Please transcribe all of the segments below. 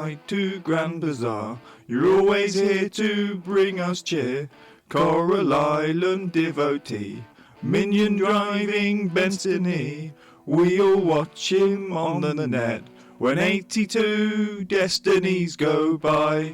night to Grand Bazaar. You're always here to bring us cheer. Coral Island devotee, minion driving Benson. We all watch him on the net when 82 destinies go by.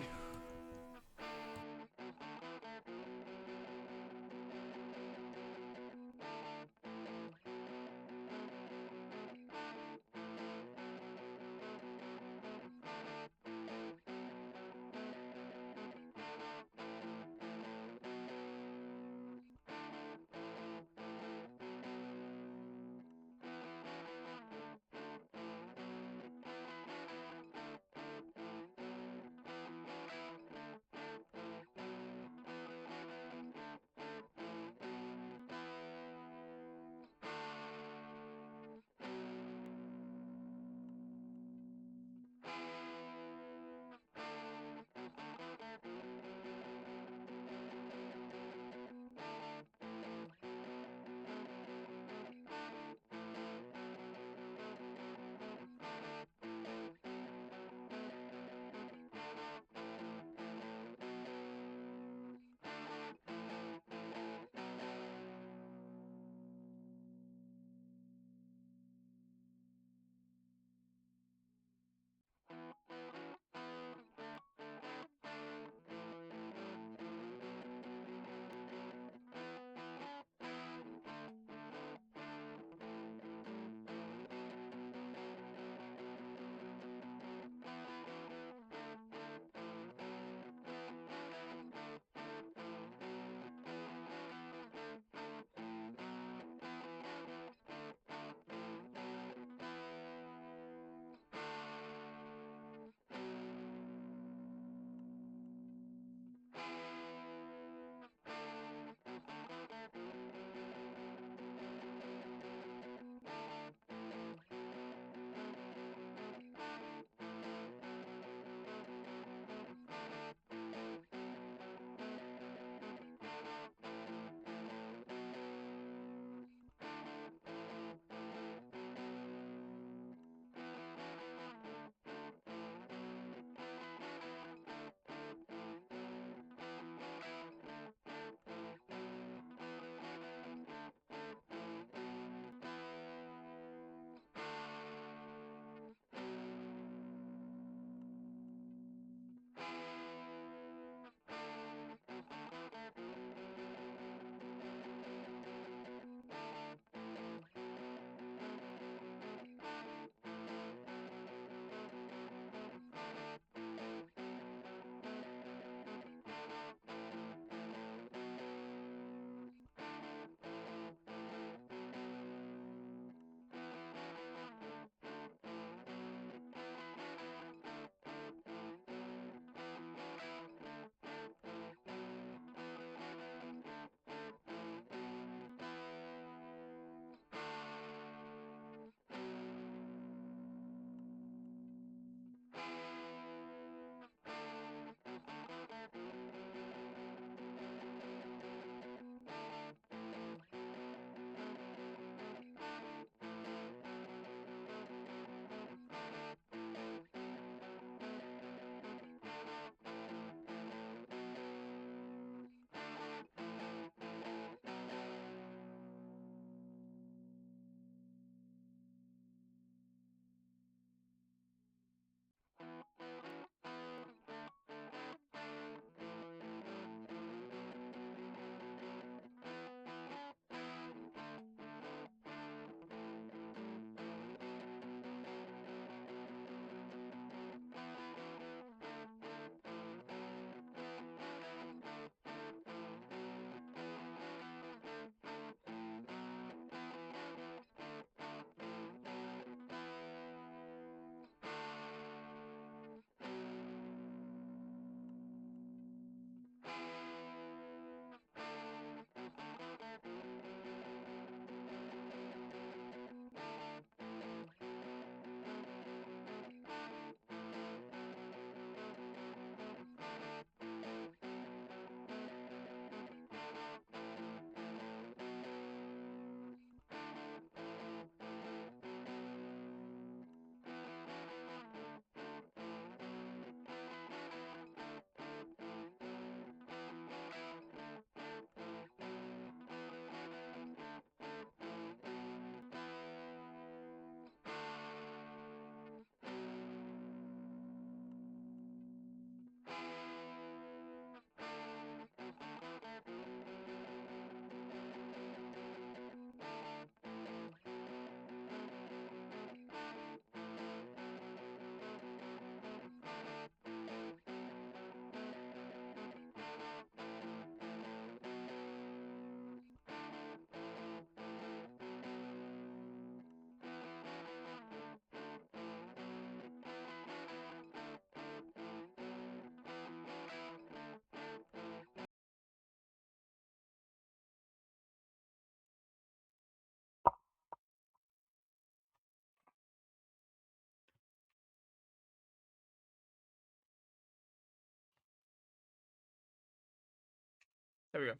There we go.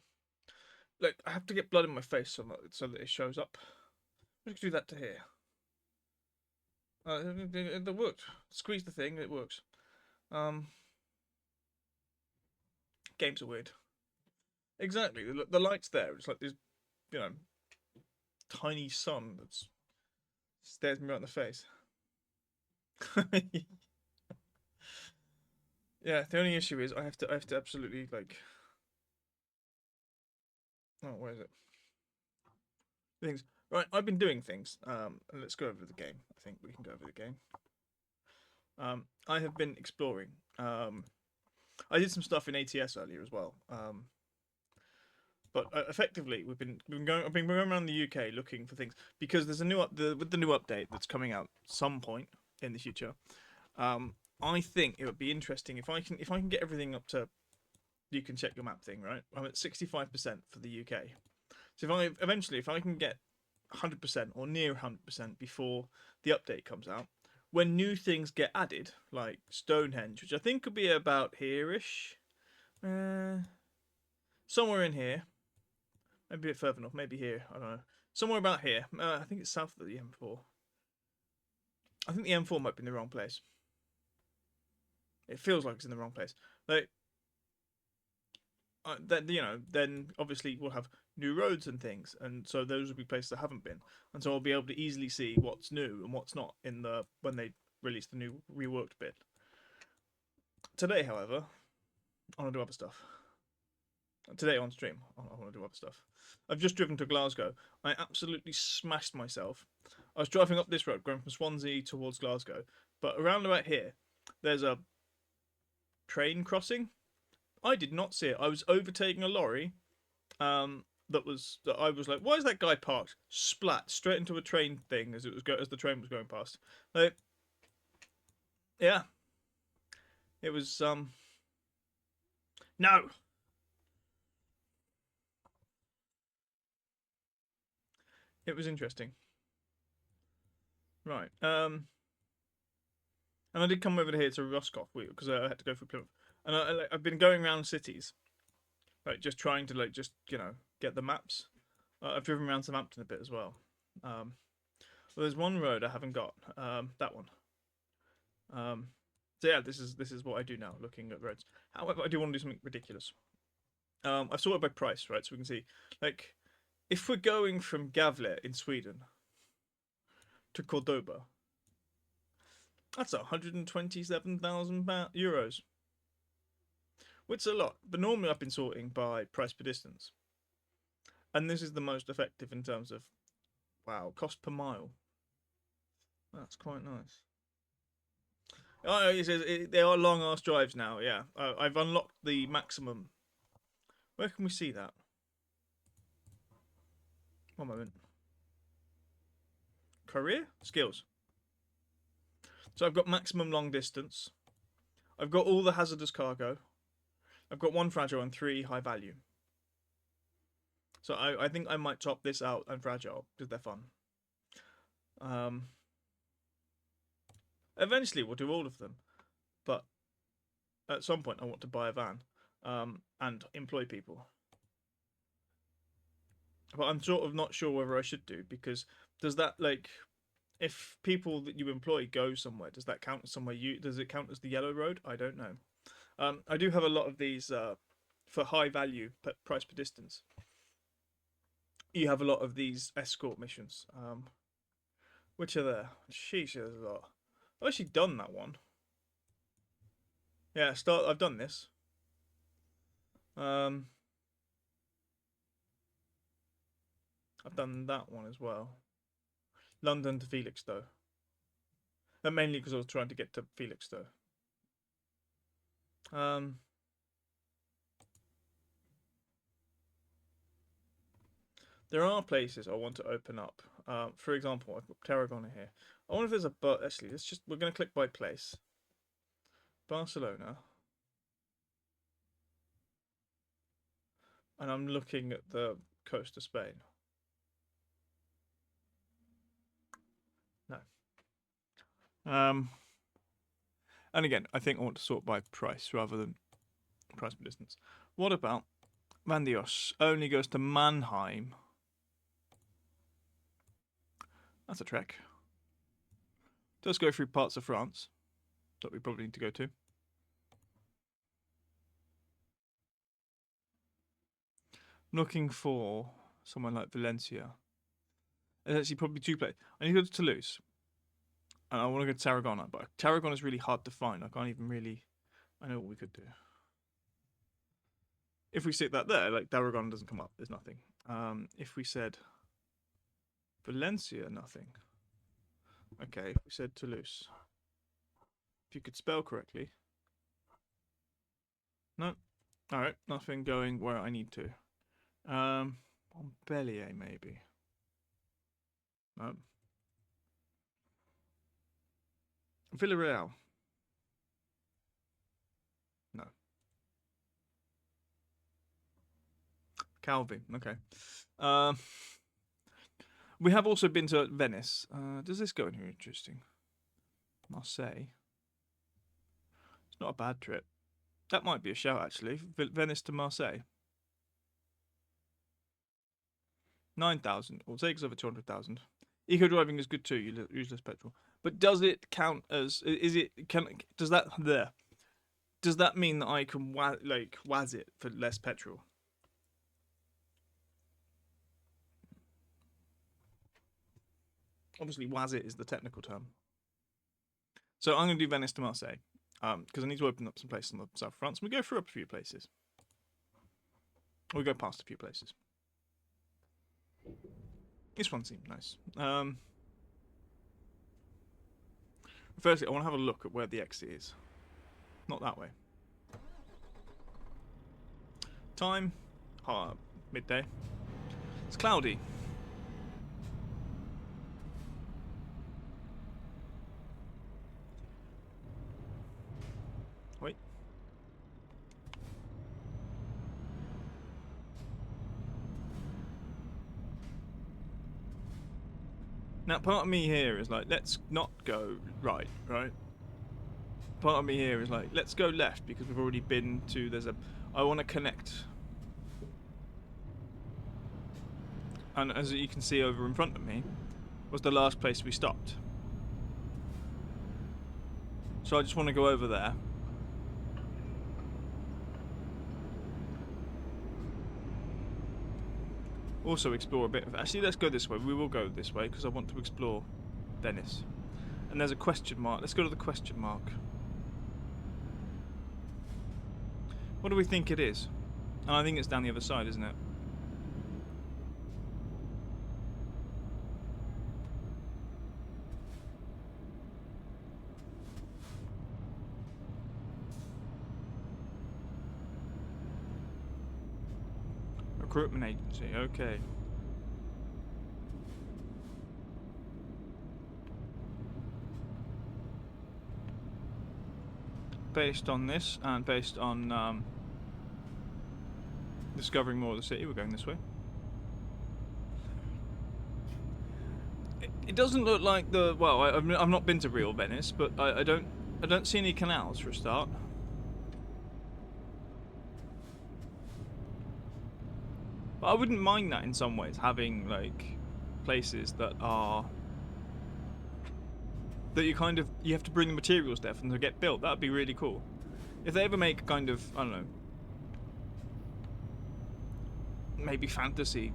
Look, I have to get blood in my face so that it shows up. Let's do that to here. It worked. Squeeze the thing, it works. Um, Games are weird. Exactly. The light's there. It's like this, you know, tiny sun that stares me right in the face. Yeah. The only issue is I have to absolutely like. Oh, where is it? Things. Right. I've been doing things. Let's go over the game. I think we can go over the game. I have been exploring. I did some stuff in ATS earlier as well. But effectively, we've been going. I've been going around the UK looking for things because there's a with the new update that's coming out some point in the future. I think it would be interesting if I can get everything up to you can check your map thing, right? I'm at 65% for the UK. So if I can get 100% or near 100% before the update comes out, when new things get added, like Stonehenge, which I think could be about here-ish, somewhere in here, maybe a bit further north, maybe here, I don't know, somewhere about here. I think it's south of the M4. I think the M4 might be in the wrong place. It feels like it's in the wrong place. Like, then obviously we'll have new roads and things, and so those will be places that haven't been, and so I'll be able to easily see what's new and what's not in the when they release the new reworked bit. Today, however, I want to do other stuff. Today on stream, I want to do other stuff. I've just driven to Glasgow. I absolutely smashed myself. I was driving up this road, going from Swansea towards Glasgow, but around about here, there's a train crossing. I did not see it. I was overtaking a lorry. That I was like, why is that guy parked? Splat straight into a train thing as as the train was going past. Like, yeah, it was no, it was interesting. Right. And I did come over here to Roscoff because I had to go through Plymouth, and I've been going around cities, like just trying to like just get the maps. I've driven around Southampton a bit as well. Um, well, there's one road I haven't got. That one. Um, so yeah, this is what I do now, looking at roads. However, I do want to do something ridiculous. I've sorted by price, right? So we can see, like, if we're going from Gavle in Sweden to Cordoba, that's 127,000 euros, which is a lot. But normally I've been sorting by price per distance, and this is the most effective in terms of cost per mile. That's quite nice. Oh, it says they are long ass drives now. Yeah, I've unlocked the maximum. Where can we see that? One moment. Career skills. So I've got maximum long distance. I've got all the hazardous cargo. I've got one fragile and three high value. So I think I might top this out and fragile because they're fun. Eventually we'll do all of them, but at some point I want to buy a van and employ people. But I'm sort of not sure whether I should do because does that like if people that you employ go somewhere, does that count as somewhere you? Does it count as the yellow road? I don't know. I do have a lot of these for high value price per distance. You have a lot of these escort missions, which are there. Sheesh, there's a lot. I've actually done that one. Yeah, I've done this. I've done that one as well. London to Felixstowe. And mainly because I was trying to get to Felixstowe. There are places I want to open up. For example, I've got Tarragona here. I wonder if there's a actually. We're going to click by place. Barcelona, and I'm looking at the coast of Spain. No. And again, I think I want to sort by price rather than price per distance. What about Vandios only goes to Mannheim. That's a trek. Does go through parts of France that we probably need to go to. I'm looking for somewhere like Valencia. There's actually probably 2 places. I need to go to Toulouse. And I want to go to Tarragona, but Tarragona is really hard to find. I can't even really... I know what we could do. If we stick that there, like Tarragona doesn't come up. There's nothing. If we said Valencia, nothing. Okay, if we said Toulouse. If you could spell correctly. No. Alright, nothing going where I need to. Montpellier, maybe. No. Villarreal. No. Calvi, okay. We have also been to Venice. Does this go in here? Interesting. Marseille. It's not a bad trip. That might be a shout, actually. Venice to Marseille. 9,000. We'll take us over 200,000. Eco driving is good too. You use less petrol. But does it count as? Is it? Does that there? Does that mean that I can waz it for less petrol? Obviously, waz it is the technical term. So I'm going to do Venice to Marseille because I need to open up some places in the south of France. We go through up a few places. We go past a few places. This one seemed nice. Firstly, I want to have a look at where the exit is. Not that way. Time, midday. It's cloudy. Wait. Now, part of me here is like, let's not go right? Part of me here is like, let's go left because we've already been to, I want to connect. And as you can see over in front of me, was the last place we stopped. So I just want to go over there. Also explore a bit of... Actually, let's go this way. We will go this way because I want to explore Venice. And there's a question mark. Let's go to the question mark. What do we think it is? And I think it's down the other side, isn't it? Recruitment agency, okay. Based on this and based on discovering more of the city, we're going this way. It doesn't look like the... Well, I've not been to real Venice, but I don't see any canals for a start. But I wouldn't mind that in some ways, having like places that are that you have to bring the materials there for them to get built. That'd be really cool. If they ever make kind of, I don't know, maybe fantasy,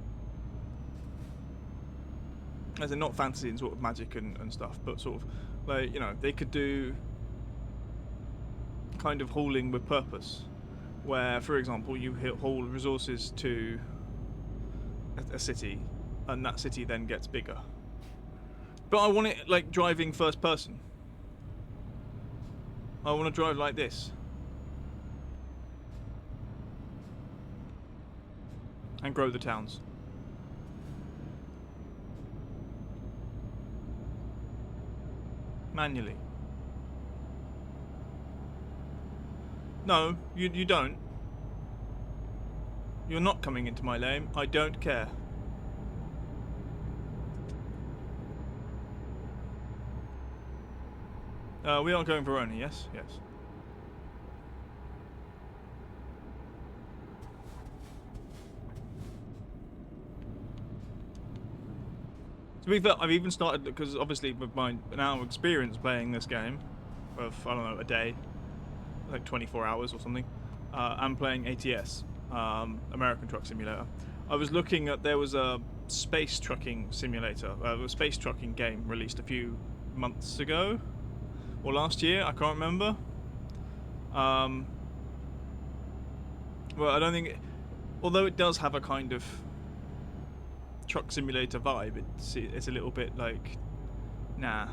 as in not fantasy and sort of magic and stuff, but sort of like, you know, they could do kind of hauling with purpose, where, for example, you haul resources to a city, and that city then gets bigger. But I want it like driving first person. I want to drive like this. And grow the towns. Manually. No, you don't. You're not coming into my lane. I don't care. We are going Verona, yes? Yes. To be fair, I've even started, because obviously with my now experience playing this game of, I don't know, a day, like 24 hours or something, I'm playing ATS, American Truck Simulator. I was looking at, there was a space trucking simulator, a space trucking game released a few months ago, or last year, I can't remember. Well, I don't think, although it does have a kind of truck simulator vibe, it's a little bit like, nah.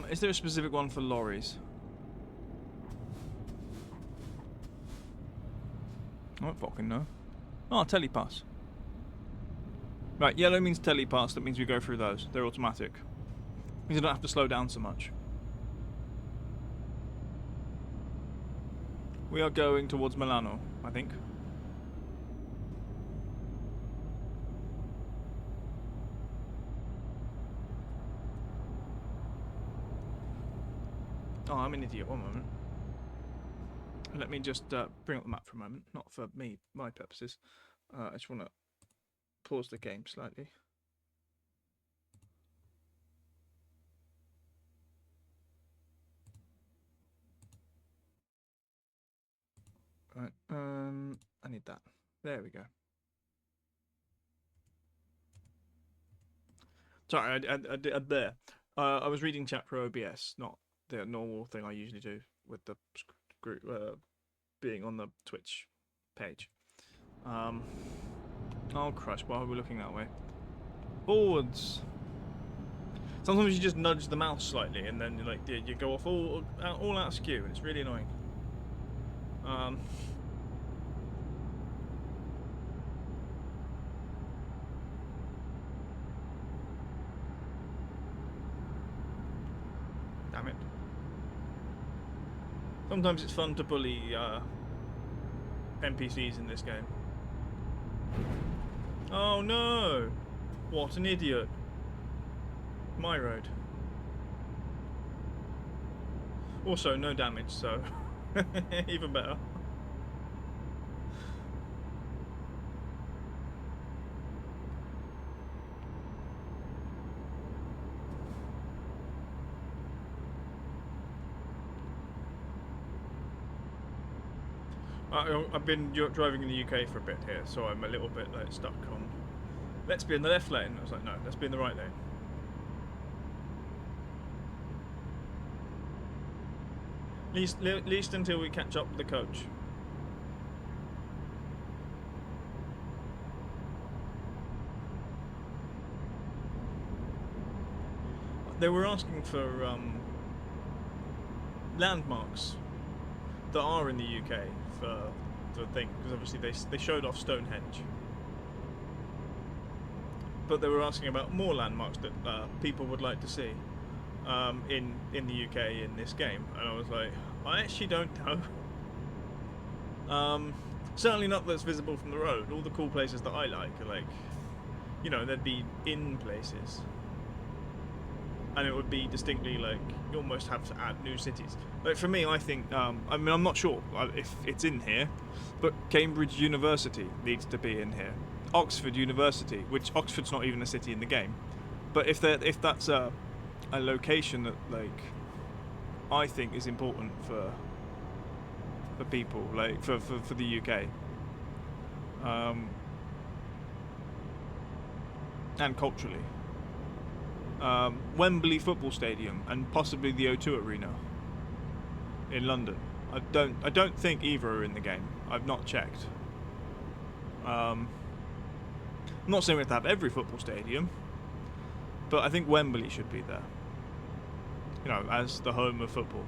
Is there a specific one for lorries? I don't fucking know. Oh, telepass. Right, yellow means telepass, that means we go through those. They're automatic. Means I don't have to slow down so much. We are going towards Milano, I think. Oh, I'm an idiot. One moment. Let me just bring up the map for a moment. Not for my purposes. I just want to pause the game slightly. Right, I need that. There we go. Sorry, I was reading chat for OBS, not the normal thing I usually do with the group being on the Twitch page. Oh Christ, why are we looking that way? Forwards. Sometimes you just nudge the mouse slightly and then you go off all out skew, and it's really annoying. Damn it. Sometimes it's fun to bully NPCs in this game. Oh no! What an idiot. My road. Also, no damage, so even better. I've been driving in the UK for a bit here, so I'm a little bit stuck on. Let's be in the left lane. I was like, no, let's be in the right lane. At least until we catch up with the coach. They were asking for landmarks that are in the UK for the thing, because obviously they showed off Stonehenge, but they were asking about more landmarks that people would like to see in the UK in this game, and I was like, I actually don't know. Certainly not that's visible from the road. All the cool places that I like are they'd be in places. And it would be distinctly you almost have to add new cities. For me, I think, I mean, I'm not sure if it's in here, but Cambridge University needs to be in here. Oxford University, which Oxford's not even a city in the game, but if that's a location that I think is important for people, for the UK, and culturally. Wembley Football Stadium and possibly the O2 Arena in London. I don't think either are in the game. I've not checked. I'm not saying we have to have every football stadium, but I think Wembley should be there. As the home of football.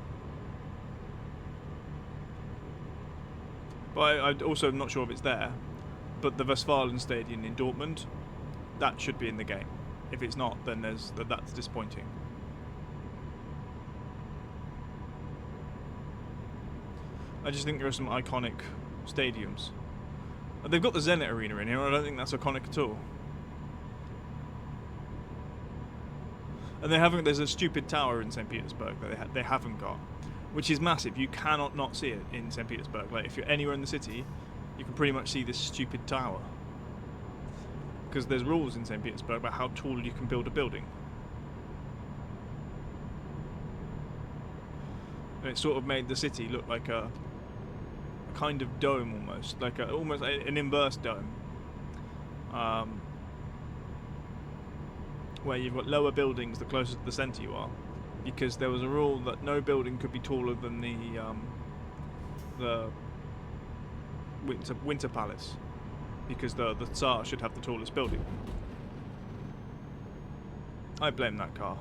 But I'm also not sure if it's there. But the Westfalen Stadium in Dortmund, that should be in the game. If it's not, then that's disappointing. I just think there are some iconic stadiums. They've got the Zenit Arena in here, I don't think that's iconic at all. And they haven't. There's a stupid tower in St. Petersburg that they haven't got, which is massive. You cannot not see it in St. Petersburg. Like if you're anywhere in the city, you can pretty much see this stupid tower. Because there's rules in St. Petersburg about how tall you can build a building. And it sort of made the city look like a kind of dome almost, like almost an inverse dome. Where you've got lower buildings the closer to the centre you are, because there was a rule that no building could be taller than the Winter Palace, because the Tsar should have the tallest building. I blame that car.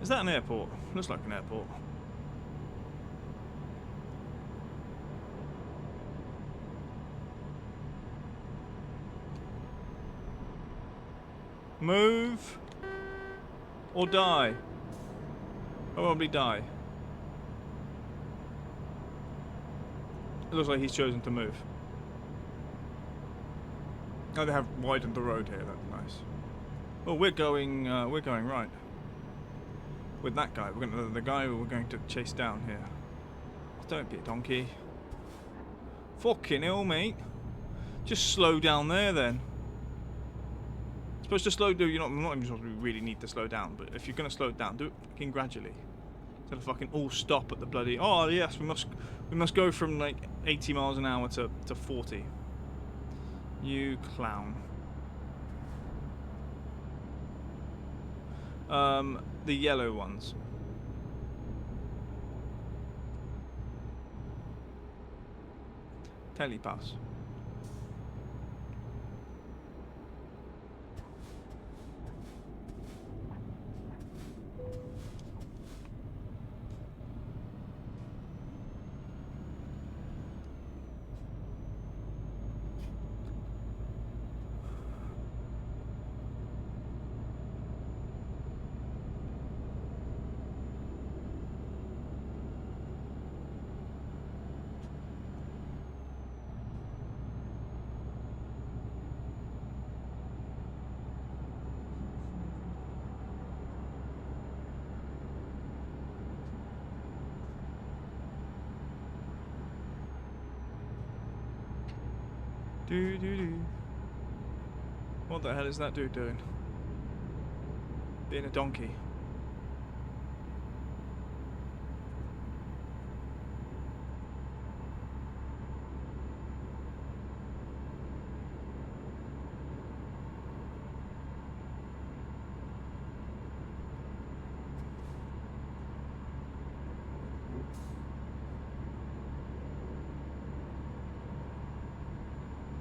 Is that an airport? Looks like an airport. Move or die. Probably die. It looks like he's chosen to move. Oh, they have widened the road here. That's nice. Oh, we're going right. With that guy, the guy we're going to chase down here. Don't be a donkey. Fucking hell, mate. Just slow down there then. Supposed to slow down. You're not even supposed to really need to slow down, but if you're gonna slow it down, do it fucking gradually. Instead of fucking all stop at the bloody. Oh yes, we must go from like 80 miles an hour to 40. You clown. The yellow ones. Telepass. What the hell is that dude doing? Being a donkey.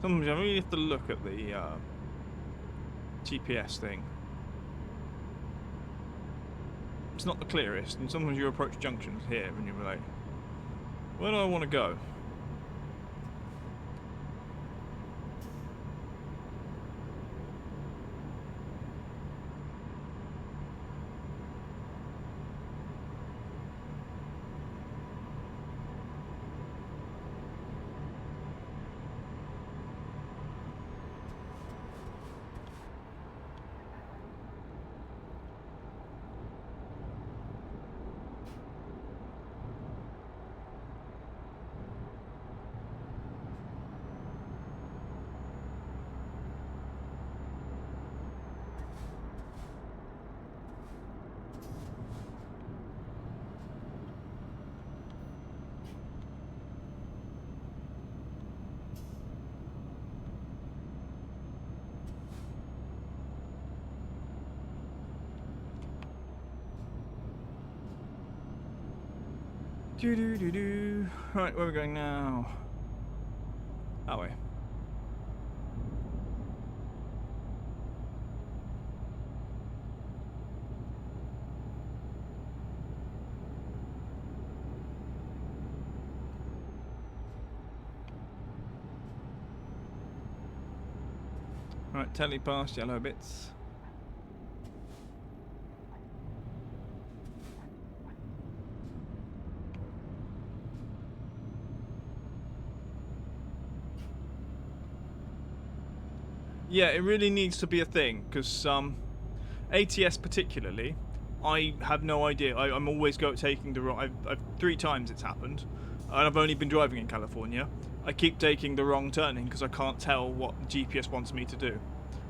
Sometimes you really have to look at the GPS thing. It's not the clearest, and sometimes you approach junctions here and you're like, where do I want to go? Right, where are we going now? That way. Right, telepass, yellow bits. Yeah, it really needs to be a thing, because ATS particularly, I have no idea. I'm always taking the wrong. I've 3 times it's happened, and I've only been driving in California. I keep taking the wrong turning because I can't tell what the GPS wants me to do.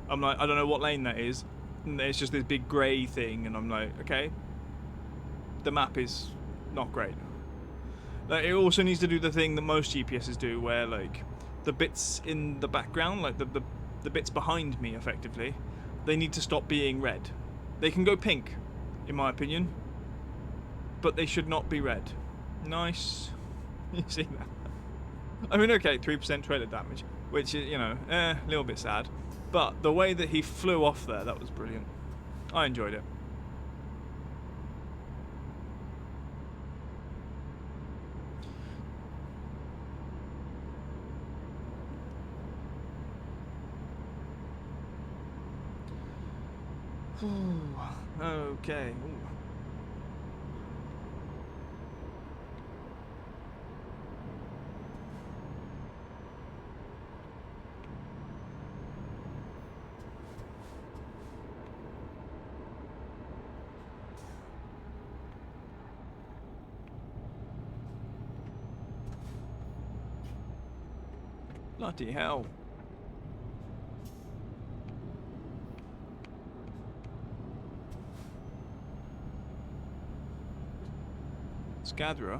I'm like, I don't know what lane that is. And it's just this big grey thing, and I'm like, okay, the map is not great. Like, it also needs to do the thing that most GPSs do, where like the bits in the background, like the bits behind me, effectively, they need to stop being red. They can go pink, in my opinion, but they should not be red. Nice. You see that? I mean, okay, 3% trailer damage, which is, you know, a little bit sad. But the way that he flew off there, that was brilliant. I enjoyed it. Okay. Ooh. Bloody hell. Scadra.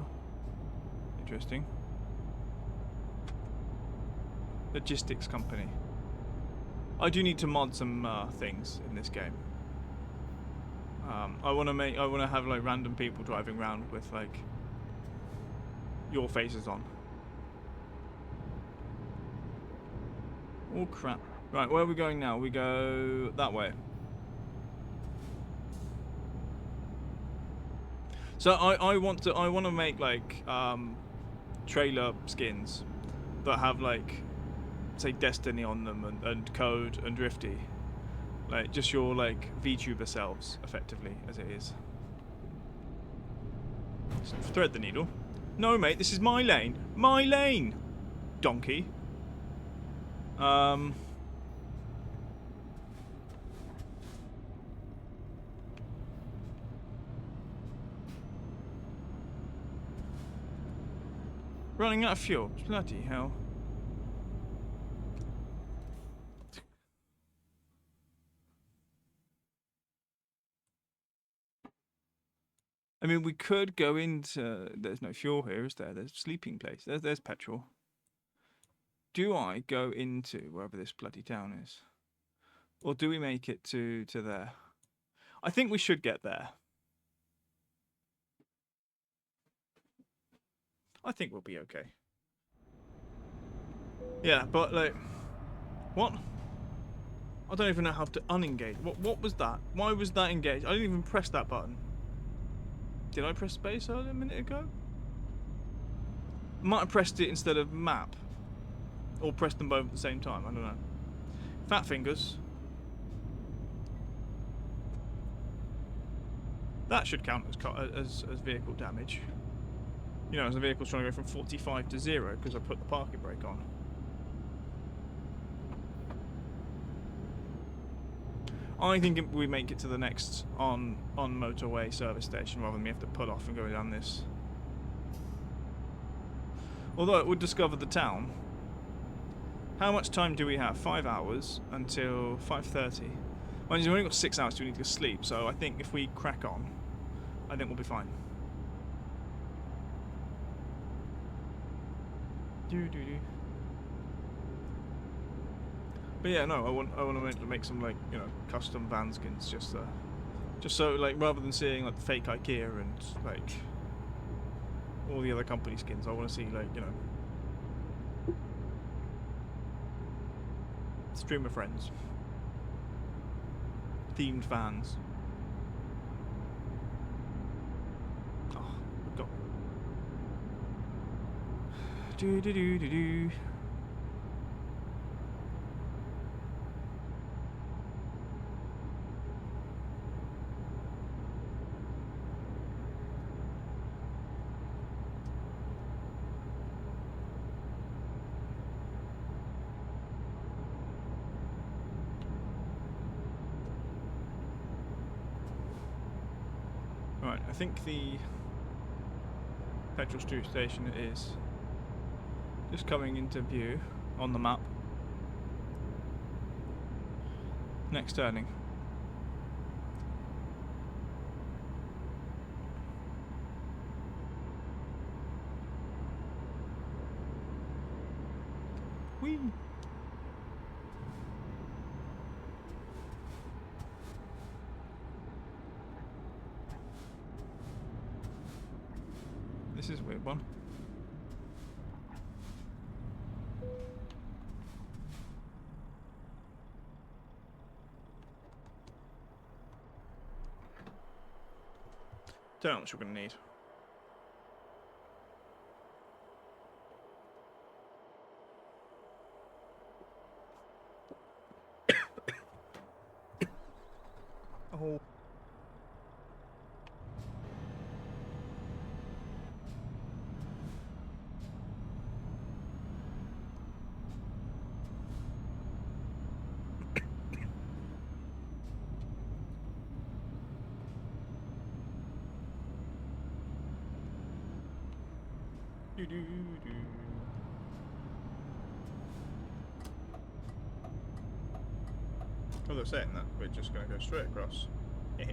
Interesting. Logistics company. I do need to mod some things in this game. I want to have like random people driving around with like your faces on. Oh crap! Right, where are we going now? We go that way. So I want to make like trailer skins that have like, say, Destiny on them and Code and Drifty, like just your like VTuber selves, effectively, as it is. Just thread the needle. No, mate, this is my lane. My lane, donkey. Running out of fuel. Bloody hell. I mean, we could go into... There's no fuel here, is there? There's a sleeping place. There's petrol. Do I go into wherever this bloody town is? Or do we make it to there? I think we should get there. I think we'll be okay. Yeah, but like... What? I don't even know how to unengage. What was that? Why was that engaged? I didn't even press that button. Did I press space earlier a minute ago? Might have pressed it instead of map. Or pressed them both at the same time, I don't know. Fat fingers. That should count as vehicle damage. You know, as the vehicle's trying to go from 45 to 0 because I put the parking brake on. I think we make it to the next on motorway service station rather than me have to pull off and go down this. Although it would discover the town. How much time do we have? 5 hours until 5:30. Well, we've only got 6 hours till we need to sleep, so I think if we crack on, I think we'll be fine. But yeah, no, I want to make some like, you know, custom van skins just so like rather than seeing like the fake IKEA and like all the other company skins, I want to see like, you know, streamer friends, themed vans. Oh, we've got do. Right, I think the petrol station is just coming into view on the map. Next turning. Whee! This is a weird one. Don't know how much we're going to need. Oh. Do do do. Oh, they're saying that we're just going to go straight across. They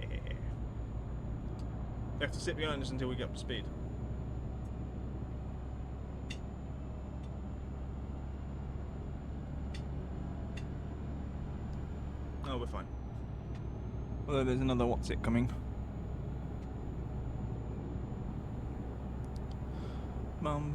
have to sit behind us until we get up to speed. Oh, we're fine. Although there's another what's it coming. Mum.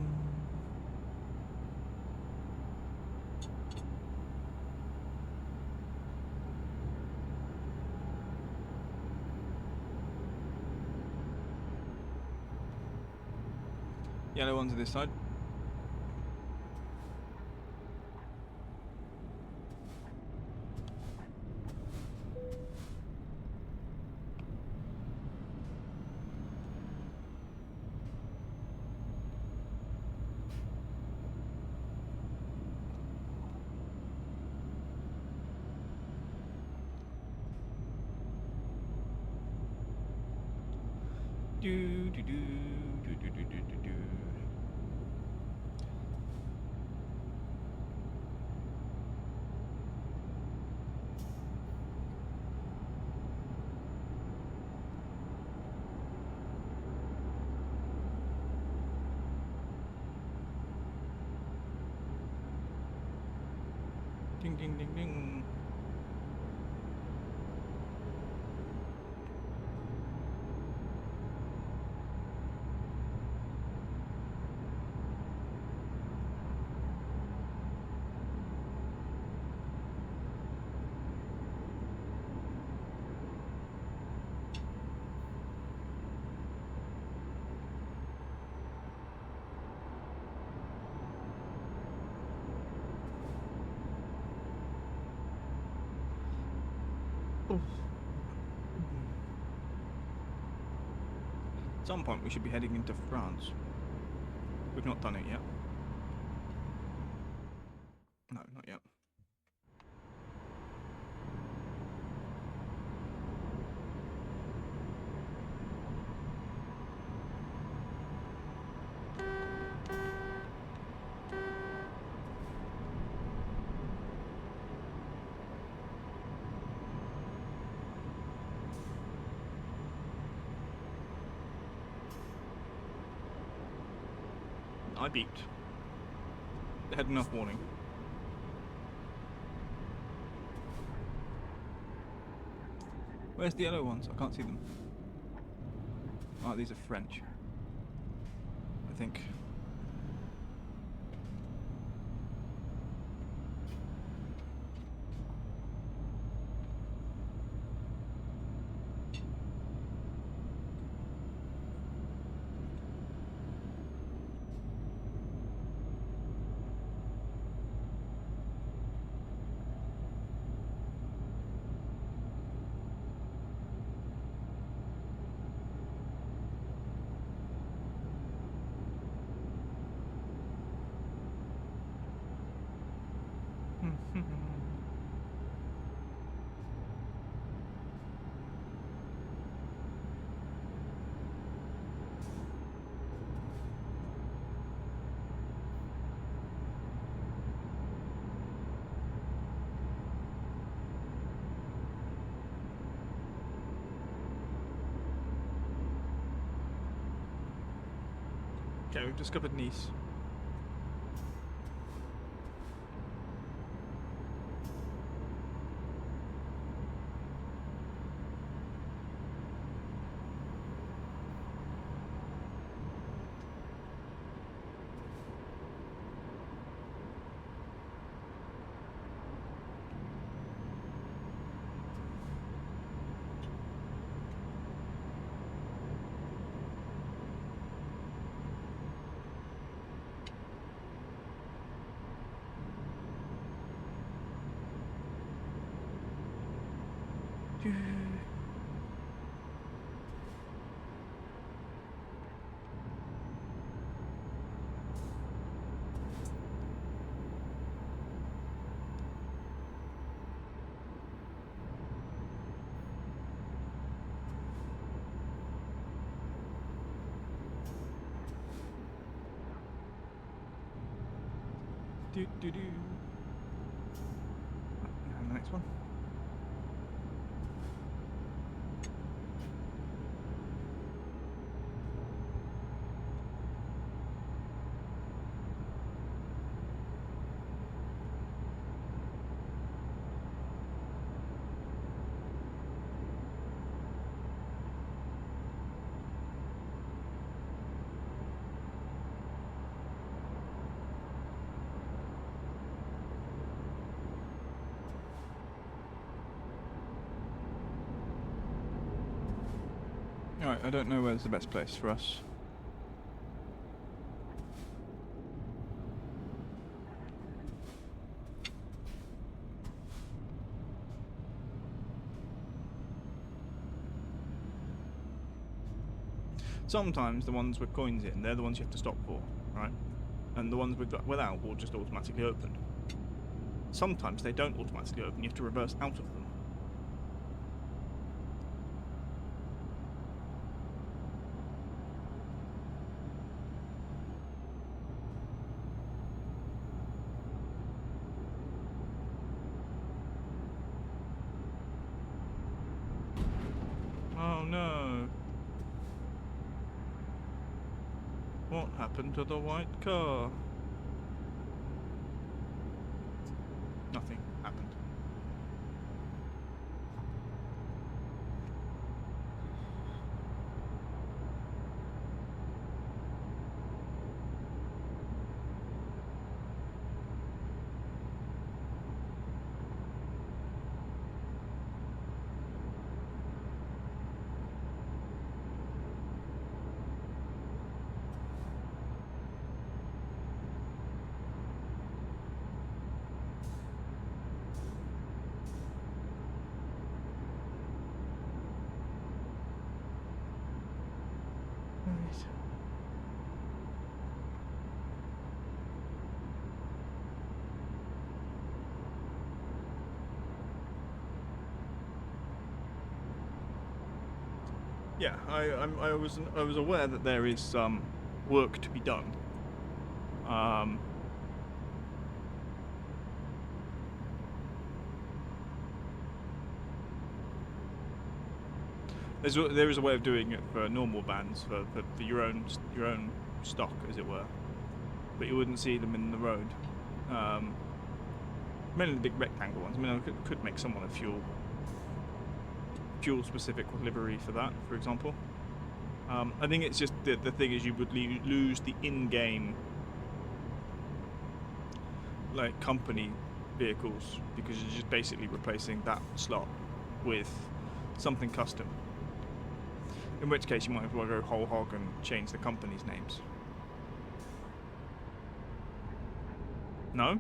Yellow ones on this side. Do do do do do do do do. Ding ding ding ding. At some point we should be heading into France. We've not done it yet. No, not yet. I beeped. They had enough warning. Where's the yellow ones? I can't see them. Oh, these are French. I think. Okay, we've discovered Nice. And the next one. Alright, I don't know where's the best place for us. Sometimes the ones with coins in, they're the ones you have to stop for, right? And the ones without will just automatically open. Sometimes they don't automatically open, you have to reverse out of them. Oh no. What happened to the white car? Nothing happened. Yeah, I was aware that there is some work to be done. There is a way of doing it for normal bands for your own stock, as it were, but you wouldn't see them in the road. Mainly the big rectangle ones. I mean, I could make someone a fuel specific livery for that, for example. I think it's just the thing is you would lose the in-game like company vehicles because you're just basically replacing that slot with something custom. In which case you might as well go whole hog and change the company's names. No?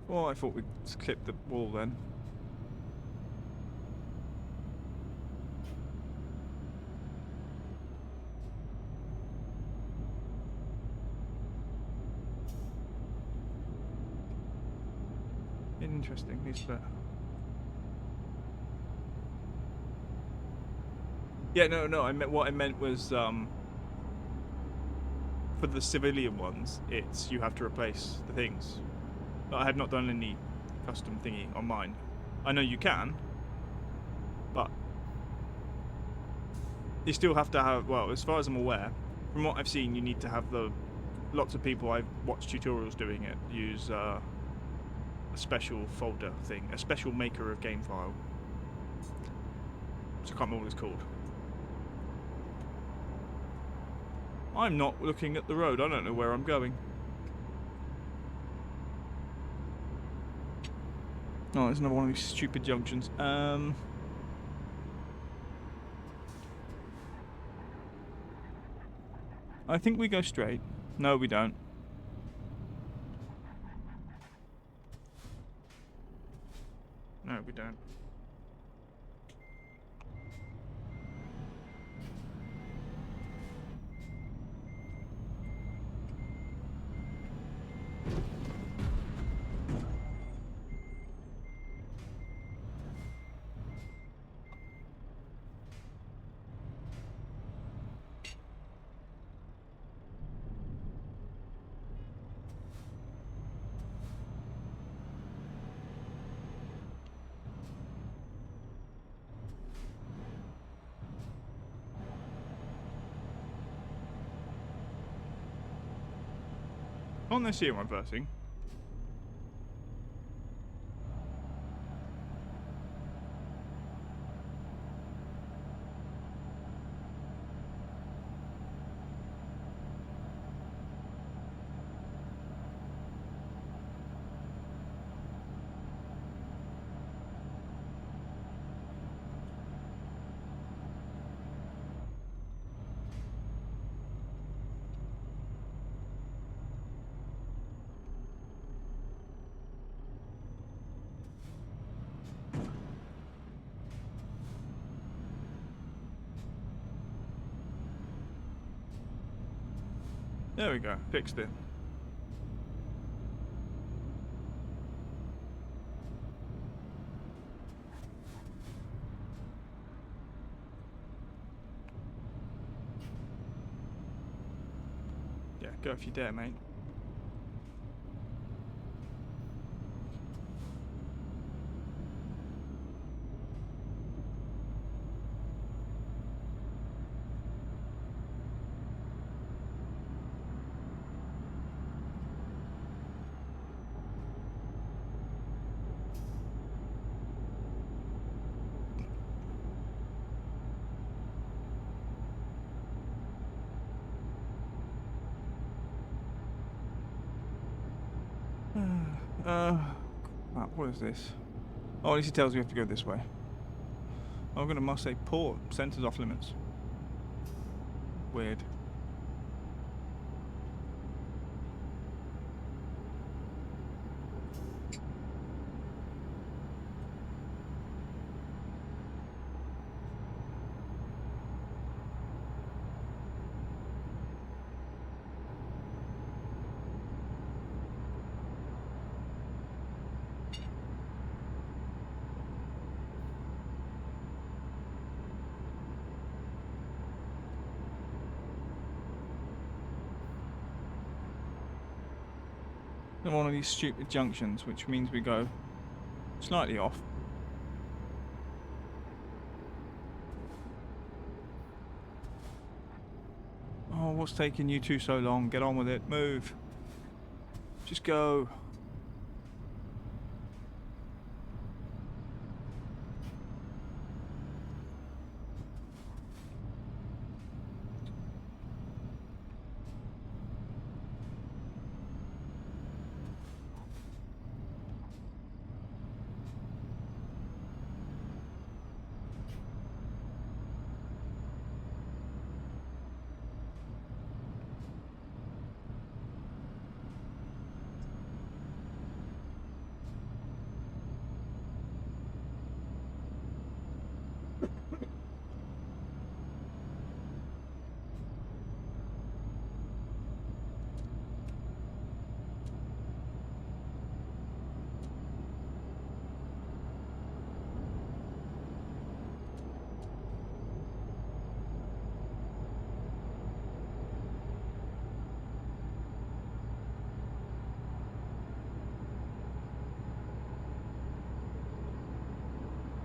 Well, I thought we'd clip the wall then. Interesting, this bit. Yeah, no, what I meant was, for the civilian ones, it's you have to replace the things. I have not done any custom thingy on mine. I know you can, but you still have to have, well, as far as I'm aware, from what I've seen, you need to have lots of people I've watched tutorials doing it use a special folder thing, a special maker of game file. So I can't remember what it's called. I'm not looking at the road, I don't know where I'm going. Oh, there's another one of these stupid junctions. I think we go straight. No, we don't. No, we don't. Can't they see I'm reversing? There we go, fixed it. Yeah, go if you dare, mate. What is this? Oh, at least it tells me we have to go this way. I'm gonna must say port. Center's off limits. Weird. One of these stupid junctions, which means we go slightly off. Oh, what's taking you two so long? Get on with it. Move. Just go.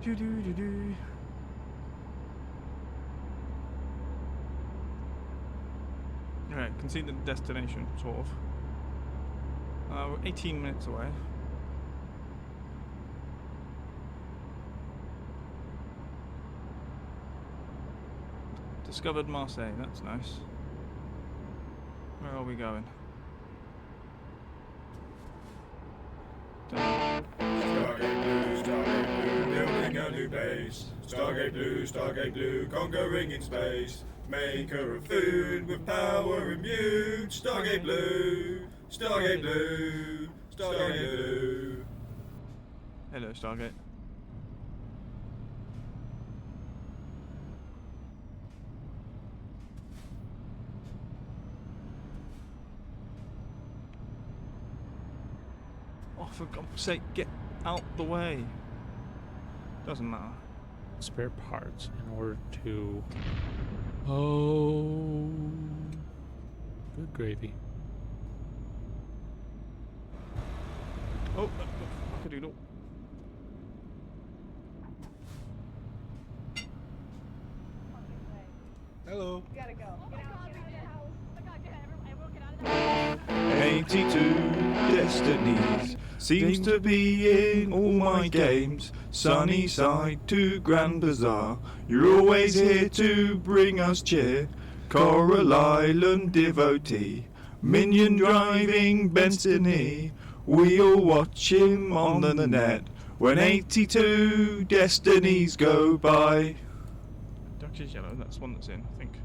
Do do do do. can see the destination, sort of. We're 18 minutes away. Discovered Marseille, that's nice. Where are we going? Stargate Blue, building a new base. Stargate Blue, conquering in space. Maker of food with power imbued. Stargate Blue, Stargate Blue, Stargate Blue. Hello, Stargate. Oh, for God's sake, get out the way. Doesn't matter. Spare parts in order to... Oh... Good gravy. Oh, fuck-a-doodle. Hello. You gotta go. Get out of the house. Oh my God, yeah, everyone get out of the 82 destinies seems to be in all my games. Sunnyside to Grand Bazaar, you're always here to bring us cheer. Coral Island devotee, minion driving Bensony. We all watch him on the net when 82 destinies go by. Dutch is yellow, that's one that's in, I think.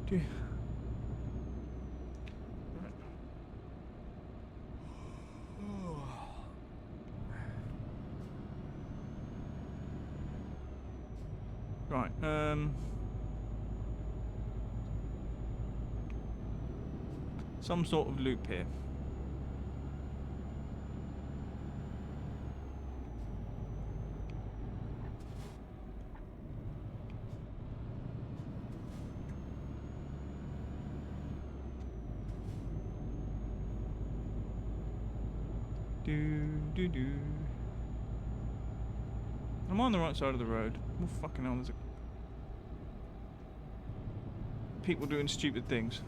Do Right, some sort of loop here. Do. I'm on the right side of the road. Oh, fucking hell, there's a... people doing stupid things.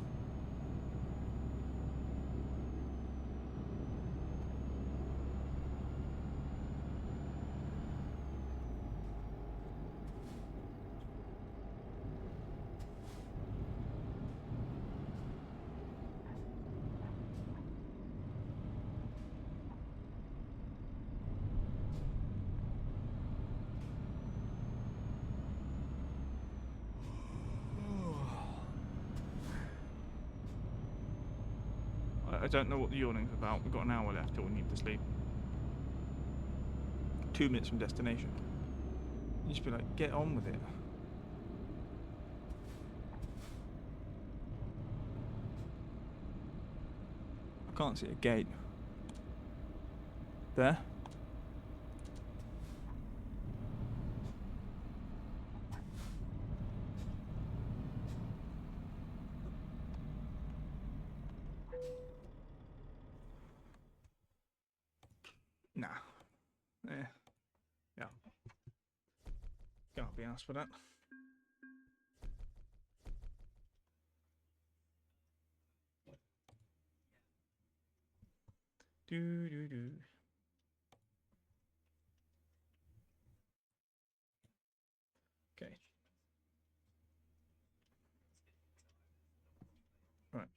I don't know what the yawning's about. We've got an hour left till we need to sleep. 2 minutes from destination. You just be like, get on with it. I can't see a gate. There? Nah. Yeah. Can't be asked for that. Do. Okay. Right.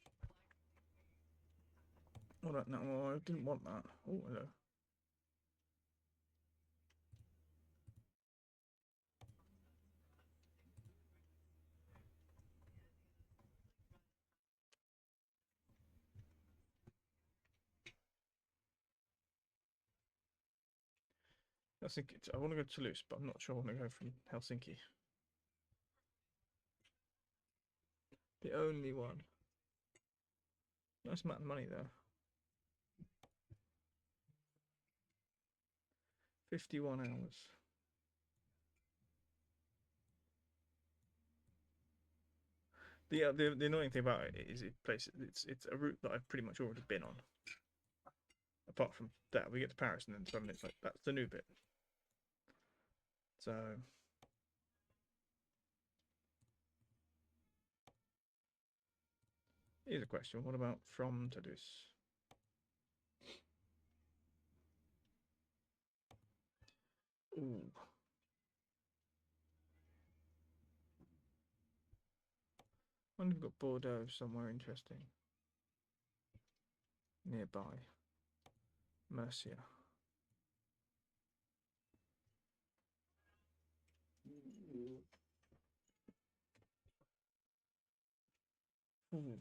Alright, no, I didn't want that. Oh, hello. I want to go to Toulouse, but I'm not sure I want to go from Helsinki. The only one. Nice amount of money though. 51 hours. The annoying thing about it is it's a route that I've pretty much already been on. Apart from that, we get to Paris and then suddenly it's like that's the new bit. So Here's a question. What about from Toulouse? Ooh. I wonder if we've got Bordeaux somewhere interesting. Nearby. Mercia. Ooh.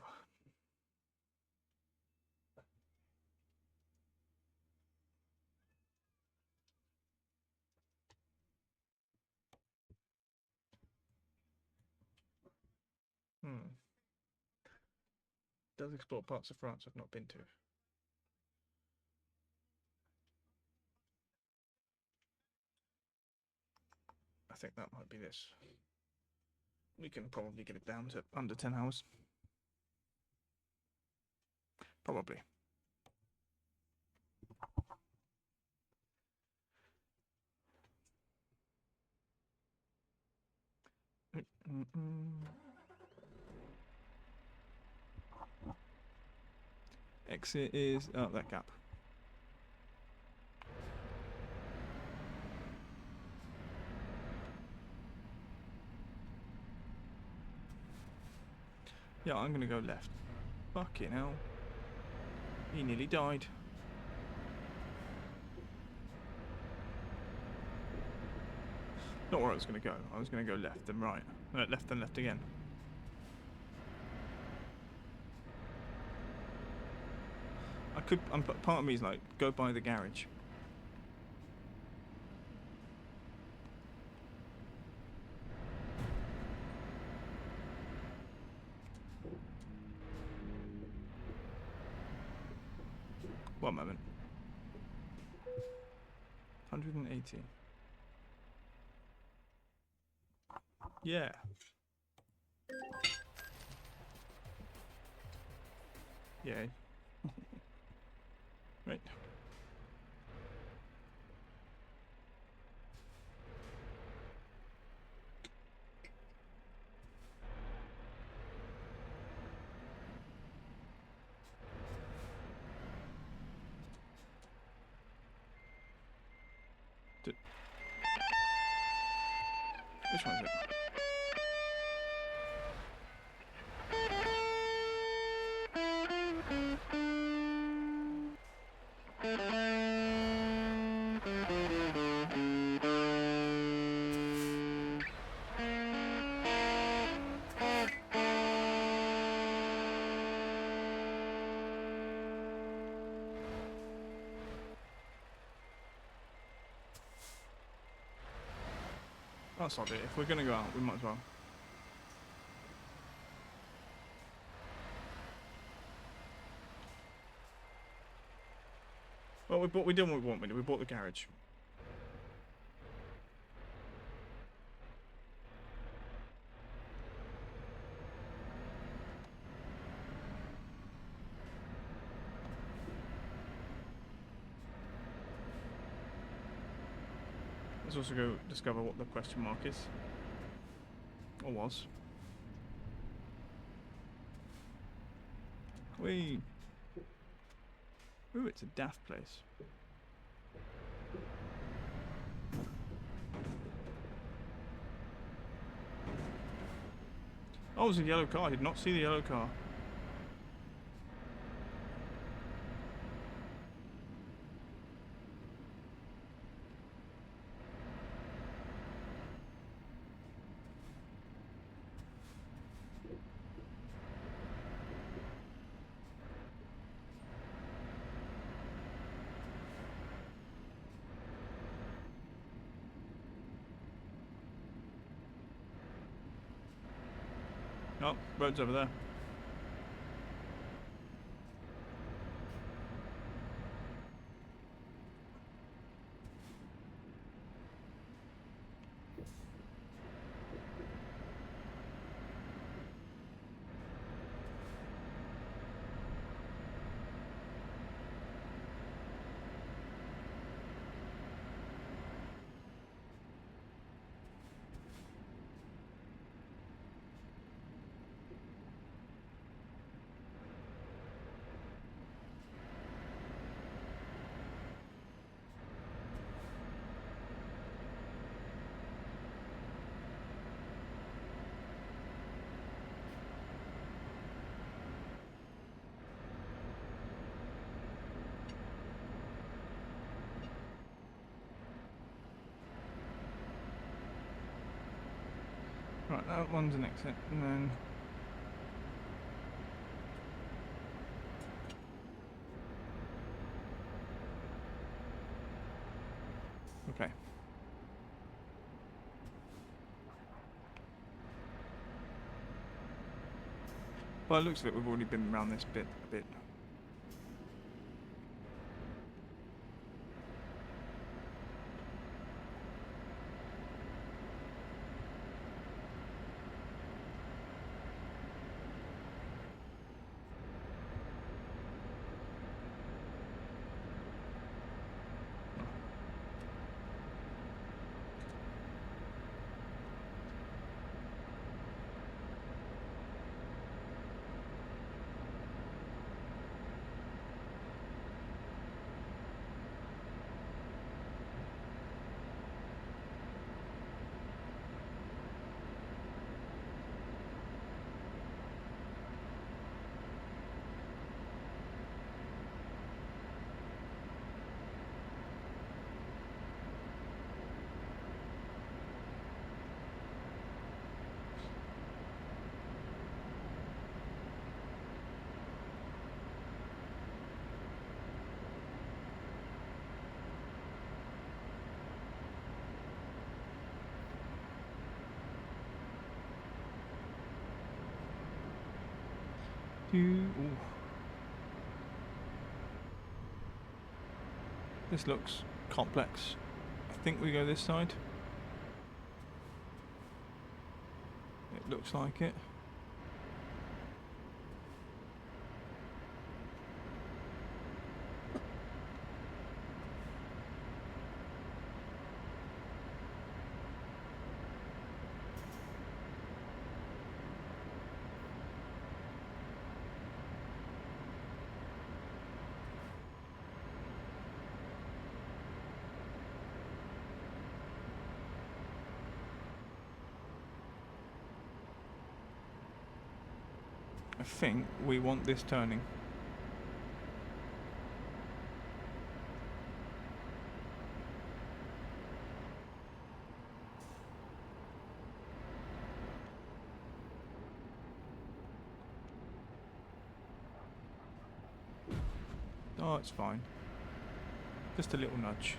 Does explore parts of France I've not been to. I think that might be this. We can probably get it down to under 10 hours. Probably. Exit is that gap. Yeah, I'm gonna go left. Fucking hell. He nearly died. Not where I was gonna go. I was gonna go left and right. Left and left again. I could. Part of me is like, go by the garage. One moment. 180. Yeah. Yay. Right. Which one is it? That's not it. If we're gonna go out, we might as well. Well, we did what we wanted. We bought the garage. Let's also go discover what the question mark is. Or was. Ooh, it's a daft place. Oh, there's a yellow car. I did not see the yellow car. Oh, road's over there. Right, that one's an exit, and then. Okay. By the looks of it, we've already been around this bit a bit. Ooh. This looks complex. I think we go this side. It looks like it. I think we want this turning. Oh, it's fine. Just a little nudge.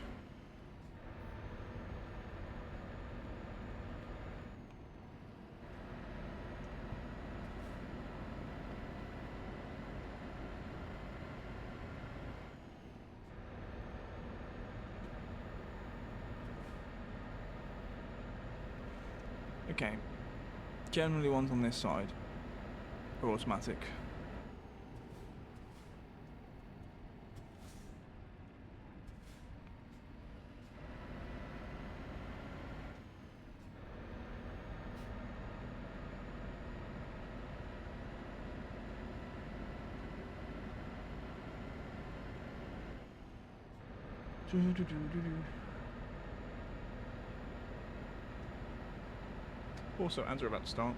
Okay. Generally ones on this side are automatic. Also, ads are about to start.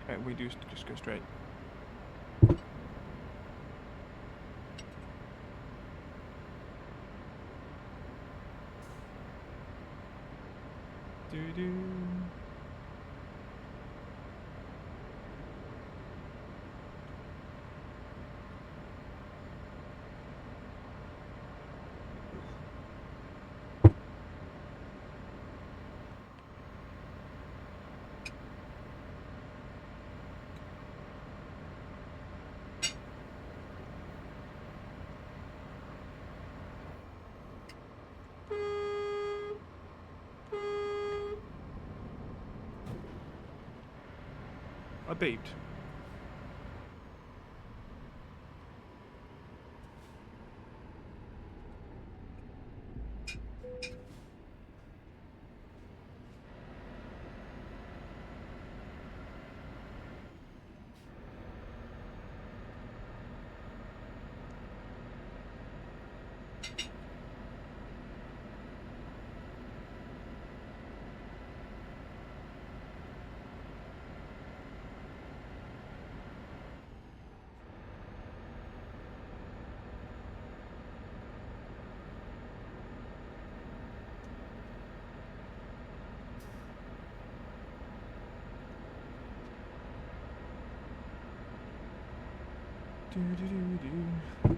Okay, we do just go straight. Do. I beeped. Do, do, do, do.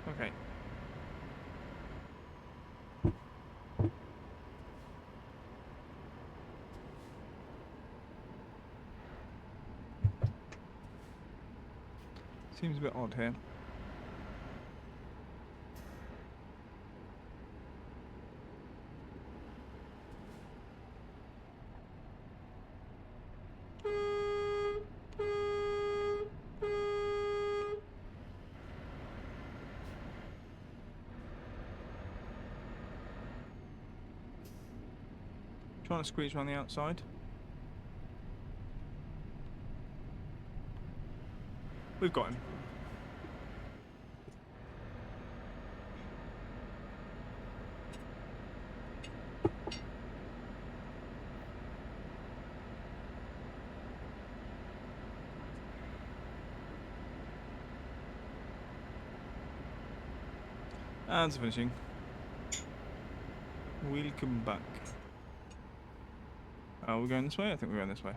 Okay. Seems a bit odd here. Trying to squeeze around the outside. We've got him. And it's finishing. We'll come back. Are we going this way? I think we're going this way.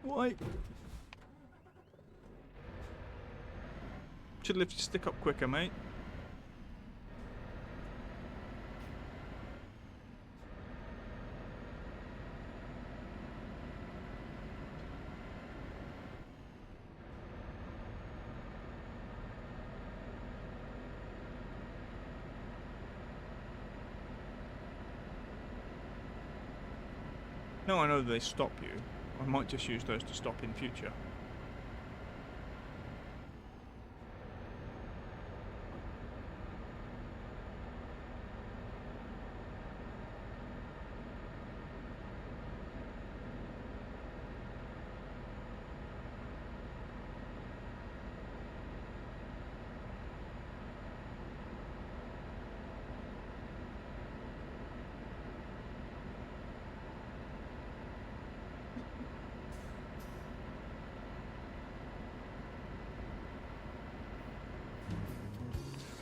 Why? Should lift your stick up quicker, mate. Now I know they stop you. I might just use those to stop in future.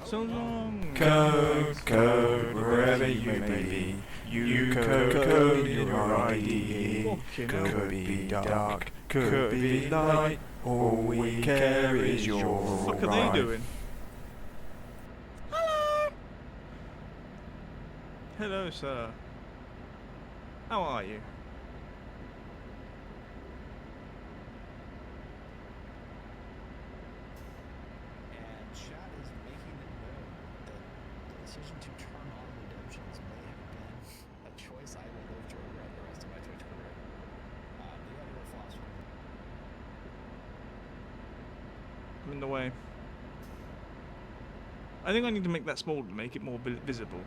So long. Go, wherever you may be. You code your ID. Walking Could be dark, could be light. All we care is your What the fuck are they doing? Hello. Hello, sir. How are you? And chat is making it known that the decision to turn on redemptions may have been a choice I will live to regret the rest of my Twitch career. Do you have any thoughts from me? I'm in the way. I think I need to make that smaller to make it more visible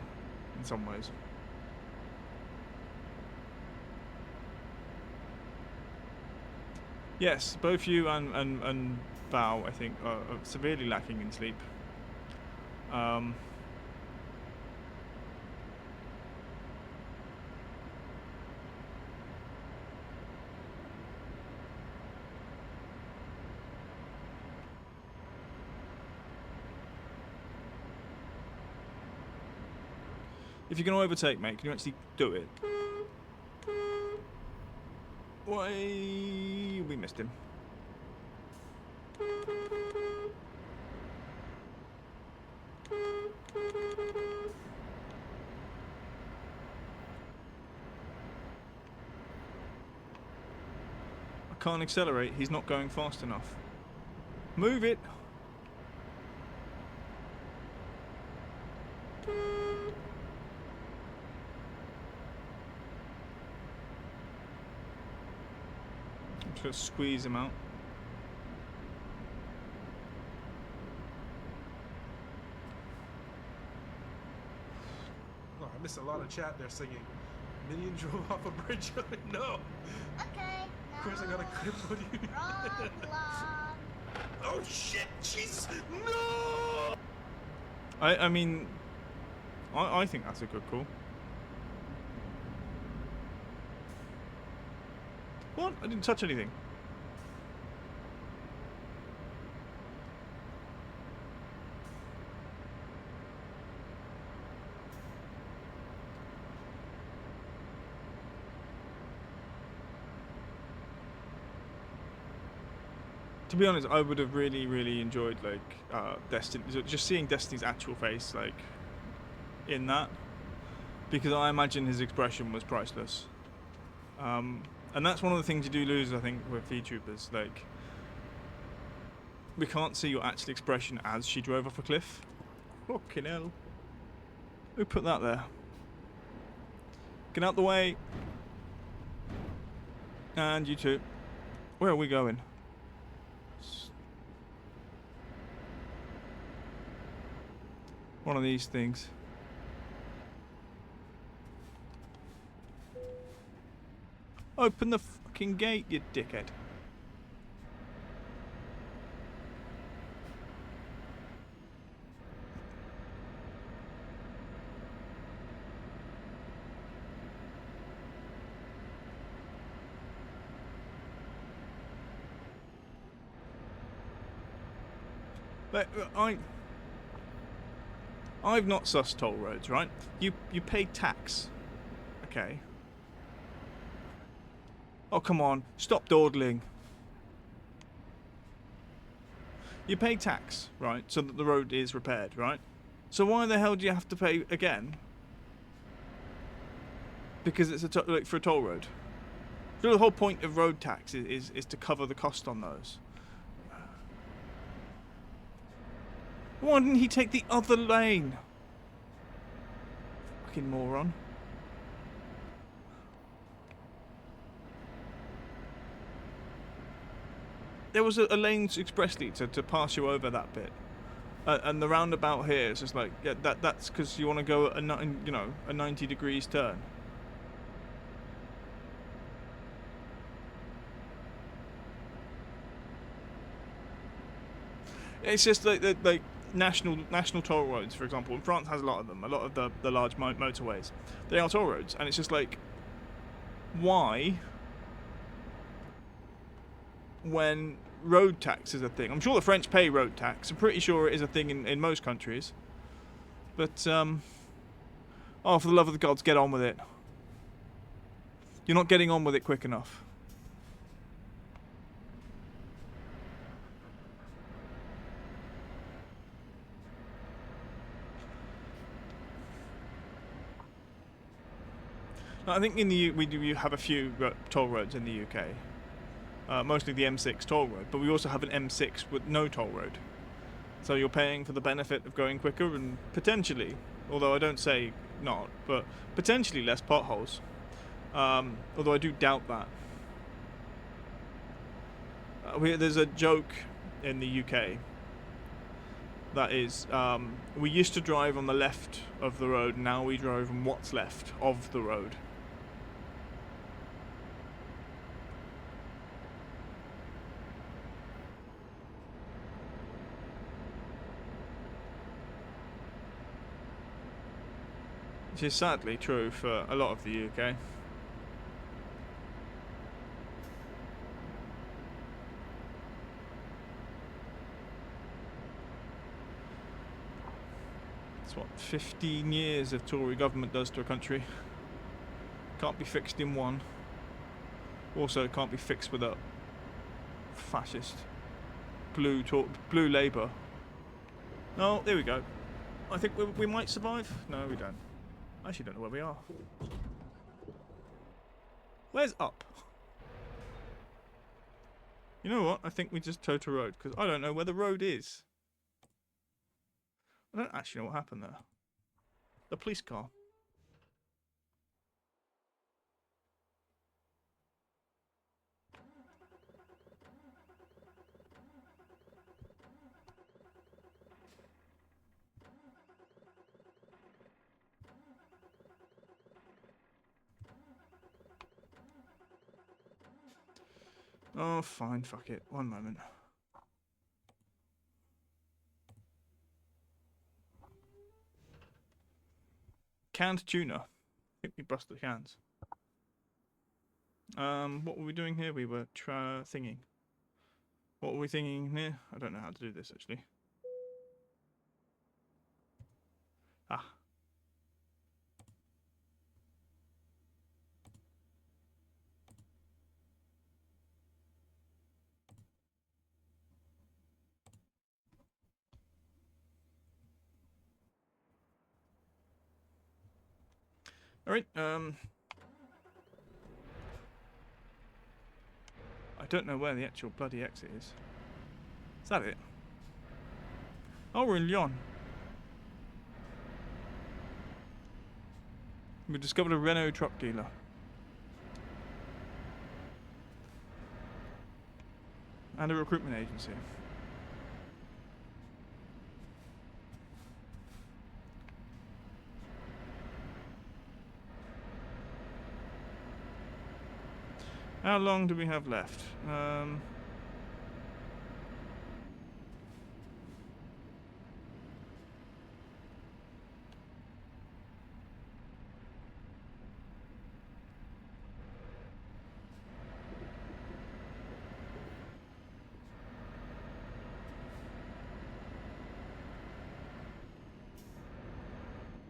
in some ways. Yes, both you and Val, I think, are severely lacking in sleep. If you're going to overtake, mate, can you actually do it? Why? We missed him. I can't accelerate. He's not going fast enough. Move it. I'm just going to squeeze him out. Oh, I missed a lot of chat there singing. Minion drove off a bridge. No. Okay. Of course, I got a clip with you. Wrong lawn. Oh shit! Jesus! No! I mean, I think that's a good call. What? I didn't touch anything. To be honest, I would have really enjoyed like Destiny, just seeing Destiny's actual face like in that, because I imagine his expression was priceless. And that's one of the things you do lose, I think, with feed troopers. Like, we can't see your actual expression as she drove off a cliff. Fucking hell! Who put that there? Get out the way. And you too. Where are we going? One of these things. Open the fucking gate, you dickhead. But I've not sussed toll roads, right? You pay tax, okay? Oh come on, stop dawdling. You pay tax, right, so that the road is repaired, right? So why the hell do you have to pay again? Because it's like for a toll road. So the whole point of road tax is to cover the cost on those. Why didn't he take the other lane? Fucking moron. There was a lane expressly to pass you over that bit. And the roundabout here is just like, yeah, that's because you want to go a 90 degrees turn. It's just like national toll roads, for example. And France has a lot of them. A lot of the large motorways, they are toll roads, and it's just like, why? When road tax is a thing, I'm sure the French pay road tax. I'm pretty sure it is a thing in most countries. But oh, for the love of the gods, get on with it. You're not getting on with it quick enough. I think in the we do have a few toll roads in the UK, mostly the M6 toll road, but we also have an M6 with no toll road. So you're paying for the benefit of going quicker and potentially, although I don't say not, but potentially less potholes. Although I do doubt that. There's a joke in the UK that is, we used to drive on the left of the road, now we drive on what's left of the road. Which is sadly true for a lot of the UK. It's what 15 years of Tory government does to a country. Can't be fixed in one. Also, it can't be fixed with a fascist blue Labour. Oh, there we go. I think we might survive. No, we don't. I actually don't know where we are. Where's up? You know what? I think we just towed a road because I don't know where the road is. I don't actually know what happened there. The police car. Oh, fine, fuck it. One moment. Canned tuna. I think we busted cans. What were we doing here? We were thinking. What were we thinking here? I don't know how to do this actually. Ah. Alright, I don't know where the actual bloody exit is. Is that it? Oh, we're in Lyon. We discovered a Renault truck dealer. And a recruitment agency. How long do we have left?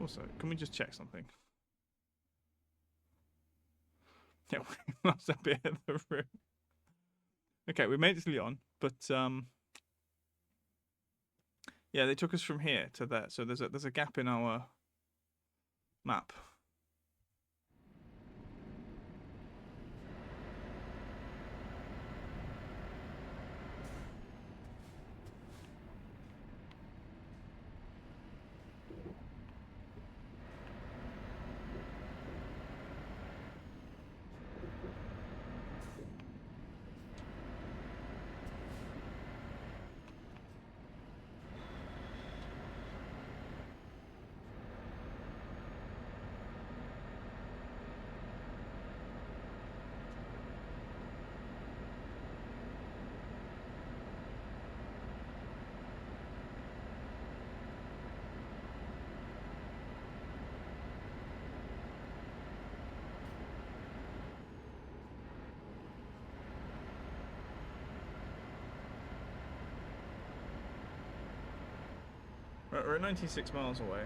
Also, can we just check something? Yeah, we lost a bit of the room. Okay, we made it to Lyon, but yeah, they took us from here to there, so there's a gap in our map. Right, we're 96 miles away.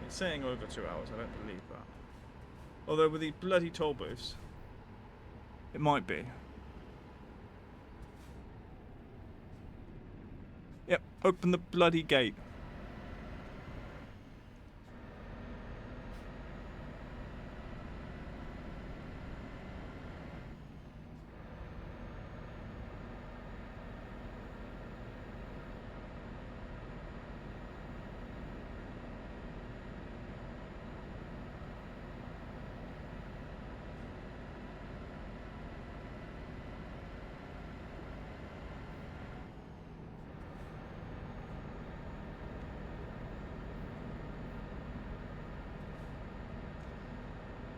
It's saying over 2 hours, I don't believe that. Although with the bloody toll booths, it might be. Yep, open the bloody gate.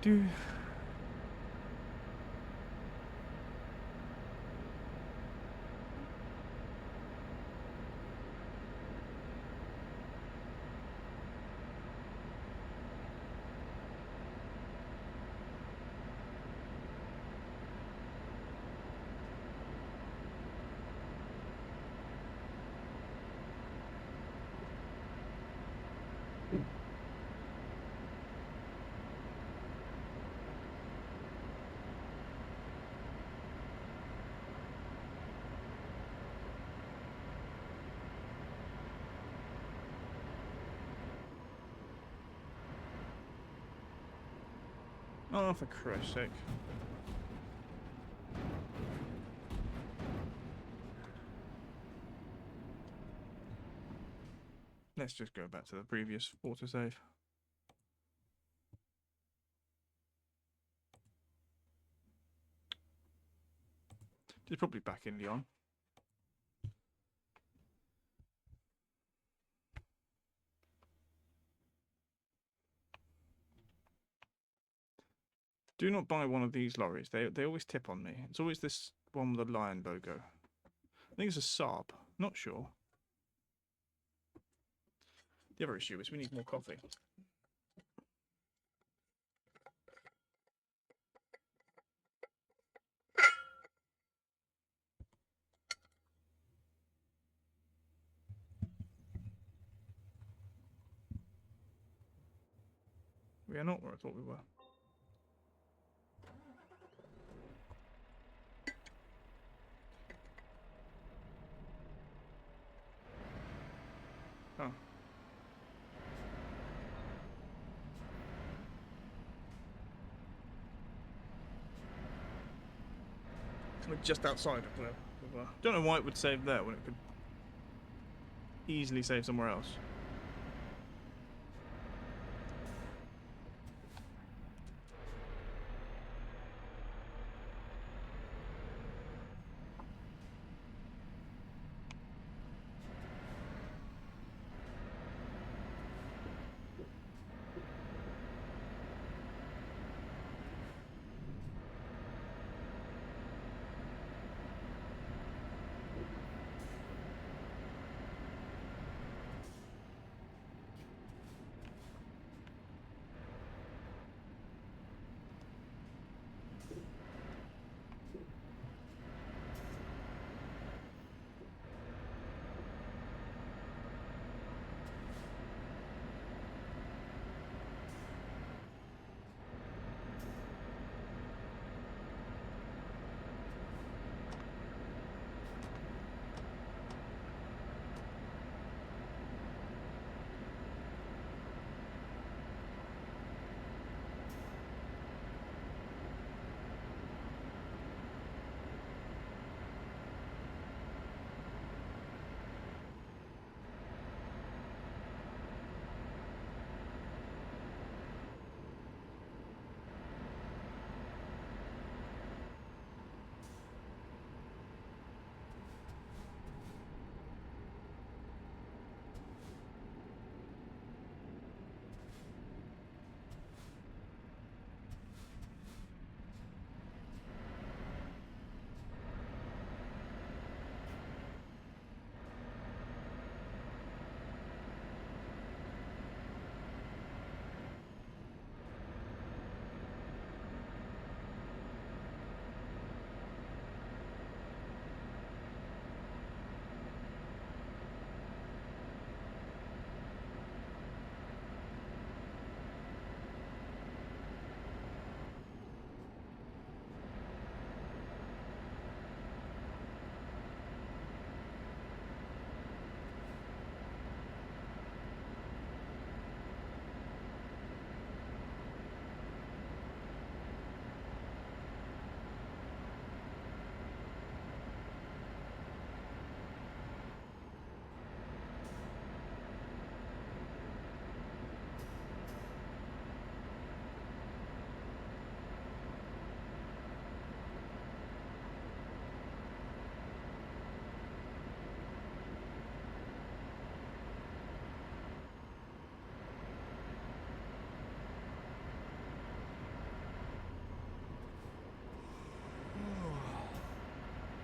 Do. Oh, for Christ's sake. Let's just go back to the previous autosave. It's probably back in Lyon. Do not buy one of these lorries. They always tip on me. It's always this one with the lion logo. I think it's a Saab. Not sure. The other issue is we need more coffee. We are not where I thought we were. Oh. We're just outside of where we were. Don't know why it would save there when it could easily save somewhere else.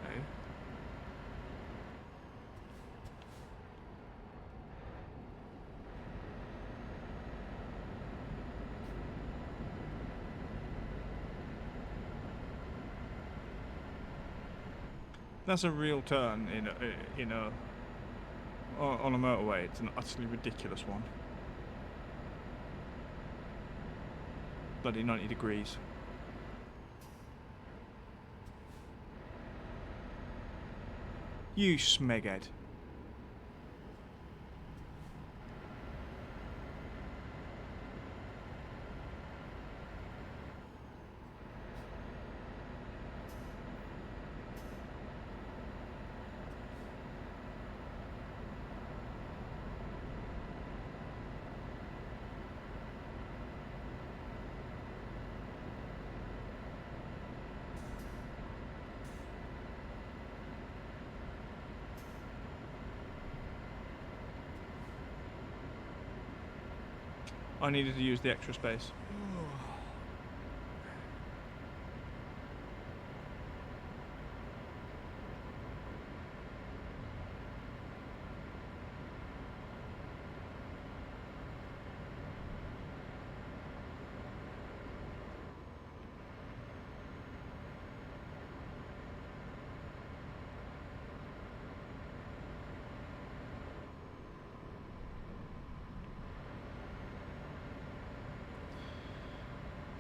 Okay. That's a real turn on a motorway. It's an utterly ridiculous one. Bloody 90 degrees. You smeghead. I needed to use the extra space.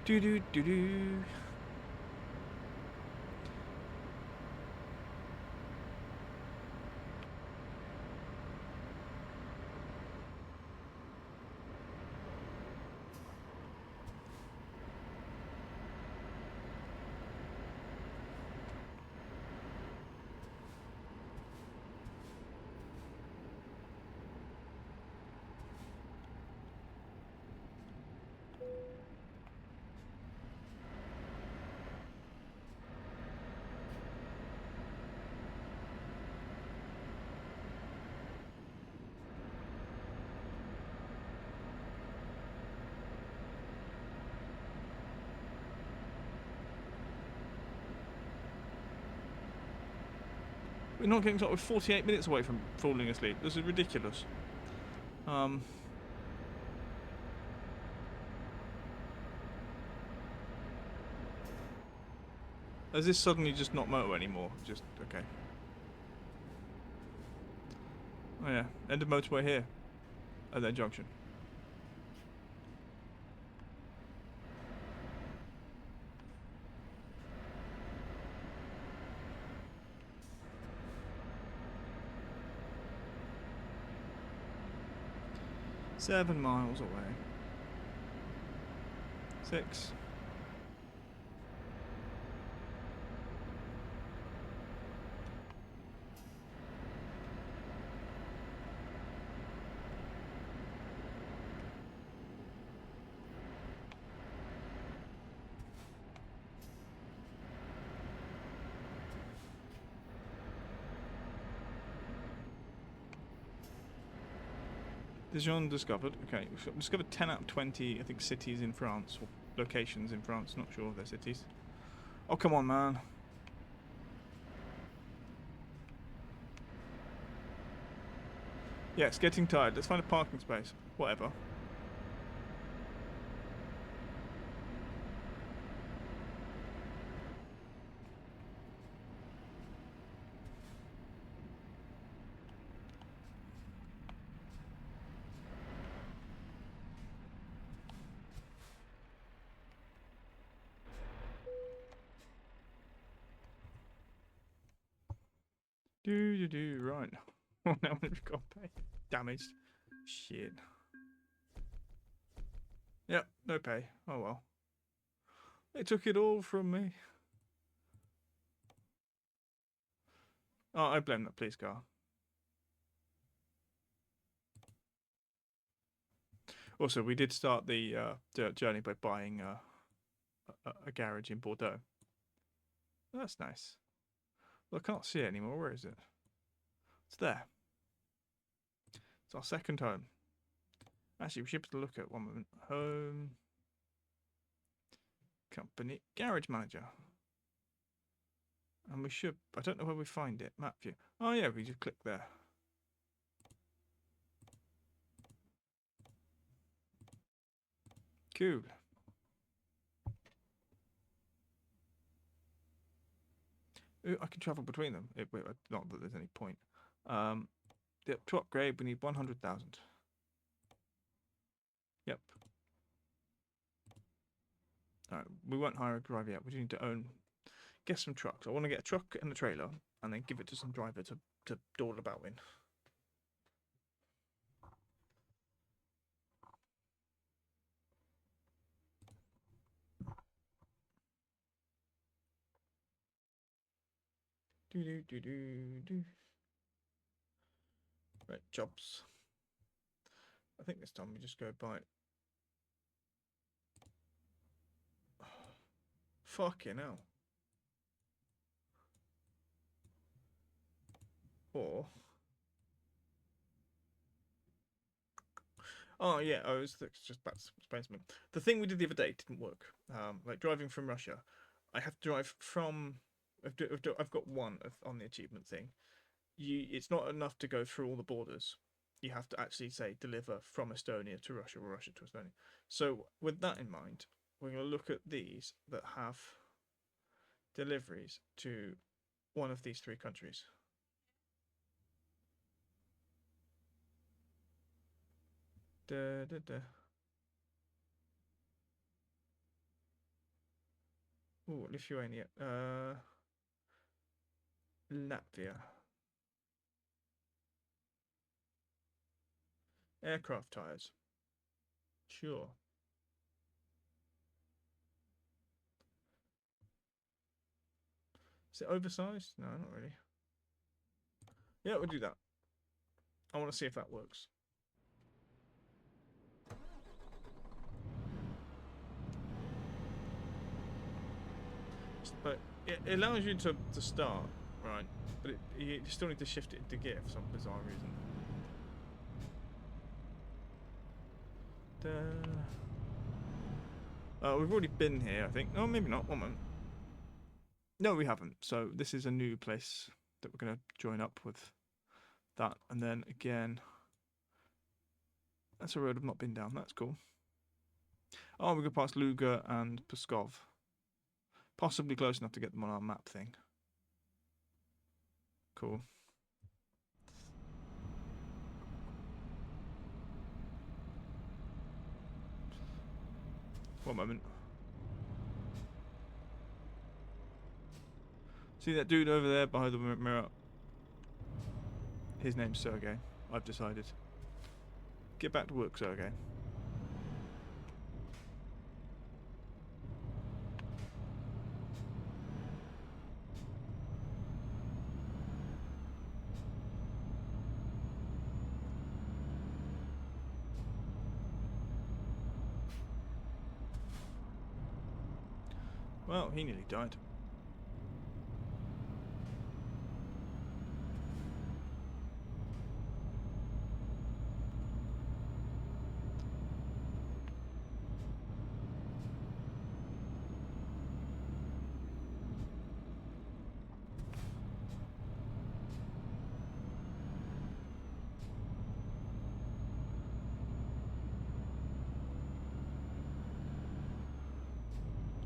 Do do do do. We're not getting we're 48 minutes away from falling asleep. This is ridiculous. Is this suddenly just not moto anymore? Just okay. Oh yeah, end of motorway here. At that junction. Seven miles away. 6. Dijon discovered. Okay, we've discovered 10 out of 20, I think, cities in France, or locations in France. Not sure of their cities. Oh, come on, man. Yeah, it's getting tired. Let's find a parking space. Whatever. Right. Oh, now we've got to pay. Damaged. Shit. Yep, no pay. Oh well. They took it all from me. Oh, I blame that police car. Also, we did start the journey by buying a garage in Bordeaux. That's nice. Well, I can't see it anymore. Where is it? It's there. It's our second home. Actually, we should be able to look at one moment. Home. Company. Garage manager. And we should... I don't know where we find it. Map view. Oh, yeah, we just click there. Cool. Ooh, I can travel between them. Not that there's any point. To upgrade, we need 100,000. Yep. Alright, we won't hire a driver yet. We do need to get some trucks. I want to get a truck and a trailer, and then give it to some driver to dawdle about in. Do. Right, jobs. I think this time we just go by. Fucking hell. Or Oh yeah, I was just about to explain something. The thing we did the other day didn't work. Like driving from Russia, I have to drive from. I've got one on the achievement thing. It's not enough to go through all the borders. You have to actually say deliver from Estonia to Russia or Russia to Estonia. So with that in mind, we're going to look at these that have deliveries to one of these three countries. Da, da, da. Ooh, Lithuania. Latvia. Aircraft tires. Sure. Is it oversized? No, not really. Yeah, we'll do that. I want to see if that works. But it allows you to start, right? But you still need to shift it into gear for some bizarre reason. We've already been here, I think. No, maybe not. 1 moment. No, we haven't. So this is a new place that we're going to join up with that. And then again, that's a road I've not been down. That's cool. Oh, we go past Luga and Pskov. Possibly close enough to get them on our map thing. Cool. One moment. See that dude over there behind the mirror? His name's Sergey. I've decided. Get back to work, Sergey. Well, he nearly died.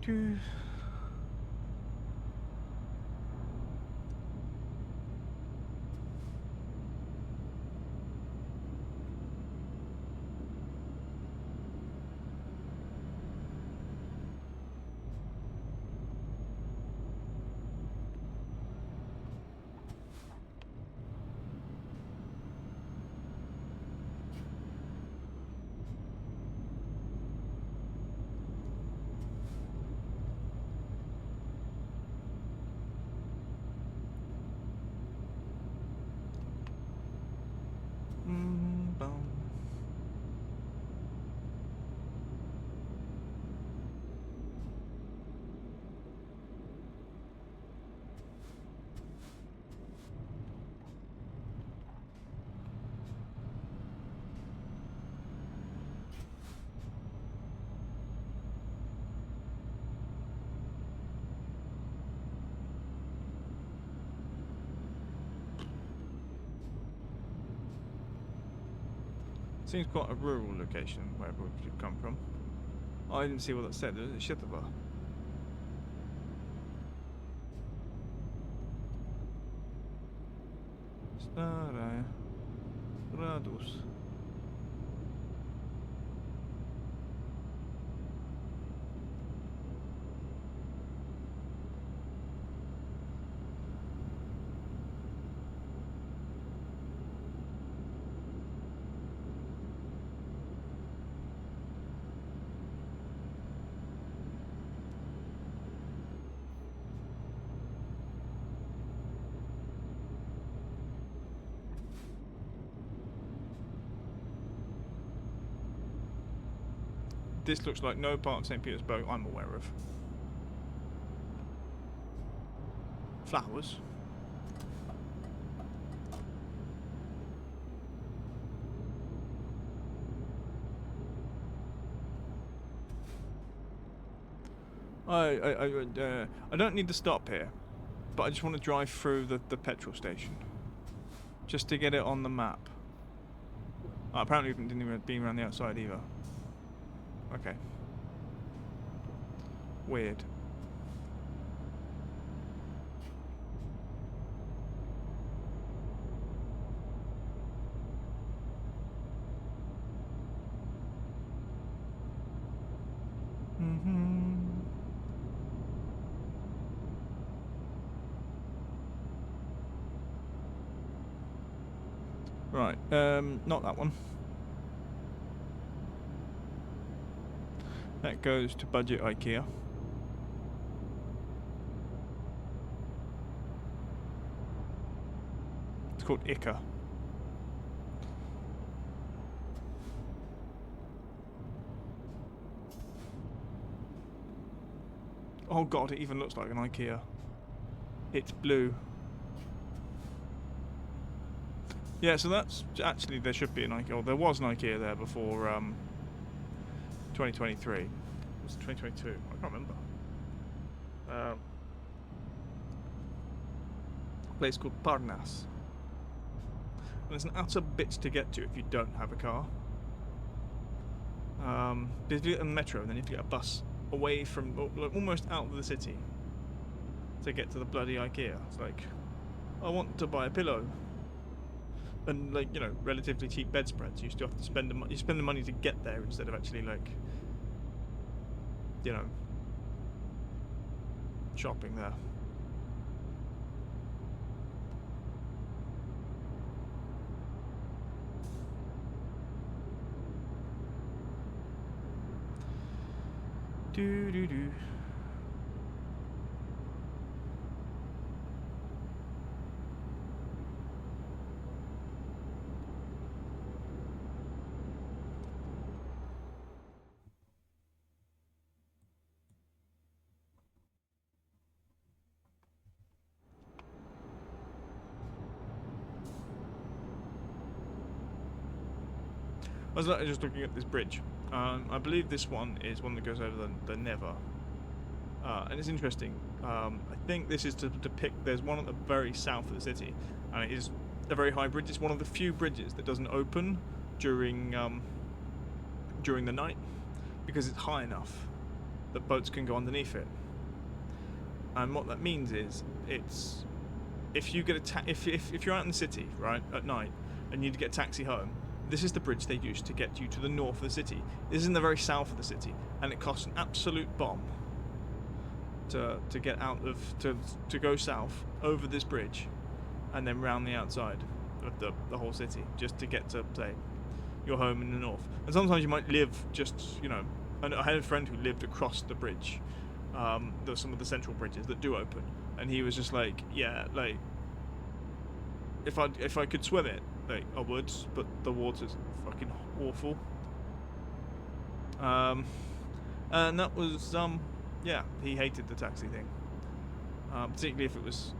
Dude. Boom. Seems quite a rural location, wherever we've come from. Oh, I didn't see what that said. Is it Shitava? Staraya Radus. This looks like no part of St. Petersburg I'm aware of. Flowers. I don't need to stop here, but I just want to drive through the petrol station. Just to get it on the map. Oh, apparently we didn't even be around the outside either. Okay. Weird. Right, not that one. That goes to budget IKEA. It's called Ica. Oh god, it even looks like an IKEA. It's blue. Yeah, so that's actually, there should be an IKEA, or there was an IKEA there before 2023. Was it 2022? I can't remember. A place called Parnas. And it's an utter bitch to get to if you don't have a car. If you get on the metro, and then you have to get a bus away from, like, almost out of the city to get to the bloody IKEA. It's like, I want to buy a pillow. And, like, you know, relatively cheap bedspreads. You still have to spend the money to get there instead of actually, like, you know, shopping there. Do do do. I was just looking at this bridge. I believe this one is one that goes over the Never. And it's interesting. I think this is to depict, there's one at the very south of the city, and it is a very high bridge. It's one of the few bridges that doesn't open during the night, because it's high enough that boats can go underneath it. And what that means is, it's if you get if you're out in the city, right, at night, and you need to get a taxi home, this is the bridge they use to get you to the north of the city. This is in the very south of the city, and it costs an absolute bomb to get out of to go south over this bridge, and then round the outside of the whole city, just to get to, say, your home in the north. And sometimes you might live just, you know, and I had a friend who lived across the bridge. There's some of the central bridges that do open, and he was just like, yeah, like, if I could swim it, like, I would, but the water's fucking awful. And that was, yeah, he hated the taxi thing. Particularly if it was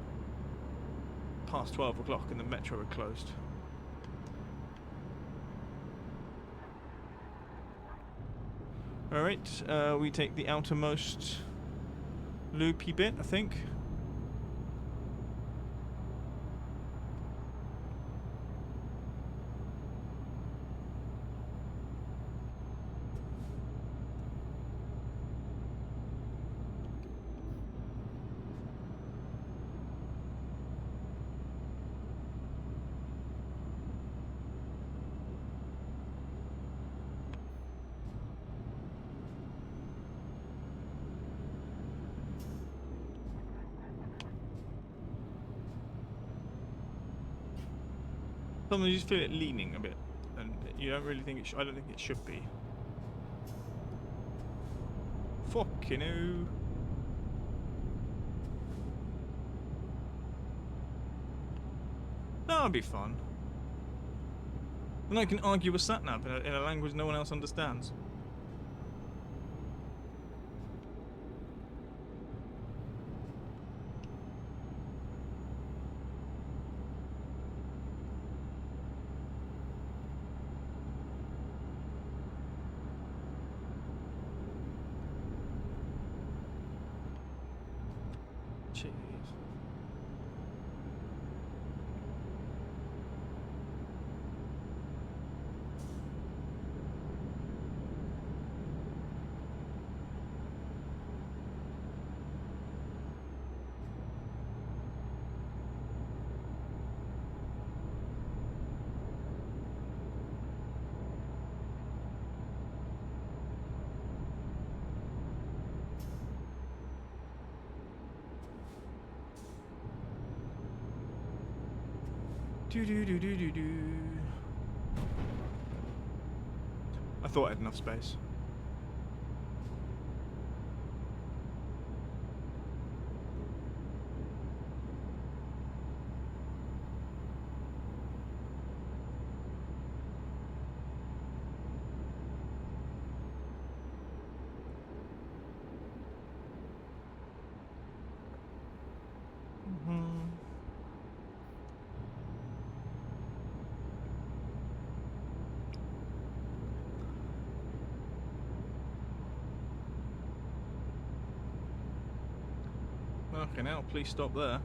past 12 o'clock and the metro had closed. Alright, we take the outermost loopy bit, I think. Sometimes you just feel it leaning a bit, and you don't really think it I don't think it should be. Fucking hell. That'll be fun. And I can argue with Satnav in a language no one else understands. Jeez. Do do do do do do. I thought I had enough space. Okay, now please stop there.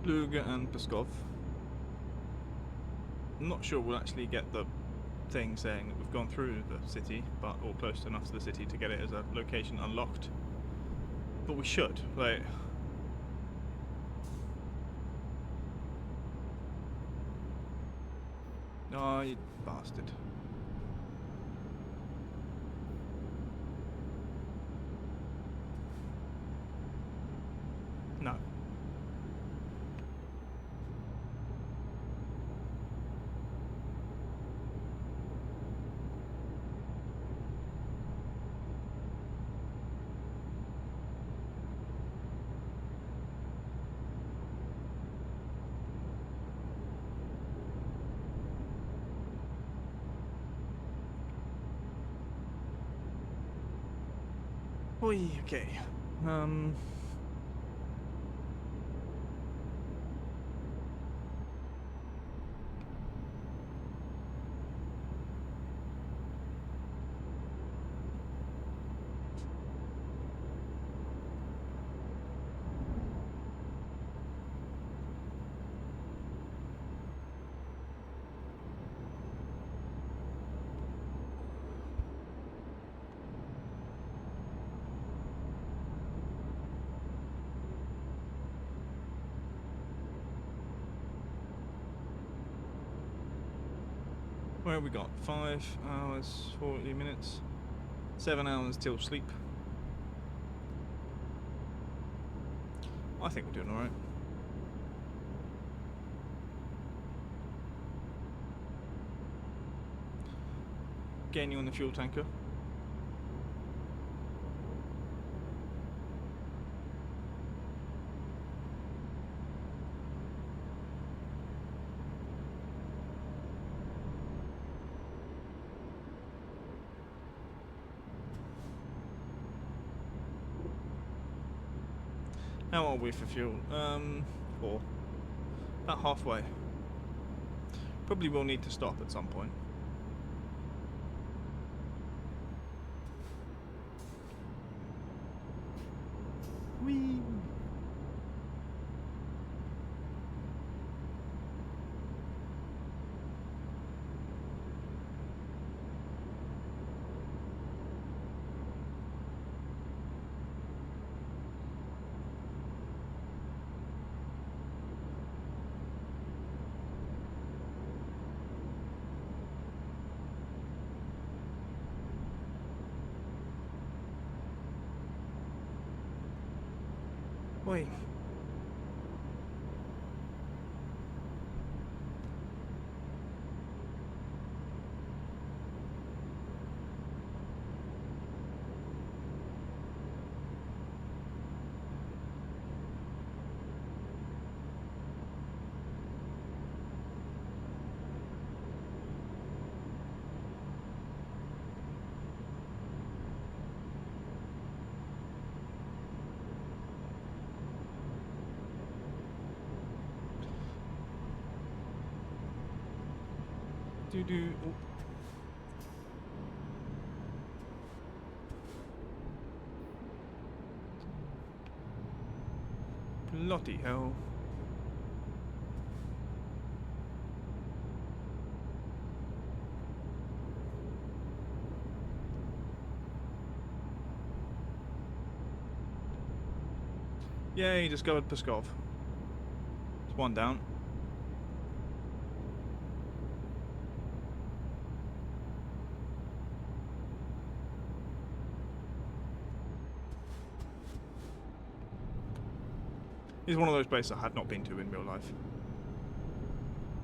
Luga and Pskov. I'm not sure we'll actually get the thing saying that we've gone through the city, but or close enough to the city to get it as a location unlocked. But we should, like. Oh, you bastard. No. Oi, okay. Where have we got? 5 hours, 40 minutes. 7 hours till sleep. I think we're doing alright. Getting you on the fuel tanker. How are we for fuel? 4. About halfway. Probably will need to stop at some point. Whee! Wait. Do. Oh. Bloody hell. Yay, discovered Pskov. It's one down. It's one of those places I have not been to in real life.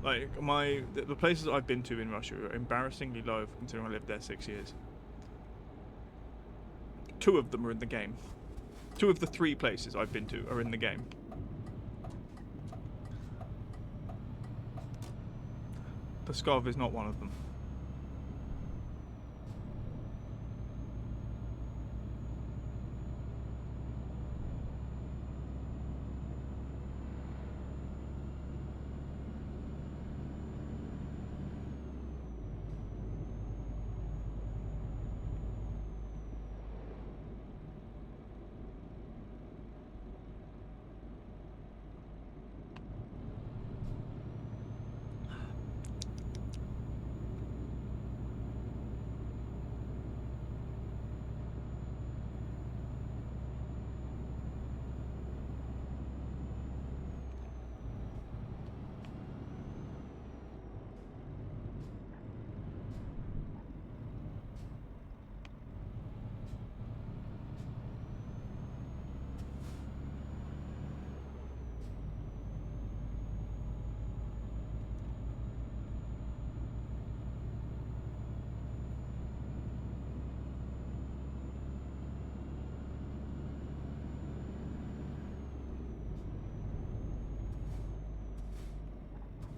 Like, the places I've been to in Russia are embarrassingly low considering I lived there 6 years. 2 of them are in the game. 2 of the 3 places I've been to are in the game. Pskov is not one of them.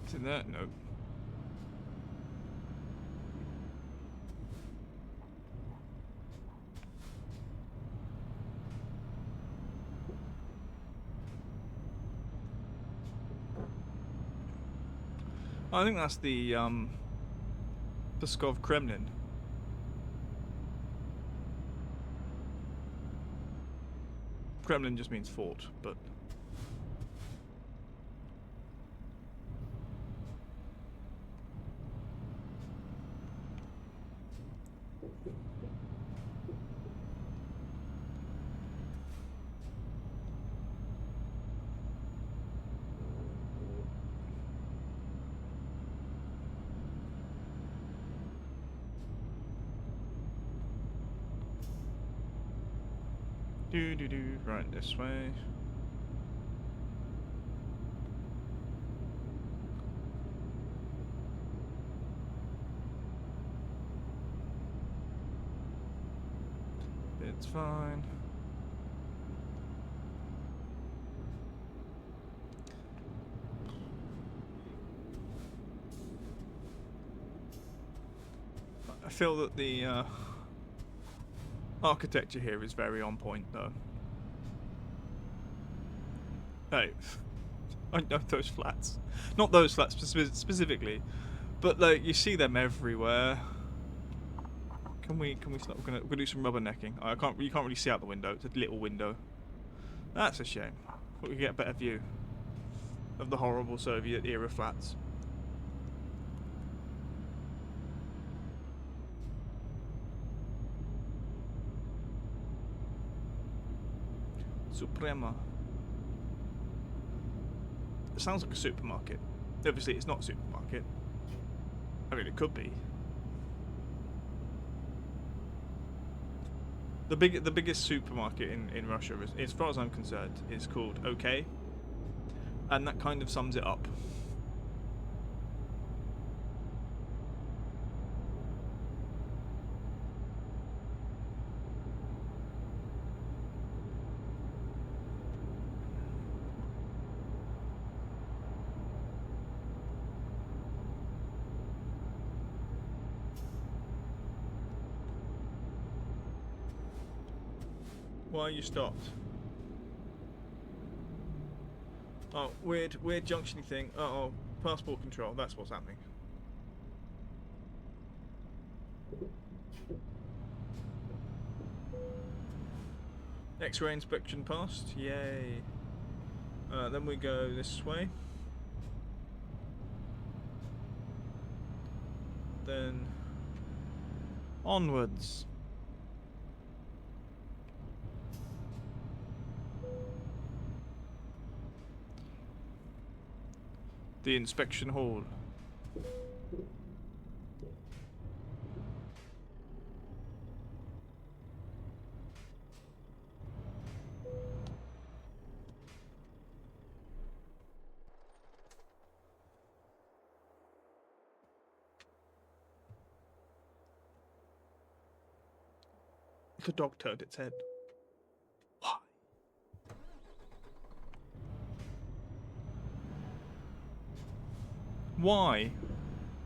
Is it there? No. I think that's the Pskov Kremlin. Kremlin just means fort, but right this way. It's fine. I feel that the architecture here is very on point, though. Hey, I know those flats. Not those flats specifically, but like you see them everywhere. Can we stop? We're gonna do some rubbernecking. You can't really see out the window. It's a little window. That's a shame. Thought we could get a better view of the horrible Soviet era flats. Suprema. It sounds like a supermarket. Obviously, it's not a supermarket. I mean, it could be. The biggest supermarket in Russia, as far as I'm concerned, is called OK, and that kind of sums it up. Why you stopped? Oh, weird junctiony thing. Uh oh, passport control. That's what's happening. X-ray inspection passed. Yay. Then we go this way. Then onwards. The inspection hall. The dog turned its head. Why? Why?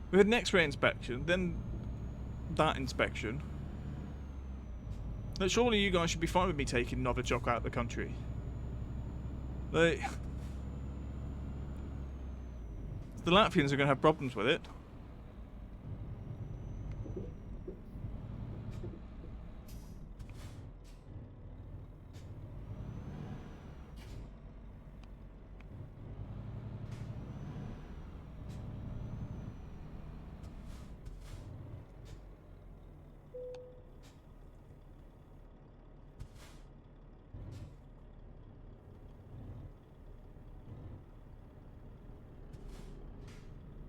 We had an X-ray inspection, then that inspection. But surely you guys should be fine with me taking Novichok out of the country. The Latvians are going to have problems with it.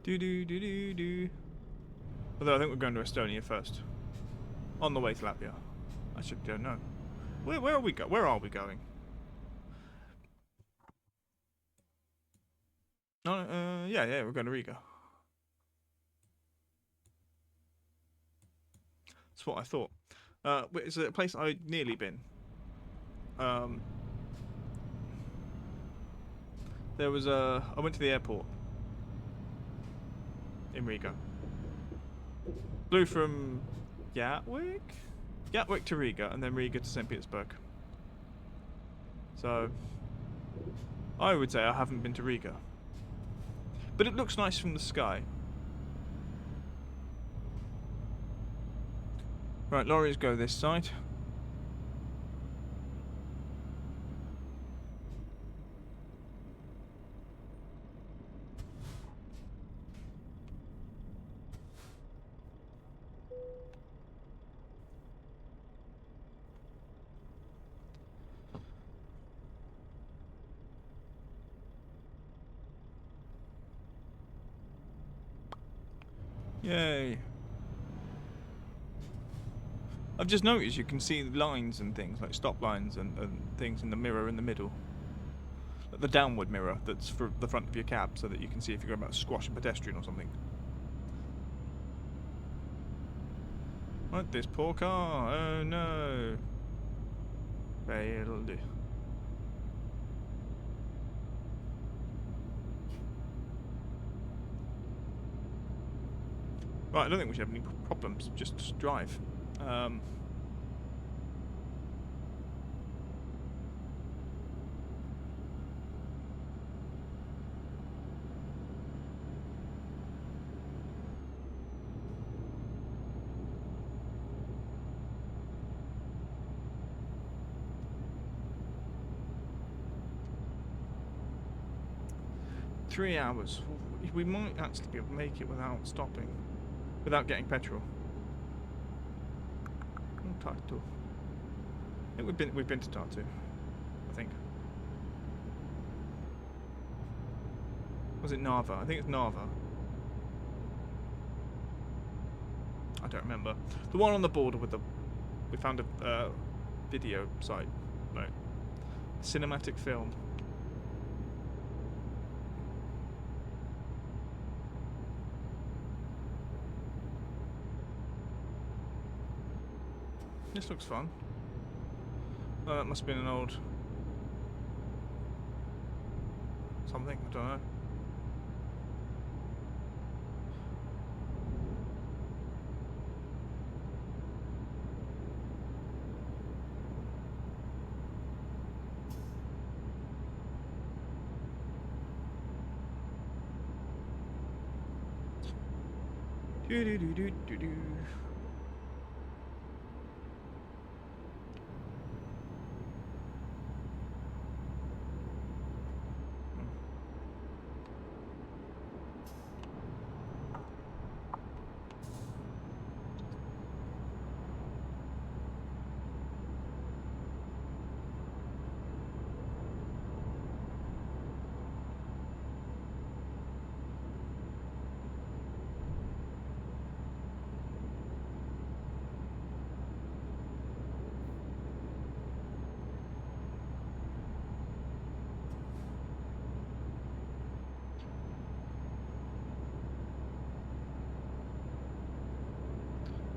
Do. Although I think we're going to Estonia first. On the way to Latvia. I should go know. Where are we go? Where are we going? Yeah, we're going to Riga. That's what I thought. It's a place I'd nearly been. There was I went to the airport in Riga. Flew from Gatwick to Riga, and then Riga to St. Petersburg. So I would say I haven't been to Riga. But it looks nice from the sky. Right, lorries go this side. Yay. I've just noticed you can see lines and things, like stop lines and things in the mirror in the middle. Like the downward mirror that's for the front of your cab, so that you can see if you're about to squash a pedestrian or something. Right, this poor car. Oh no. Failed. Right, I don't think we should have any problems. Just drive. 3 hours. We might actually be able to make it without stopping, without getting petrol. Oh, Tartu. I think we've been to Tartu, I think. Was it Narva? I think it's Narva. I don't remember. The one on the border with the... We found a video site. No. Cinematic film. This looks fun. Oh, that must have been an old... something, I don't know. Do do do do do do.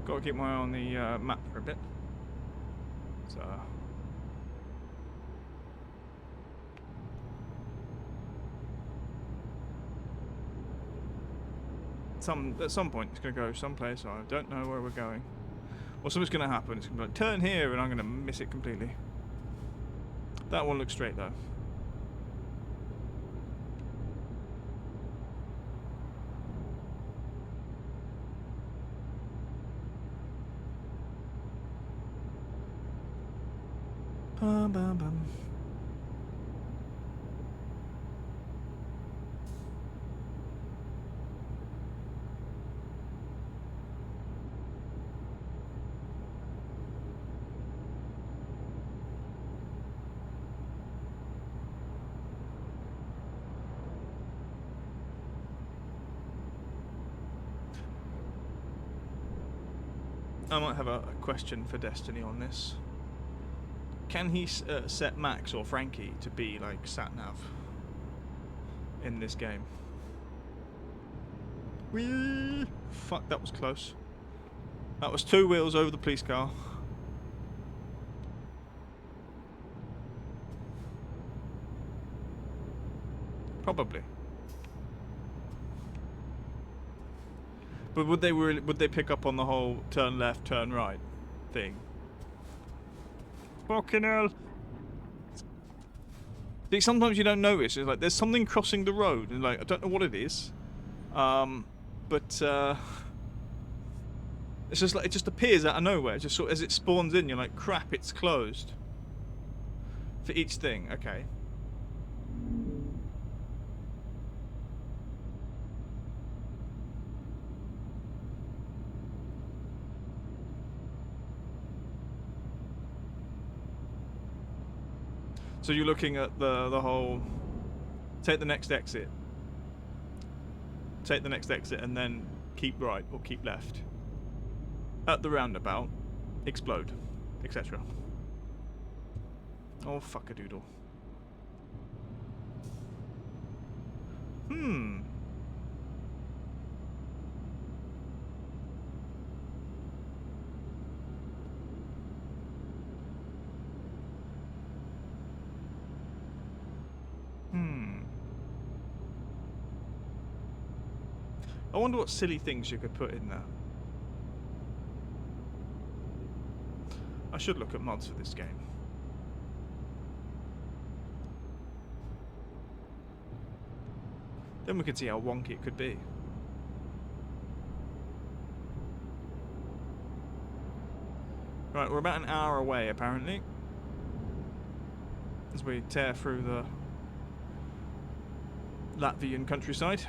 Got to keep my eye on the map for a bit. So. At some point, it's going to go someplace. I don't know where we're going. Or something's going to happen. It's going to be like, turn here, and I'm going to miss it completely. That one looks straight, though. Bum, bum, bum. I might have a question for Destiny on this. Can he set Max or Frankie to be like sat-nav in this game? Whee! Fuck, that was close. That was 2 wheels over the police car. Probably. But would they pick up on the whole turn left, turn right thing? Fucking hell. See, sometimes you don't notice. It's like there's something crossing the road, and like I don't know what it is. But it's just like it just appears out of nowhere. Just sort of, as it spawns in, you're like, crap, it's closed. For each thing, okay. So you're looking at the whole, take the next exit, and then keep right or keep left. At the roundabout, explode, etc. Oh, fuck-a-doodle. I wonder what silly things you could put in there. I should look at mods for this game. Then we can see how wonky it could be. Right, we're about an hour away apparently. As we tear through the Latvian countryside.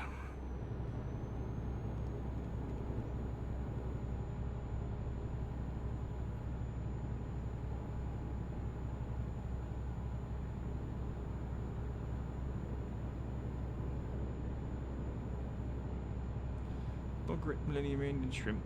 Bog-rip Millennium Indian shrimp.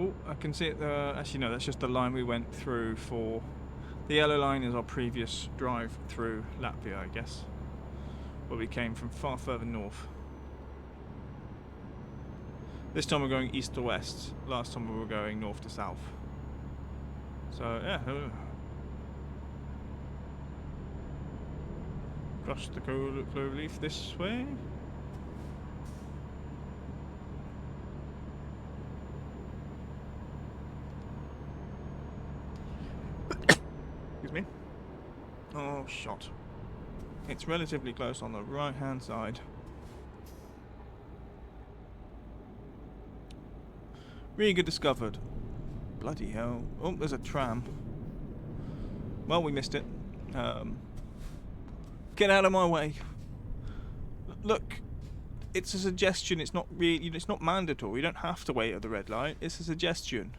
Oh, I can see it. Actually, no, that's just the line we went through for. The yellow line is our previous drive through Latvia, I guess. Where we came from far further north. This time we're going east to west. Last time we were going north to south. So, yeah. Cross the cloverleaf this way. Excuse me. Oh, shot. It's relatively close on the right hand side. Riga discovered. Bloody hell. Oh, there's a tram. Well, we missed it. Get out of my way. Look, it's a suggestion. It's not really. It's not mandatory. You don't have to wait at the red light. It's a suggestion.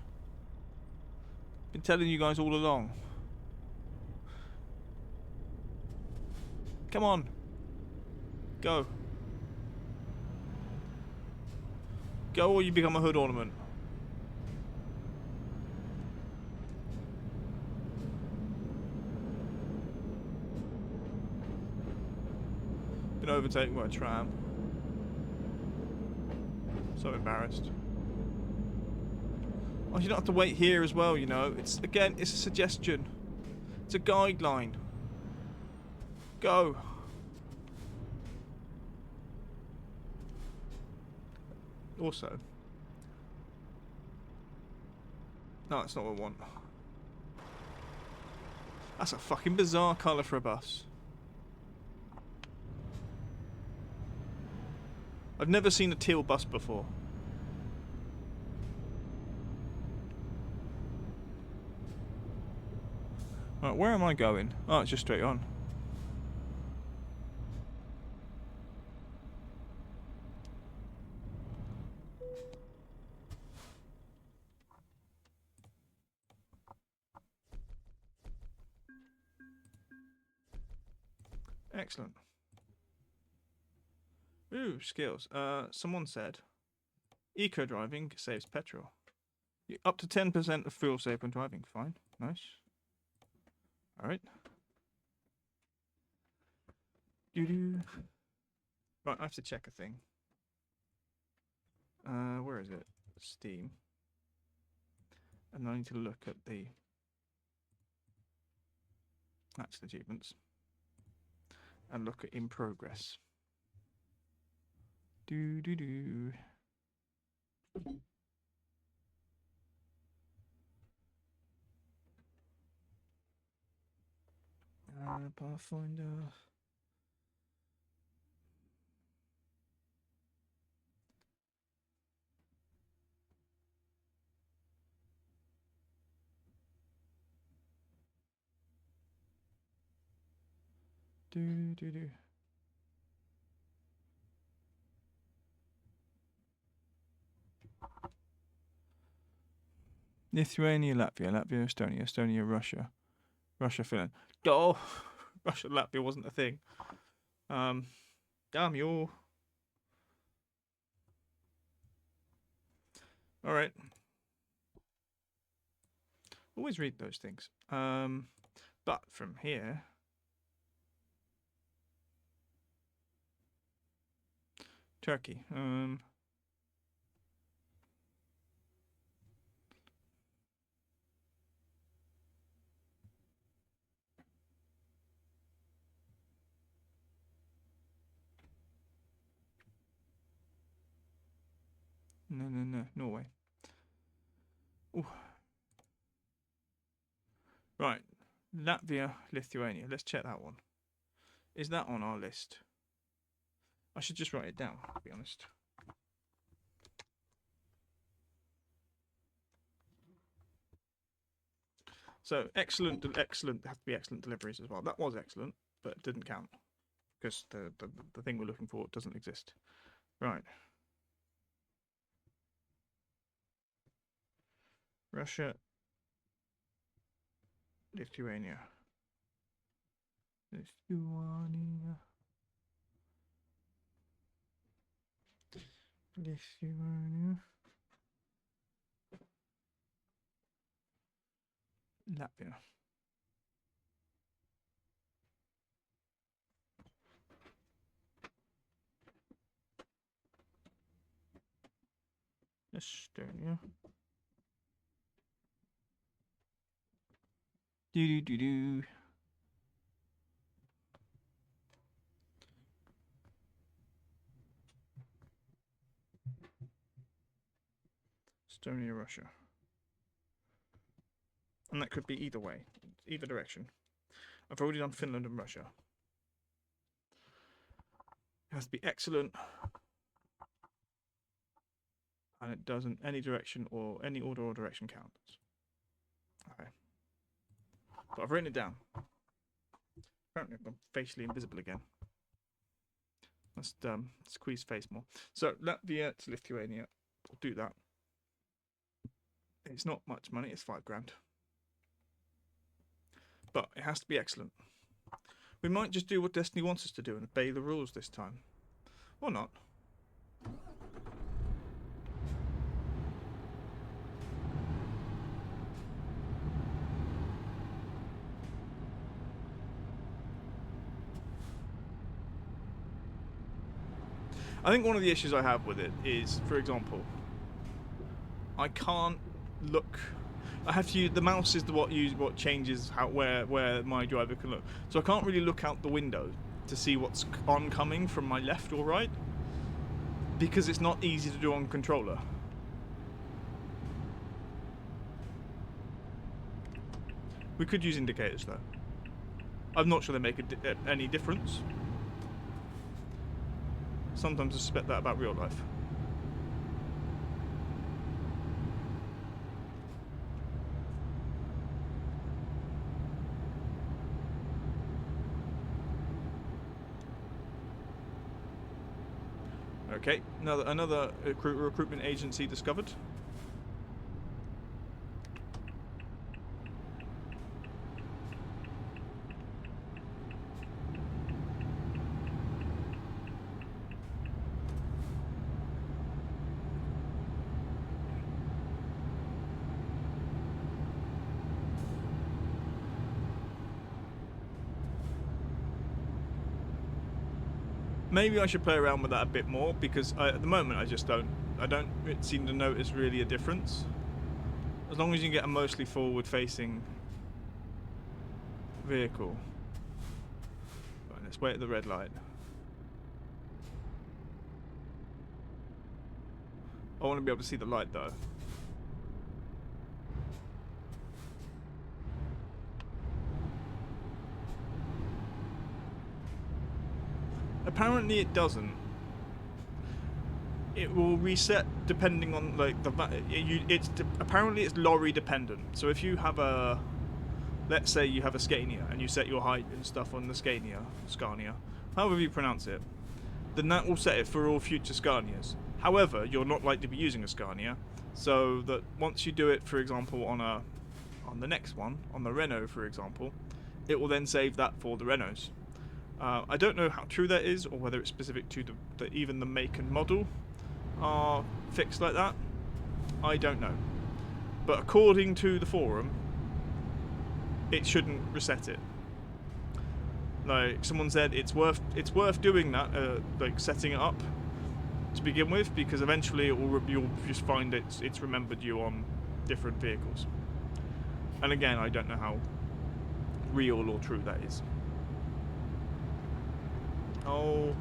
Been telling you guys all along. Come on. Go. Go or you become a hood ornament. Been overtaken by a tram. So embarrassed. Oh, you don't have to wait here as well, you know. It's a suggestion. It's a guideline. Go. Also. No, that's not what I want. That's a fucking bizarre colour for a bus. I've never seen a teal bus before. Right, where am I going? Oh, it's just straight on. Excellent. Ooh, skills. Someone said eco driving saves petrol. Up to 10% of fuel saved when driving. Fine. Nice. Alright. Doo-doo. Right, I have to check a thing. Where is it? Steam. And I need to look at the actual achievements. And look at in progress. Doo-doo-doo. Pathfinder. Do. Lithuania, Latvia, Estonia, Russia, Finland. Oh, Russia, Latvia wasn't a thing. Damn you. All right. Always read those things. But from here. Turkey. No, Norway. Ooh. Right, Latvia, Lithuania. Let's check that one. Is that on our list? I should just write it down, to be honest. So excellent have to be excellent deliveries as well. That was excellent, but it didn't count because the thing we're looking for doesn't exist. Right. Russia, Lithuania. Lithuania. Latvia. Estonia. Do. Estonia, Russia. And that could be either way, either direction. I've already done Finland and Russia. It has to be excellent. And it doesn't, any direction or any order or direction counts. Okay. But I've written it down. Apparently I'm facially invisible again. Let's squeeze face more. So Latvia to Lithuania. We'll do that. It's not much money, it's £5 grand. But it has to be excellent. We might just do what Destiny wants us to do and obey the rules this time. Or not. I think one of the issues I have with it is, for example, I can't look. I have to use the mouse is what changes where my driver can look. So I can't really look out the window to see what's oncoming from my left or right because it's not easy to do on controller. We could use indicators though. I'm not sure they make any difference. Sometimes I suspect that about real life. Okay, another recruitment agency discovered. Maybe I should play around with that a bit more because at the moment I don't seem to notice really a difference. As long as you get a mostly forward-facing vehicle. Right, let's wait at the red light. I want to be able to see the light though. Apparently it doesn't. It will reset depending on like the apparently it's lorry dependent. So if you have let's say you have a Scania and you set your height and stuff on the Scania, however you pronounce it, then that will set it for all future Scanias. However, you're not likely to be using a Scania, so that once you do it, for example, on the next one, on the Renault, for example, it will then save that for the Renaults. I don't know how true that is, or whether it's specific to even the make and model are fixed like that. I don't know. But according to the forum, it shouldn't reset it. Like someone said, it's worth doing that, like setting it up to begin with, because eventually you'll just find it's remembered you on different vehicles. And again, I don't know how real or true that is. Oh,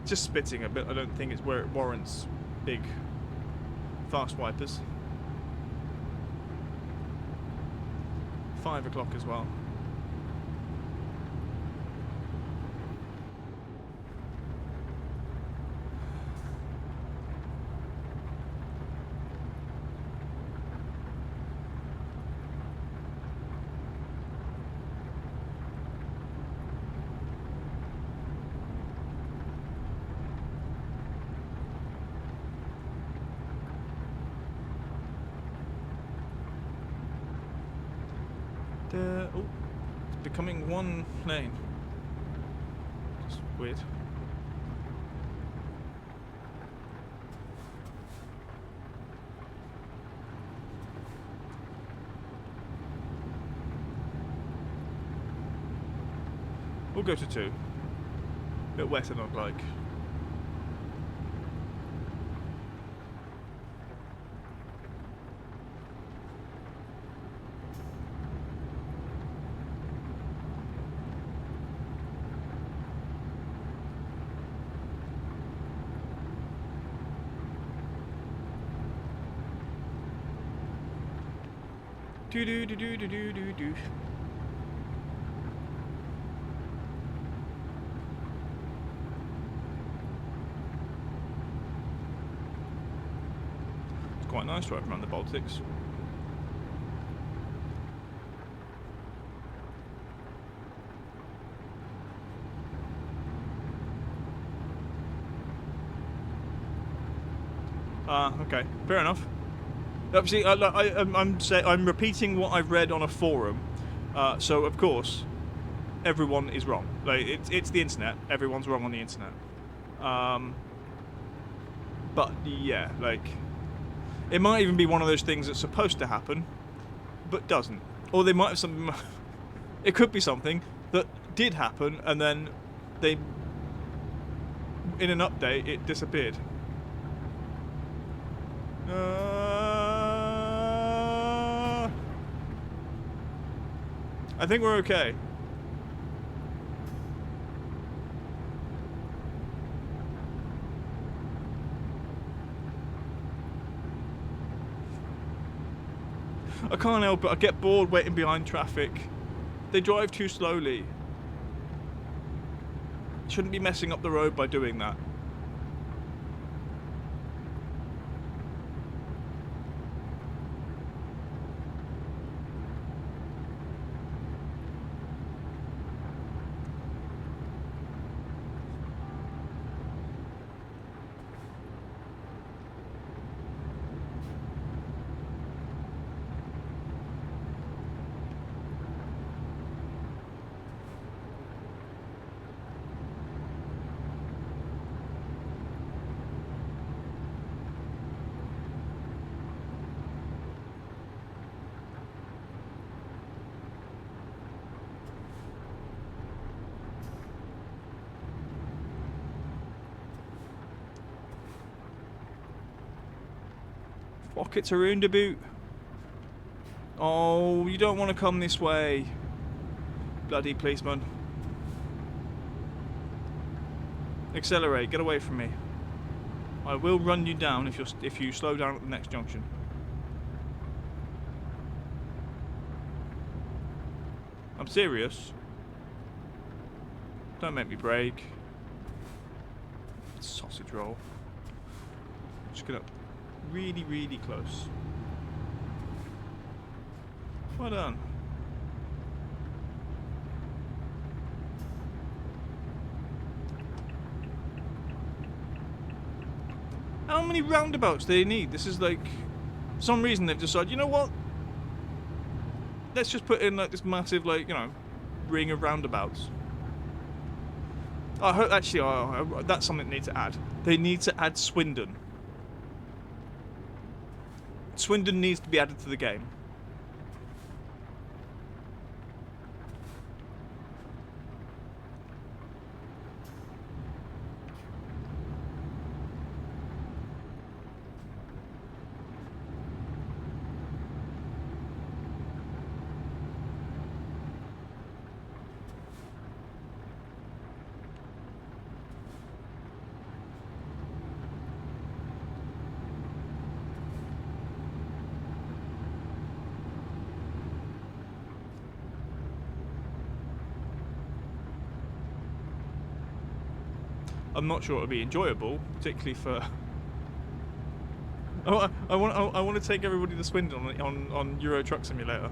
just spitting a bit. I don't think it's where it warrants big fast wipers. 5 o'clock as well. Oh, it's becoming one lane. Just weird. We'll go to 2. Bit wetter, not like. Do do do do do do do do. It's quite nice driving around the Baltics. Okay, fair enough. Obviously, I'm repeating what I've read on a forum, So of course, everyone is wrong. Like it's the internet. Everyone's wrong on the internet. But yeah, like it might even be one of those things that's supposed to happen, but doesn't. Or they might have something. It could be something that did happen and then they, in an update, it disappeared. I think we're okay. I can't help it, I get bored waiting behind traffic. They drive too slowly. Shouldn't be messing up the road by doing that. Pockets are in the boot. Oh, you don't want to come this way. Bloody policeman. Accelerate, get away from me. I will run you down if you slow down at the next junction. I'm serious. Don't make me brake. Sausage roll. Just gonna really, really close. Well done. How many roundabouts do they need? This is like, for some reason they've decided, you know what? Let's just put in like this massive, like, you know, ring of roundabouts. I hope, actually, that's something they need to add. They need to add Swindon. Swindon needs to be added to the game. I'm not sure it'll be enjoyable, particularly for. Oh, I want to take everybody to Swindon on Euro Truck Simulator.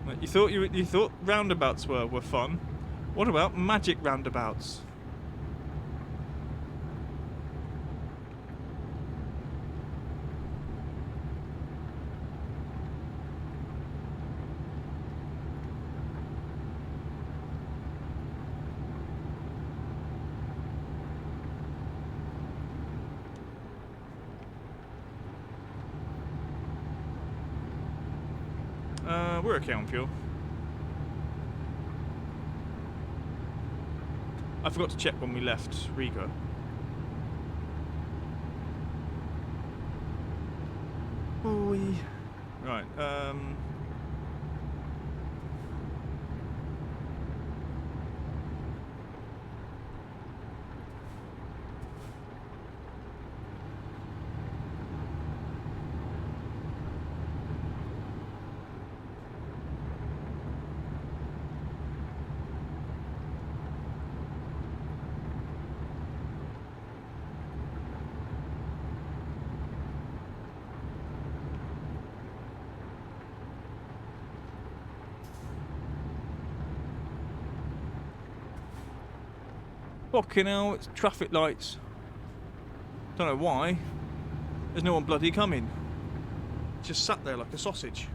Like, you thought roundabouts were fun. What about magic roundabouts? We're okay on fuel. I forgot to check when we left Riga. Boy. Right, fucking hell, it's traffic lights. Don't know why. There's no one bloody coming. Just sat there like a sausage.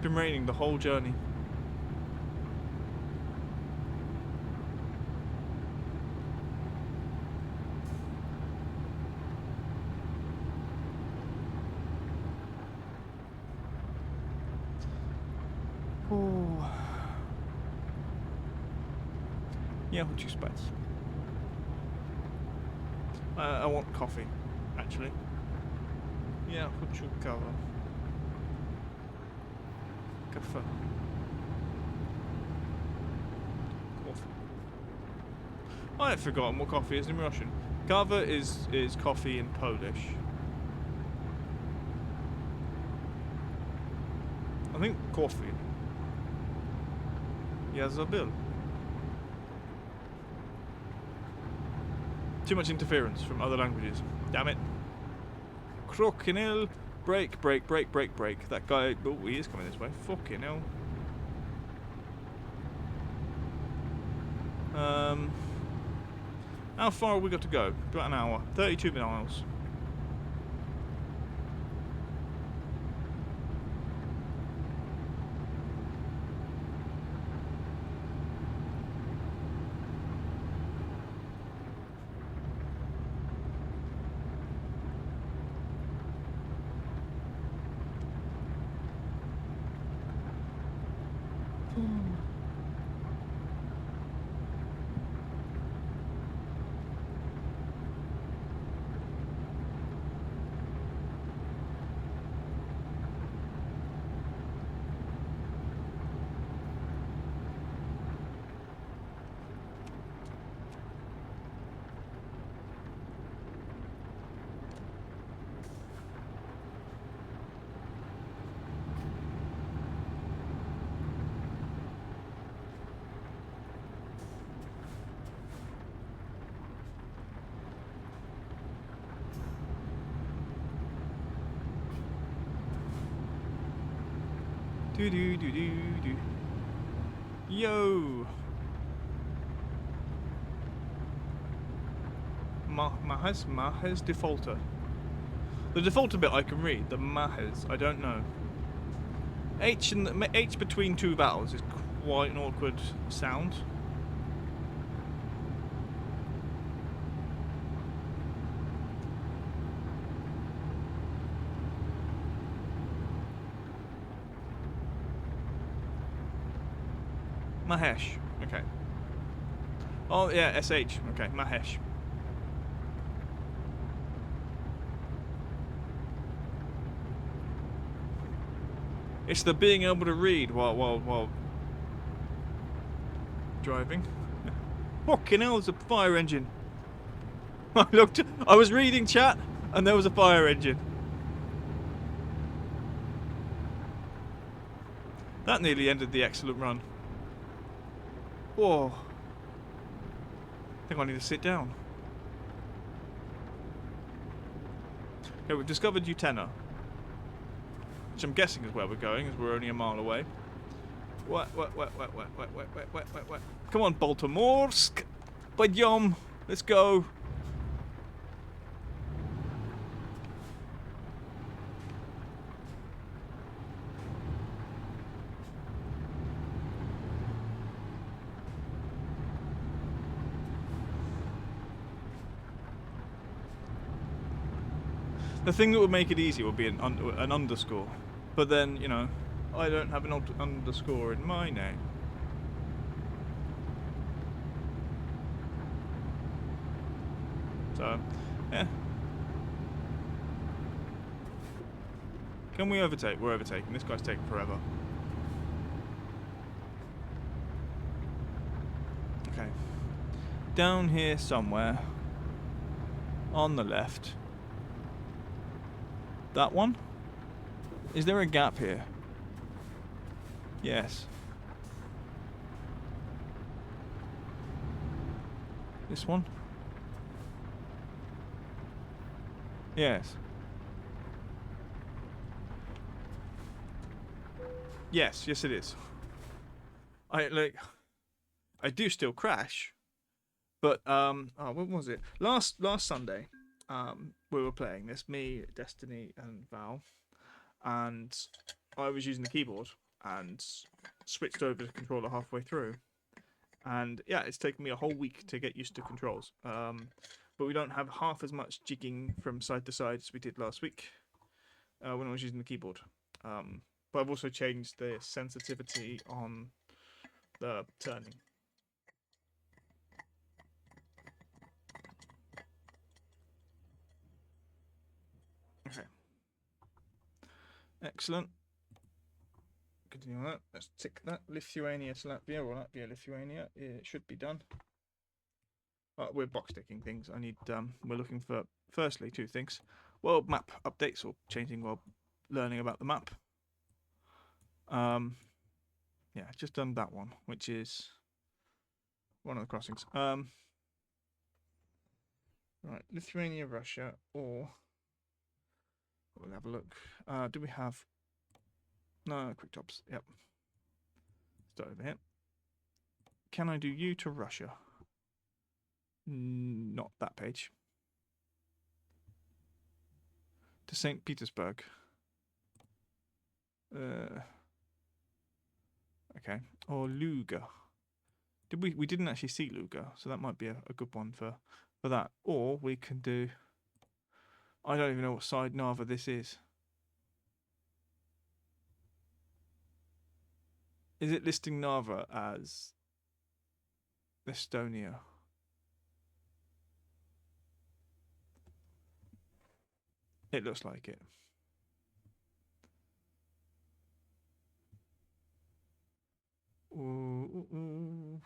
Been raining the whole journey. Oh. Ja, хочу спать. I want coffee, actually. Ja, хочу кава. Кафе. Coffee. I have forgotten what coffee is in Russian. Kava is coffee in Polish. I think coffee. Я забыл. Too much interference from other languages. Damn it. Crokinil. Break, break, break, break, break. That guy. Oh, he is coming this way. Fucking hell. How far have we got to go? About an hour. 32 miles. Do do do do do. Yo. Mahez defaulter. The defaulter bit I can read. The Mahez I don't know. H and the H between two vowels is quite an awkward sound. Mahesh. Okay. Oh yeah, SH. Okay, Mahesh. It's the being able to read while driving. Fucking hell, there's a fire engine. I looked. I was reading chat, and there was a fire engine. That nearly ended the excellent run. Whoa. I think I need to sit down. Okay, we've discovered Utena. Which I'm guessing is where we're going, as we're only a mile away. What? Come on, Baltimorsk! Пойдем! Let's go! The thing that would make it easy would be an underscore. But then, you know, I don't have an underscore in my name. So, yeah. Can we overtake? We're overtaking. This guy's taking forever. Okay. Down here somewhere. On the left. That one? Is there a gap here? Yes. This one? Yes. Yes, yes it is. I do still crash, but what was it? Last Sunday, we were playing this, me, Destiny, and Val, and I was using the keyboard and switched over to controller halfway through, and yeah, it's taken me a whole week to get used to controls. But we don't have half as much jigging from side to side as we did last week when I was using the keyboard. But I've also changed the sensitivity on the turning. Okay. Excellent. Continue on that. Let's tick that. Lithuania to Latvia, or Latvia, Lithuania. It should be done. We're box ticking things. I need. We're looking for firstly two things: world map updates or changing while learning about the map. Yeah, just done that one, which is one of the crossings. Right, Lithuania, Russia, or we'll have a look. Do we have? No, quick tops. Yep. Start over here. Can I do you to Russia? Not that page. To St. Petersburg. Okay. Or Luga. We didn't actually see Luga, so that might be a good one for that. Or we can do. I don't even know what side Narva this is. Is it listing Narva as Estonia? It looks like it. Ooh.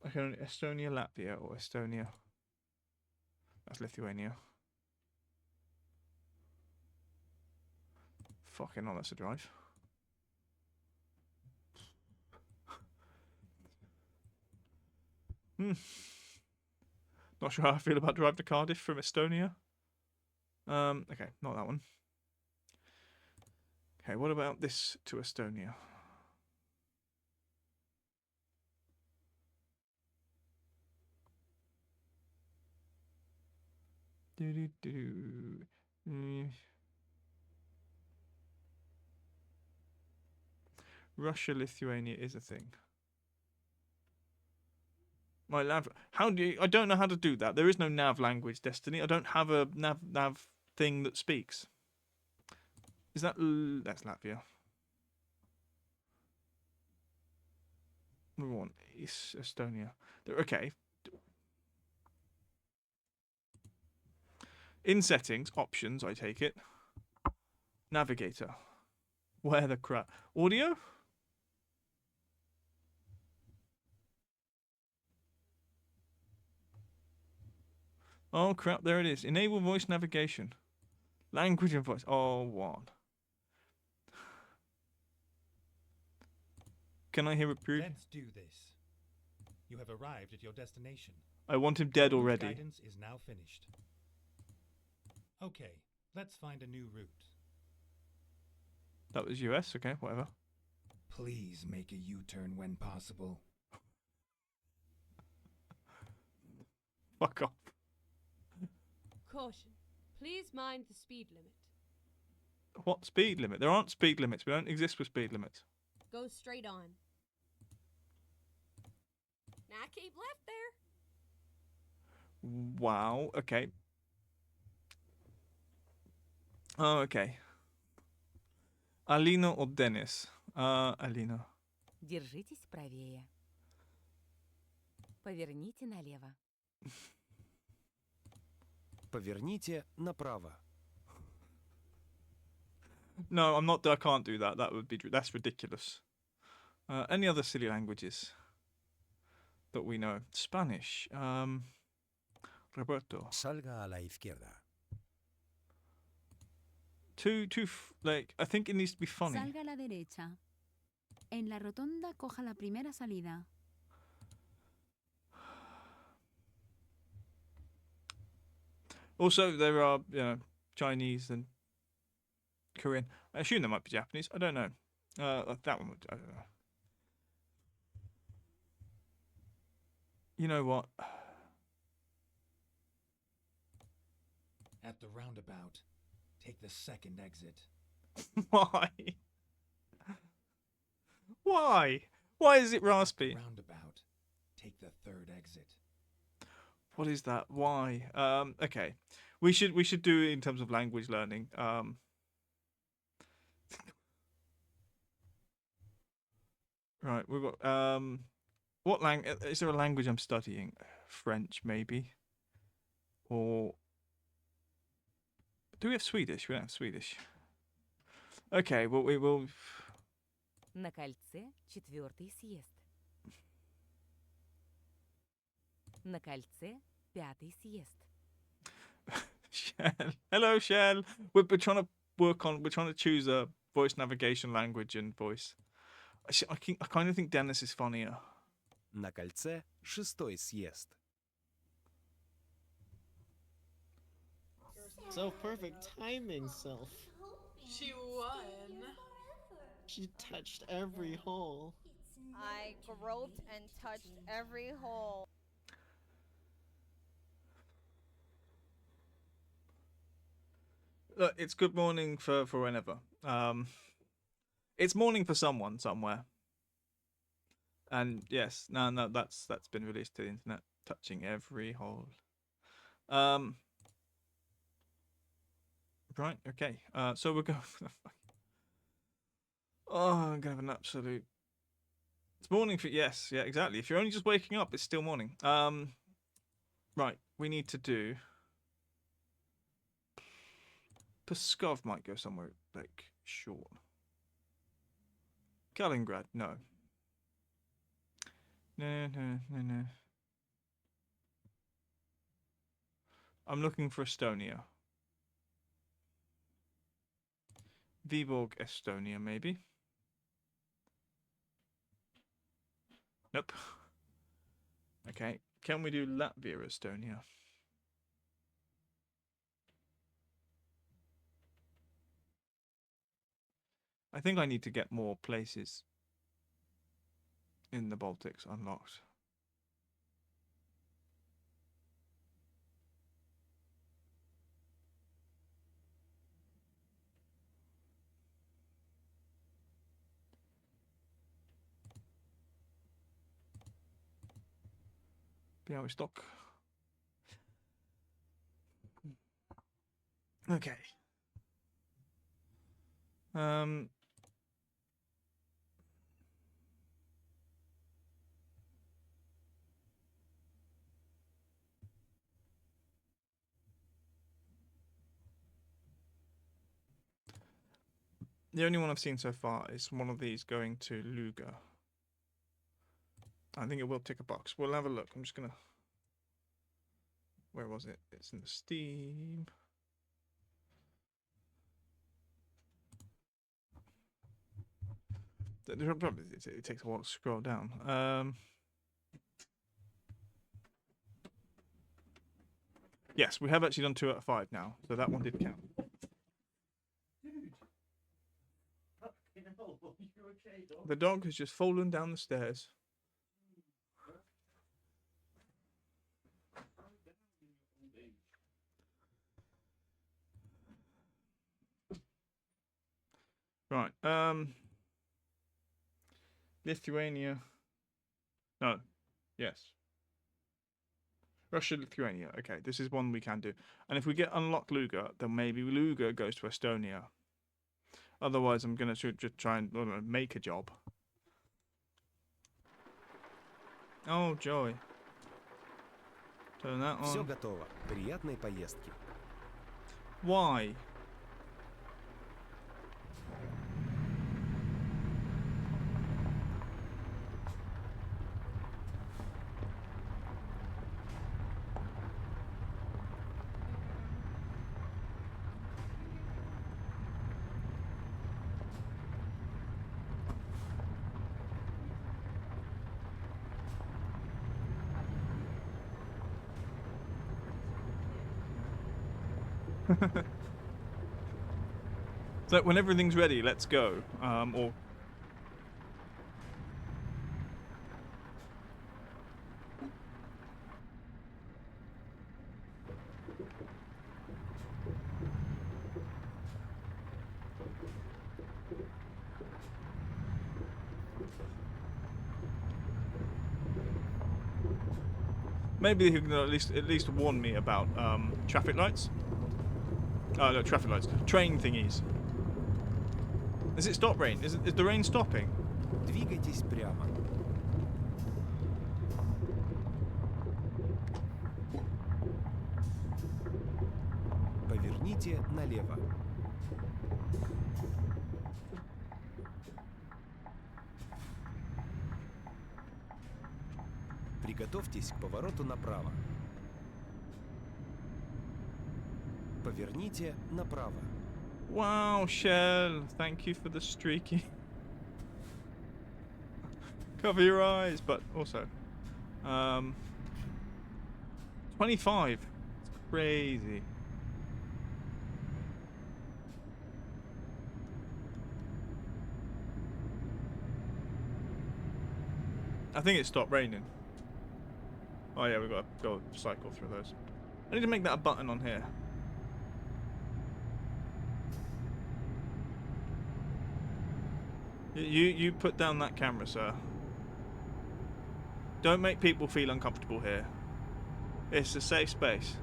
Okay, Estonia, Latvia, or Estonia. That's Lithuania. Fucking hell, that's a drive. Not sure how I feel about drive to Cardiff from Estonia. Okay, not that one. Okay, what about this to Estonia? Russia, Lithuania is a thing. My nav. How do you? I don't know how to do that. There is no nav language, Destiny. I don't have a nav thing that speaks. Is that that's Latvia? We want Estonia. Okay. In settings, options. I take it. Navigator. Where the crap? Audio. Oh crap! There it is. Enable voice navigation. Language and voice. Oh, what? Can I hear it prove? Let's do this. You have arrived at your destination. I want him dead Route already. Guidance is now finished. Okay, let's find a new route. That was US. Okay, whatever. Please make a U-turn when possible. Fuck off. Caution. Please mind the speed limit. What speed limit? There aren't speed limits. We don't exist with speed limits. Go straight on. Now keep left there. Wow. Okay. Oh, okay. Alina or Dennis? Alina. Держитесь правее. Поверните налево. Поверните направо. No, I'm not. I can't do that. That would be. That's ridiculous. Any other silly languages that we know? Spanish. Roberto. Salga a la izquierda. like, I think it needs to be funny. Salga a la derecha. En la rotonda coja la primera salida. Also, there are, you know, Chinese and Korean. I assume there might be Japanese. I don't know. That one would. I don't know. You know what? At the roundabout, take the second exit. Why? Why? Why is it raspy? Roundabout, take the third exit. What is that? Why? Okay. We should do it in terms of language learning. Right, we've got what is there a language I'm studying? French maybe. Or do we have Swedish? We don't have Swedish. Okay, well we will. На кольце 4-й съезд. На кольце 5-й съезд. Shell. Hello, Shell. We're trying to work on. We're trying to choose a voice navigation language and voice. I kind of think Dennis is funnier. На кольце 6-й съезд. So perfect timing, Sylph. She won. She touched every hole. I groped and touched every hole. Look, it's good morning for whenever. It's morning for someone somewhere. And yes, no, that's been released to the internet. Touching every hole. Right, okay. So we're going. Oh, I'm gonna have an absolute. It's morning for yeah, exactly. If you're only just waking up, it's still morning. Right, we need to do. Pskov might go somewhere like short. Kaliningrad, no. No. I'm looking for Estonia. Viborg, Estonia, maybe. Nope. Okay, can we do Latvia, Estonia? I think I need to get more places in the Baltics unlocked. Białystok. Okay. The only one I've seen so far is one of these going to Luga. I think it will tick a box. We'll have a look. I'm just gonna. Where was it? It's in the Steam. The problem is it takes a while to scroll down. Yes, we have actually done 2 out of 5 now, so that one did count. The dog has just fallen down the stairs. Right. Lithuania. No. Yes. Russia, Lithuania. Okay, this is one we can do. And if we get unlocked Luga, then maybe Luga goes to Estonia. Otherwise, I'm going to just try and make a job. Oh, joy. Turn that on. Все готово. Приятной поездки. Why? So when everything's ready, let's go. Or maybe he can at least warn me about traffic lights. Oh no, traffic lights. Train thingies. Is it stop rain? Is the rain stopping? Двигайтесь прямо. Поверните налево. Приготовьтесь к повороту направо. Поверните направо. Wow, Shell, thank you for the streaky. Cover your eyes, but also 25. It's crazy. I think it stopped raining. Oh yeah, we've got to go cycle through those. I need to make that a button on here. You put down that camera, sir. Don't make people feel uncomfortable here. It's a safe space.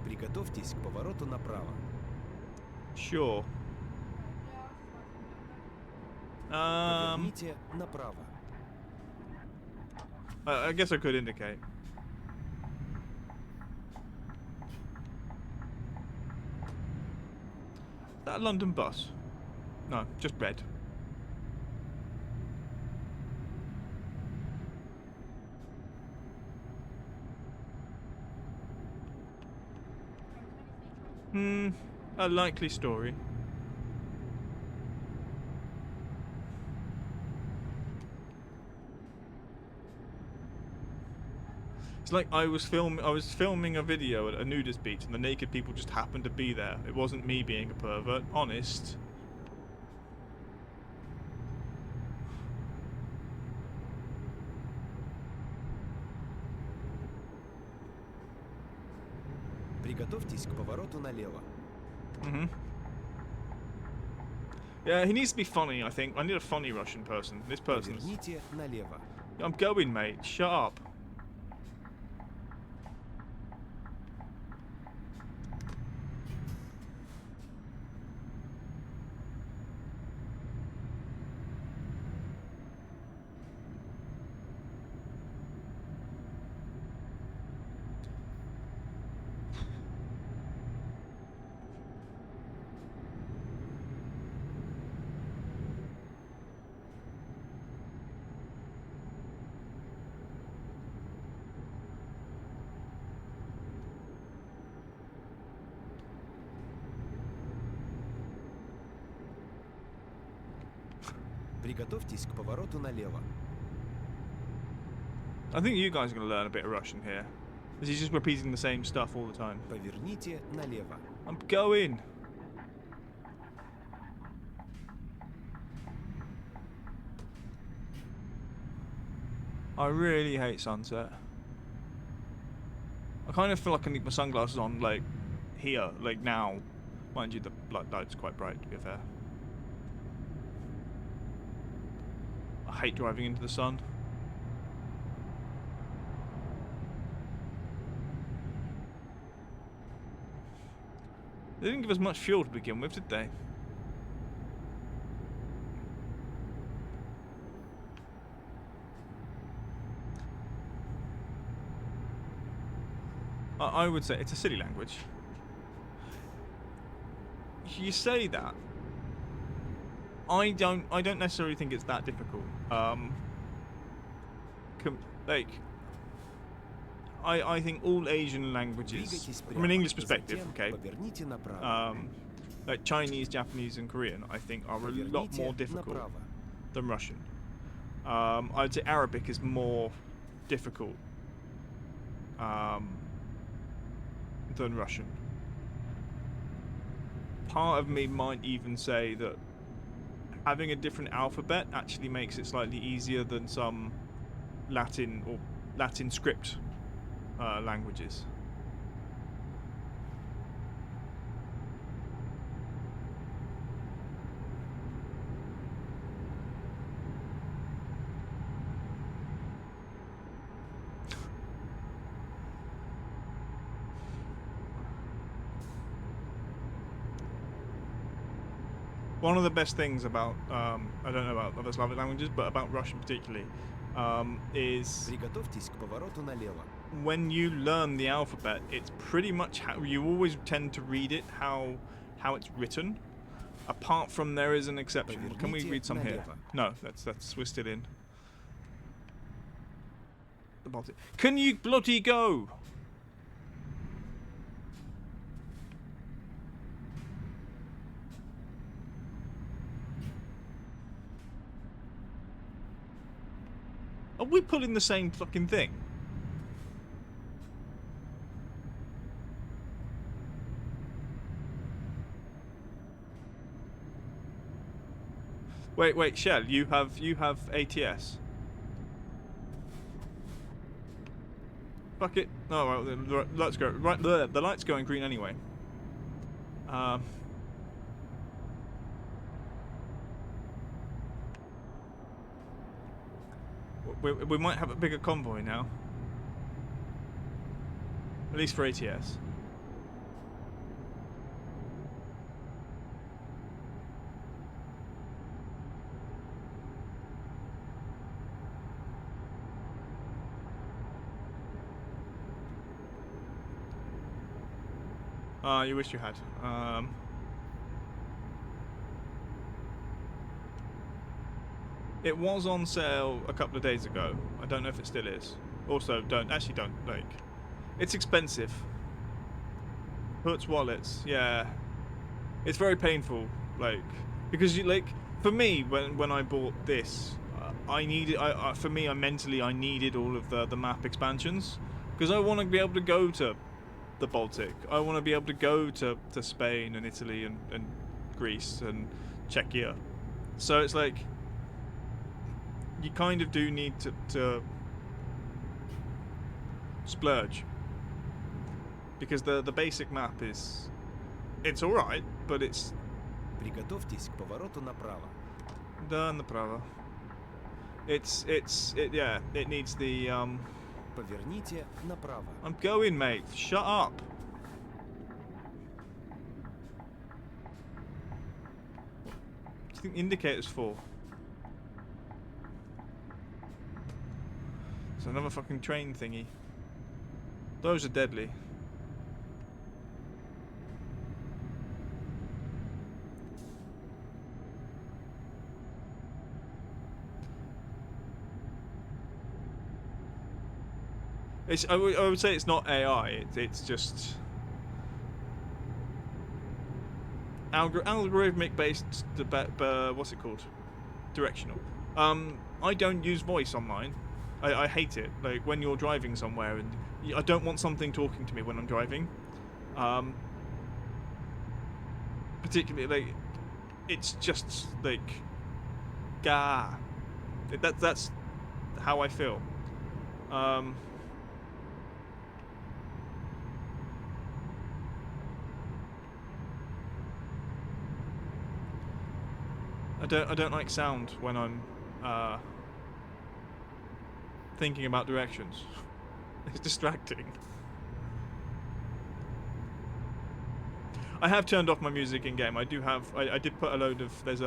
Приготовьтесь к повороту направо. Sure. Поверните направо. I guess I could indicate. Is that a London bus? No, just red. A likely story. It's like I was filming a video at a nudist beach and the naked people just happened to be there. It wasn't me being a pervert, honest. Приготовьтесь к повороту налево. Yeah, he needs to be funny, I think. I need a funny Russian person. This person's... Поверните налево. I'm going, mate. Shut up. Приготовьтесь к повороту налево. I think you guys are going to learn a bit of Russian here. Is he just repeating the same stuff all the time? Поверните налево. I'm going. I really hate sunset. I kind of feel like I need my sunglasses on, like, here, like now. Mind you, the light's quite bright, to be fair. I hate driving into the sun. They didn't give us much fuel to begin with, did they? I would say it's a silly language. You say that. I don't necessarily think it's that difficult. Like, I think all Asian languages, from an English perspective, okay, like Chinese, Japanese, and Korean, I think are a lot more difficult than Russian. I'd say Arabic is more difficult than Russian. Part of me might even say that having a different alphabet actually makes it slightly easier than some Latin or Latin script languages. One of the best things about, I don't know about other Slavic languages, but about Russian particularly, is when you learn the alphabet, it's pretty much how you always tend to read it how it's written. Apart from there is an exception. Can we read some here? No, we're still in the Baltic. Can you bloody go? Are we pulling the same fucking thing? Wait, Shell, you have ATS. Fuck it. Oh, well, let's go. Right, the light's going green anyway. We might have a bigger convoy now. At least for ATS. You wish you had. It was on sale a couple of days ago. I don't know if it still is. Also, don't. Like, it's expensive. Hurts wallets. Yeah. It's very painful. Like, because you, like, for me, when I bought this, I needed, for me, mentally, I needed all of the map expansions. Because I want to be able to go to the Baltic. I want to be able to go to Spain and Italy and Greece and Czechia. So it's like, you kind of do need to splurge, because the basic map is, it's all right, but it's Приготовьтесь к повороту направо. Да, направо. Yeah, it needs the Поверните направо. I'm going, mate. Shut up. What do you think the indicator's for? It's another fucking train thingy. Those are deadly. I would say it's not AI. It's just algorithmic based. What's it called? Directional. I don't use voice on mine. I hate it. Like when you're driving somewhere, and I don't want something talking to me when I'm driving. Particularly, like, it's just like, gah. That's how I feel. I don't like sound when I'm thinking about directions. It's distracting. I have turned off my music in game. I did put a load of there's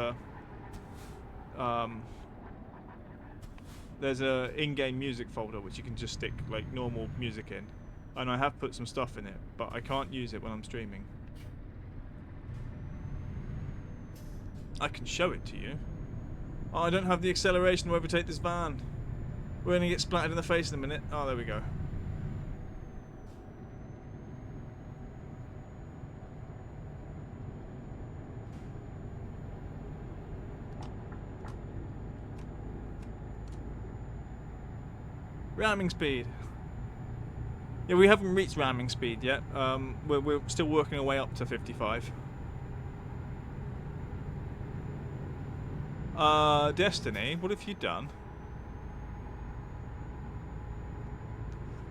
a in-game music folder which you can just stick like normal music in, and I have put some stuff in it, but I can't use it when I'm streaming. I can show it to you. Oh, I don't have the acceleration to overtake this van. We're gonna get splattered in the face in a minute. Oh, there we go. Ramming speed. Yeah, we haven't reached ramming speed yet. We're still working our way up to 55. Destiny, what have you done?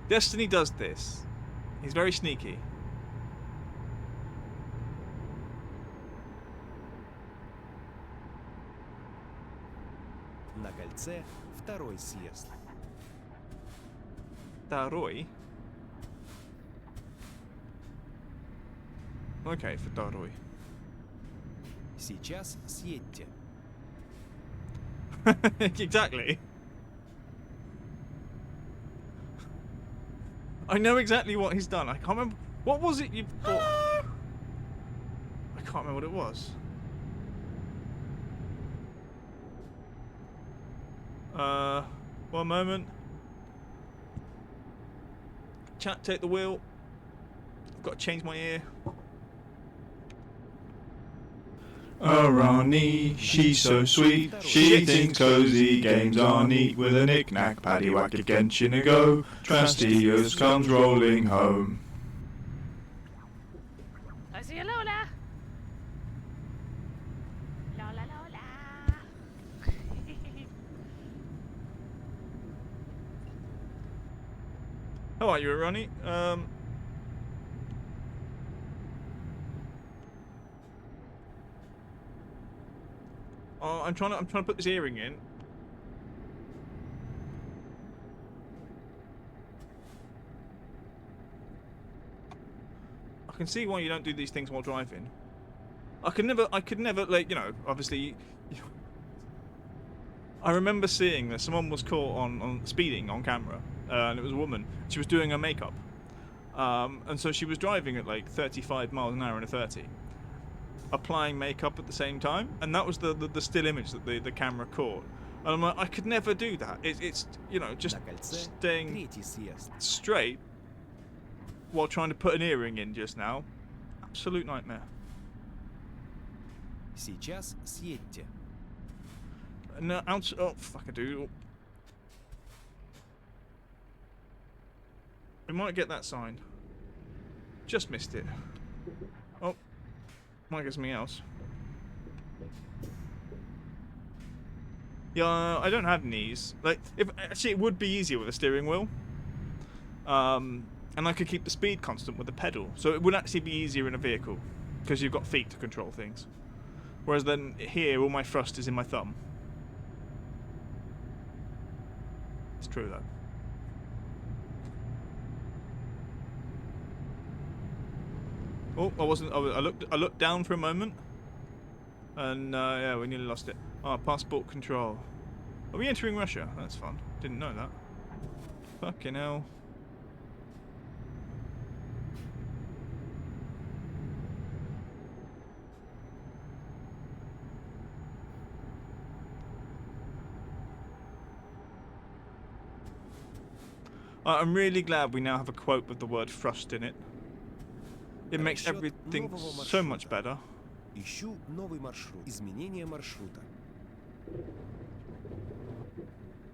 Destiny does this. He's very sneaky. На кольце второй съезд. Второй? Okay, второй. Сейчас съедьте. Exactly. I know exactly what he's done. I can't remember. What was it you thought? I can't remember what it was. 1 moment. Chat, take the wheel. I've got to change my ear. Oh, Ronnie, she's so sweet. She thinks cozy games are neat. With a knick-knack, paddywhack, a Genshin a go. Trastius comes rolling home. I see you, Lola. Lola, Lola. How are you, Ronnie? Oh, I'm trying to put this earring in. I can see why you don't do these things while driving. I could never, like, you know, obviously. I remember seeing that someone was caught on speeding on camera, and it was a woman. She was doing her makeup, and so she was driving at like 35 miles an hour in a 30. Applying makeup at the same time, and that was the still image that the camera caught. And I'm like, I could never do that. It's you know, just staying straight while trying to put an earring in just now. Absolute nightmare. Сейчас съедьте. No, oh fuck a doodle. We might get that sign. Just missed it. Oh. Might get something else. Yeah, I don't have knees. Like, actually, it would be easier with a steering wheel. And I could keep the speed constant with the pedal, so it would actually be easier in a vehicle because you've got feet to control things. Whereas then here, all my thrust is in my thumb. It's true though. Oh, I wasn't. I looked down for a moment, and yeah, we nearly lost it. Passport control. Are we entering Russia? That's fun. Didn't know that. Fucking hell. I'm really glad we now have a quote with the word thrust in it. It makes everything so much better. Ищу новый маршрут. Изменение маршрута.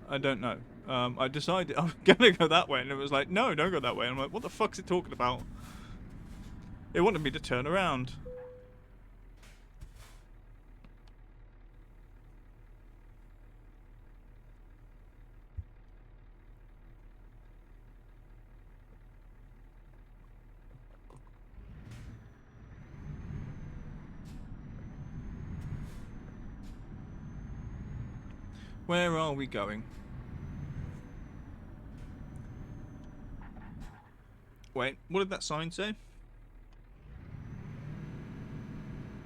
I don't know. I decided I was gonna go that way, and it was like, no, don't go that way. And I'm like, what the fuck's it talking about? It wanted me to turn around. Where are we going? Wait, what did that sign say?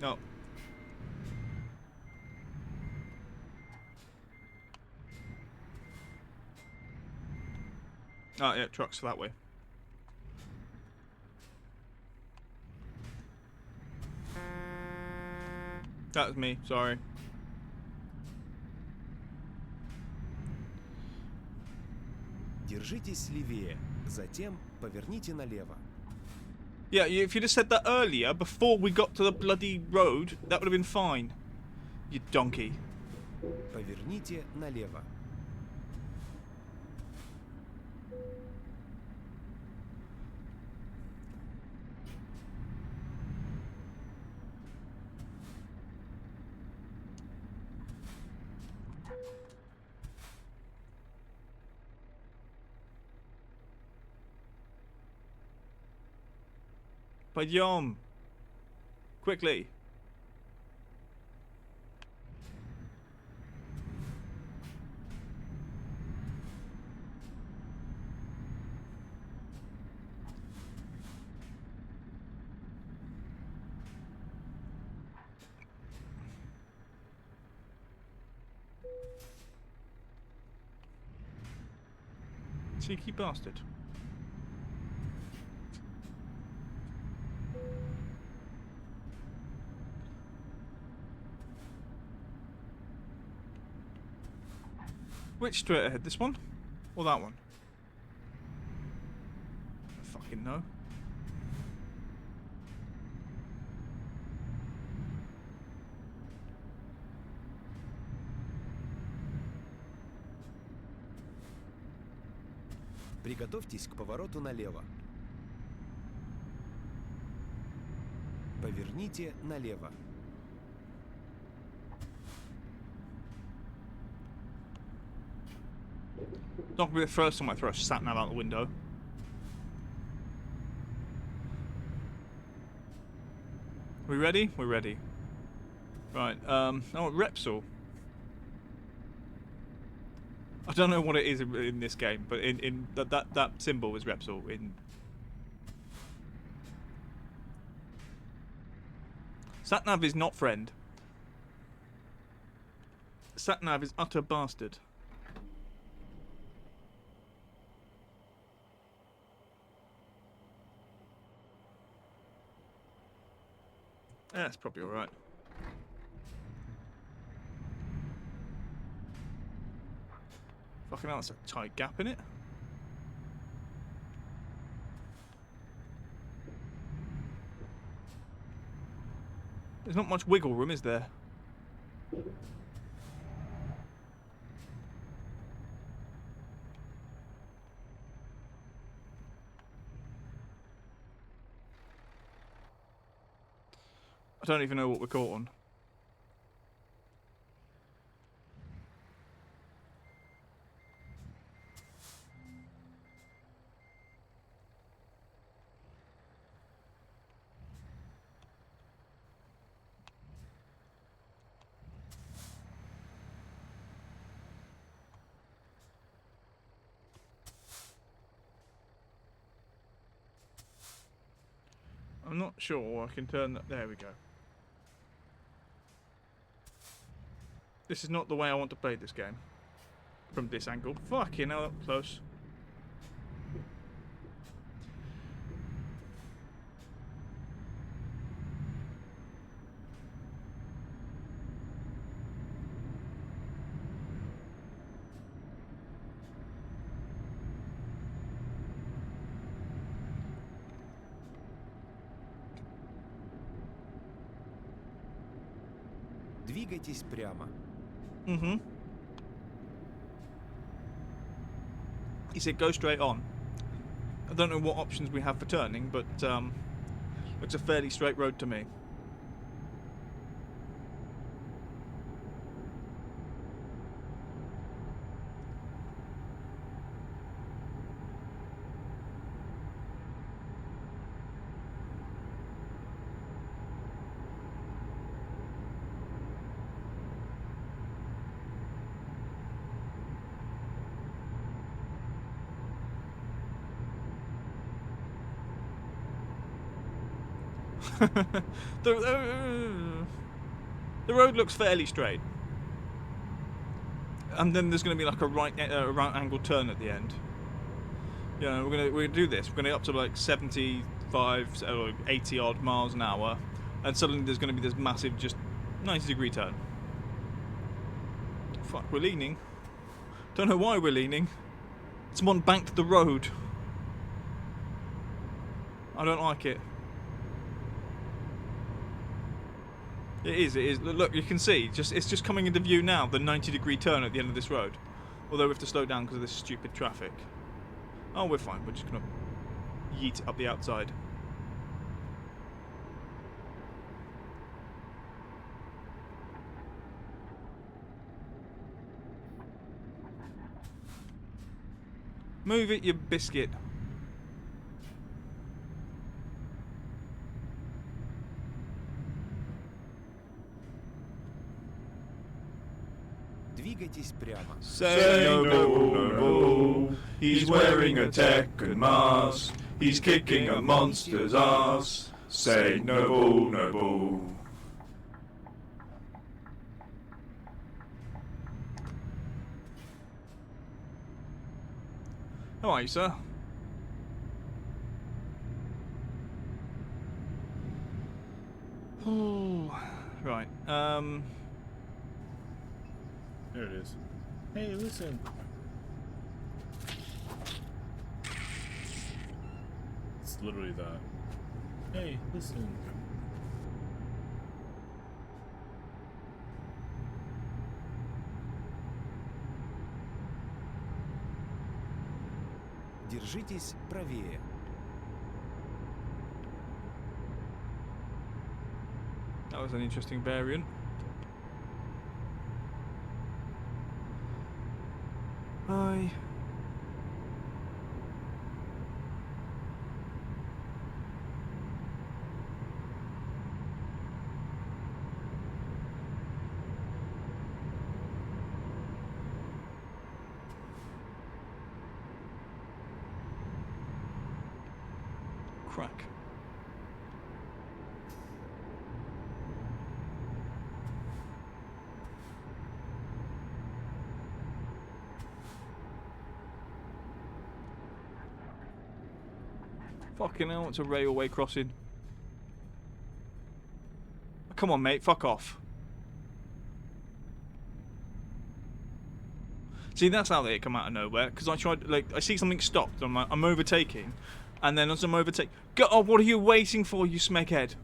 Oh. Oh, yeah, trucks that way. That was me, sorry. Держитесь левее, затем поверните налево. Yeah, if you'd have said that earlier, before we got to the bloody road, that would have been fine. You donkey. Поверните налево. Пойдем. Quickly. Cheeky bastard. Which straight ahead? This one? Or that one? I fucking know. Приготовьтесь к повороту налево. Поверните налево. Not gonna be the first time I throw a sat nav out the window. We ready? We're ready. Right, oh, Repsol. I don't know what it is in this game, but in that symbol is Repsol in. Satnav is not friend. Satnav is utter bastard. Yeah, that's probably alright. Fucking hell, that's a tight gap in it. There's not much wiggle room, is there? I don't even know what we're caught on. I'm not sure I can turn that. There we go. This is not the way I want to play this game. From this angle. Fucking hell, that was close. Двигайтесь прямо. Mm-hmm. He said go straight on. I don't know what options we have for turning, but it's a fairly straight road to me. the road looks fairly straight, and then there's going to be like a right angle turn at the end. You know, we're gonna do this. We're gonna up to like 75 or 80 odd miles an hour, and suddenly there's going to be this massive, just 90-degree turn. Fuck, we're leaning. Don't know why we're leaning. Someone banked the road. I don't like it. It is. Look, you can see. It's just coming into view now, the 90-degree turn at the end of this road. Although we have to slow down because of this stupid traffic. Oh, we're fine. We're just going to yeet up the outside. Move it, you biscuit. Двигайтесь прямо. Say no bull, no bull. He's wearing a Tekken mask. He's kicking a monster's ass. Say no bull, no bull. How are you, sir? Ooh, right. There it is. Hey, listen. It's literally that. Hey, listen. Держитесь правее. That was an interesting variant. Hi. Crack. Fucking hell, it's a railway crossing. Come on, mate, fuck off. See, that's how they come out of nowhere, because I tried, like, I see something stopped, I'm overtaking, and then as I'm overtaking, go, oh, what are you waiting for, you smeghead?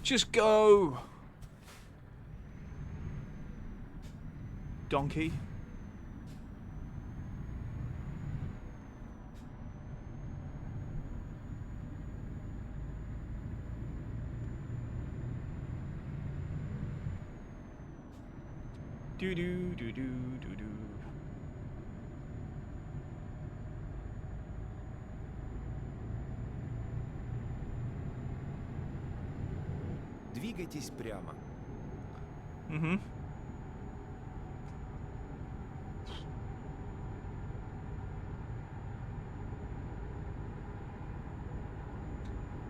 Just go! Donkey. Do do do do do do. Двигайтесь прямо. Mm-hmm.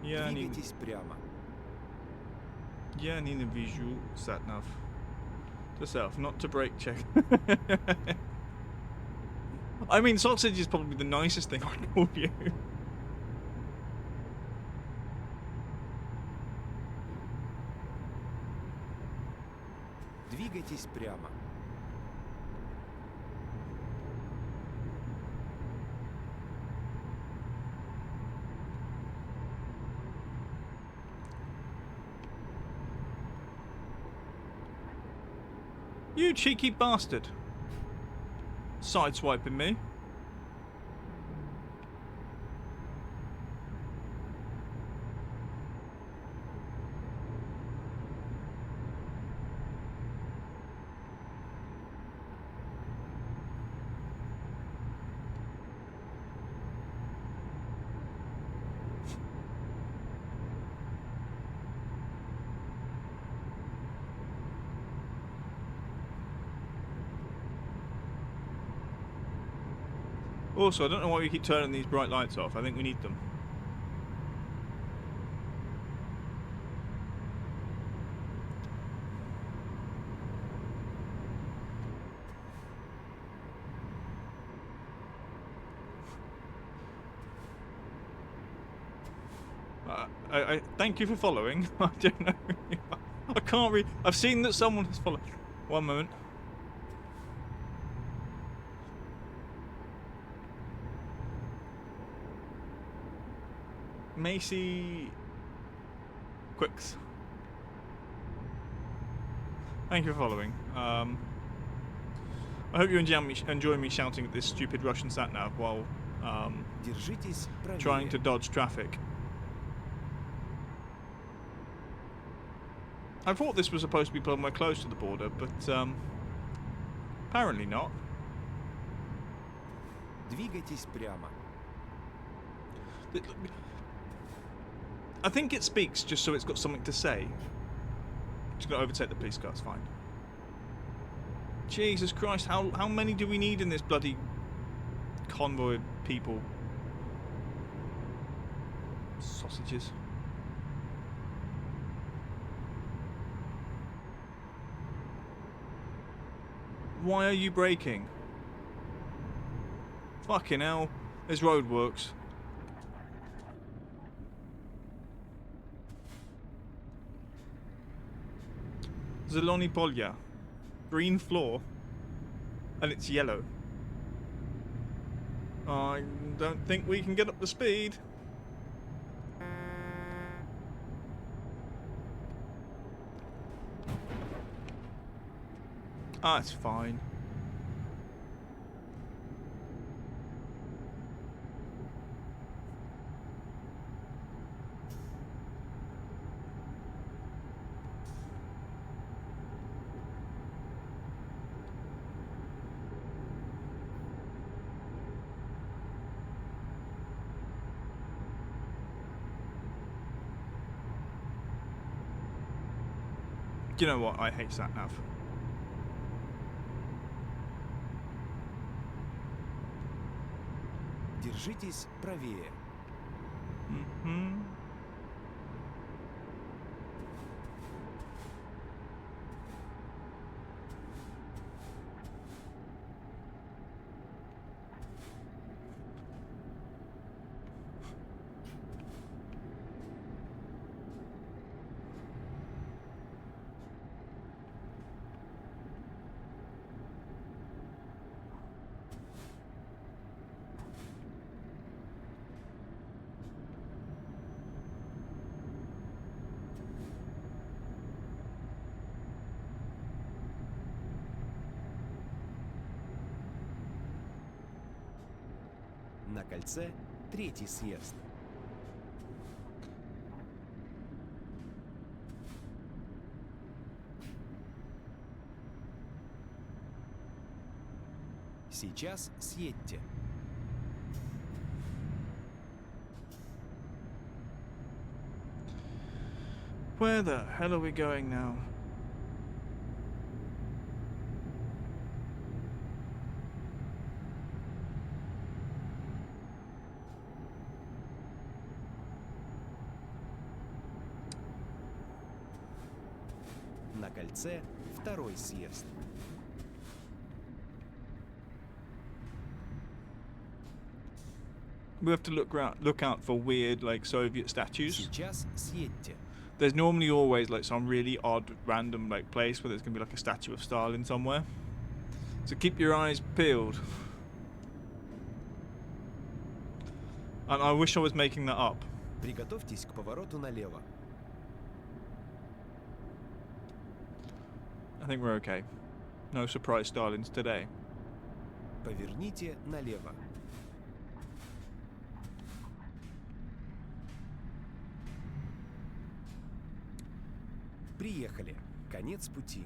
Yeah, Двигайтесь прямо. Yeah, I need a visual sat nav. To self, not to brake check. I mean, sausage is probably the nicest thing I can call you. Двигайтесь прямо. You cheeky bastard. Sideswiping me. Also, I don't know why we keep turning these bright lights off. I think we need them. I thank you for following. I don't know. I can't read. I've seen that someone has followed. One moment. Macy Quicks. Thank you for following. I hope you enjoy me shouting at this stupid Russian sat-nav while trying to dodge traffic. I thought this was supposed to be somewhere close to the border, but apparently not. Двигайтесь прямо. I think it speaks just so it's got something to say. Just gonna overtake the police car, it's fine. Jesus Christ, how many do we need in this bloody convoy of people? Sausages. Why are you braking? Fucking hell. There's roadworks. Zeloni Polya. Green floor. And it's yellow. I don't think we can get up the speed. Ah, it's fine. You know what? I hate sat nav. Держитесь правее. Mm-hmm. На кольце третий съезд. Сейчас съедьте. Where the hell are we going now? На кольце второй съезд. We have to look out for weird, like, Soviet statues. Сейчас съедьте. There's normally always, like, some really odd, random, like, place where there's gonna be, like, a statue of Stalin somewhere. So keep your eyes peeled. And I wish I was making that up. Приготовьтесь к повороту налево. I think we're okay. No surprise Stalins today. Поверните налево. Приехали. Конец пути.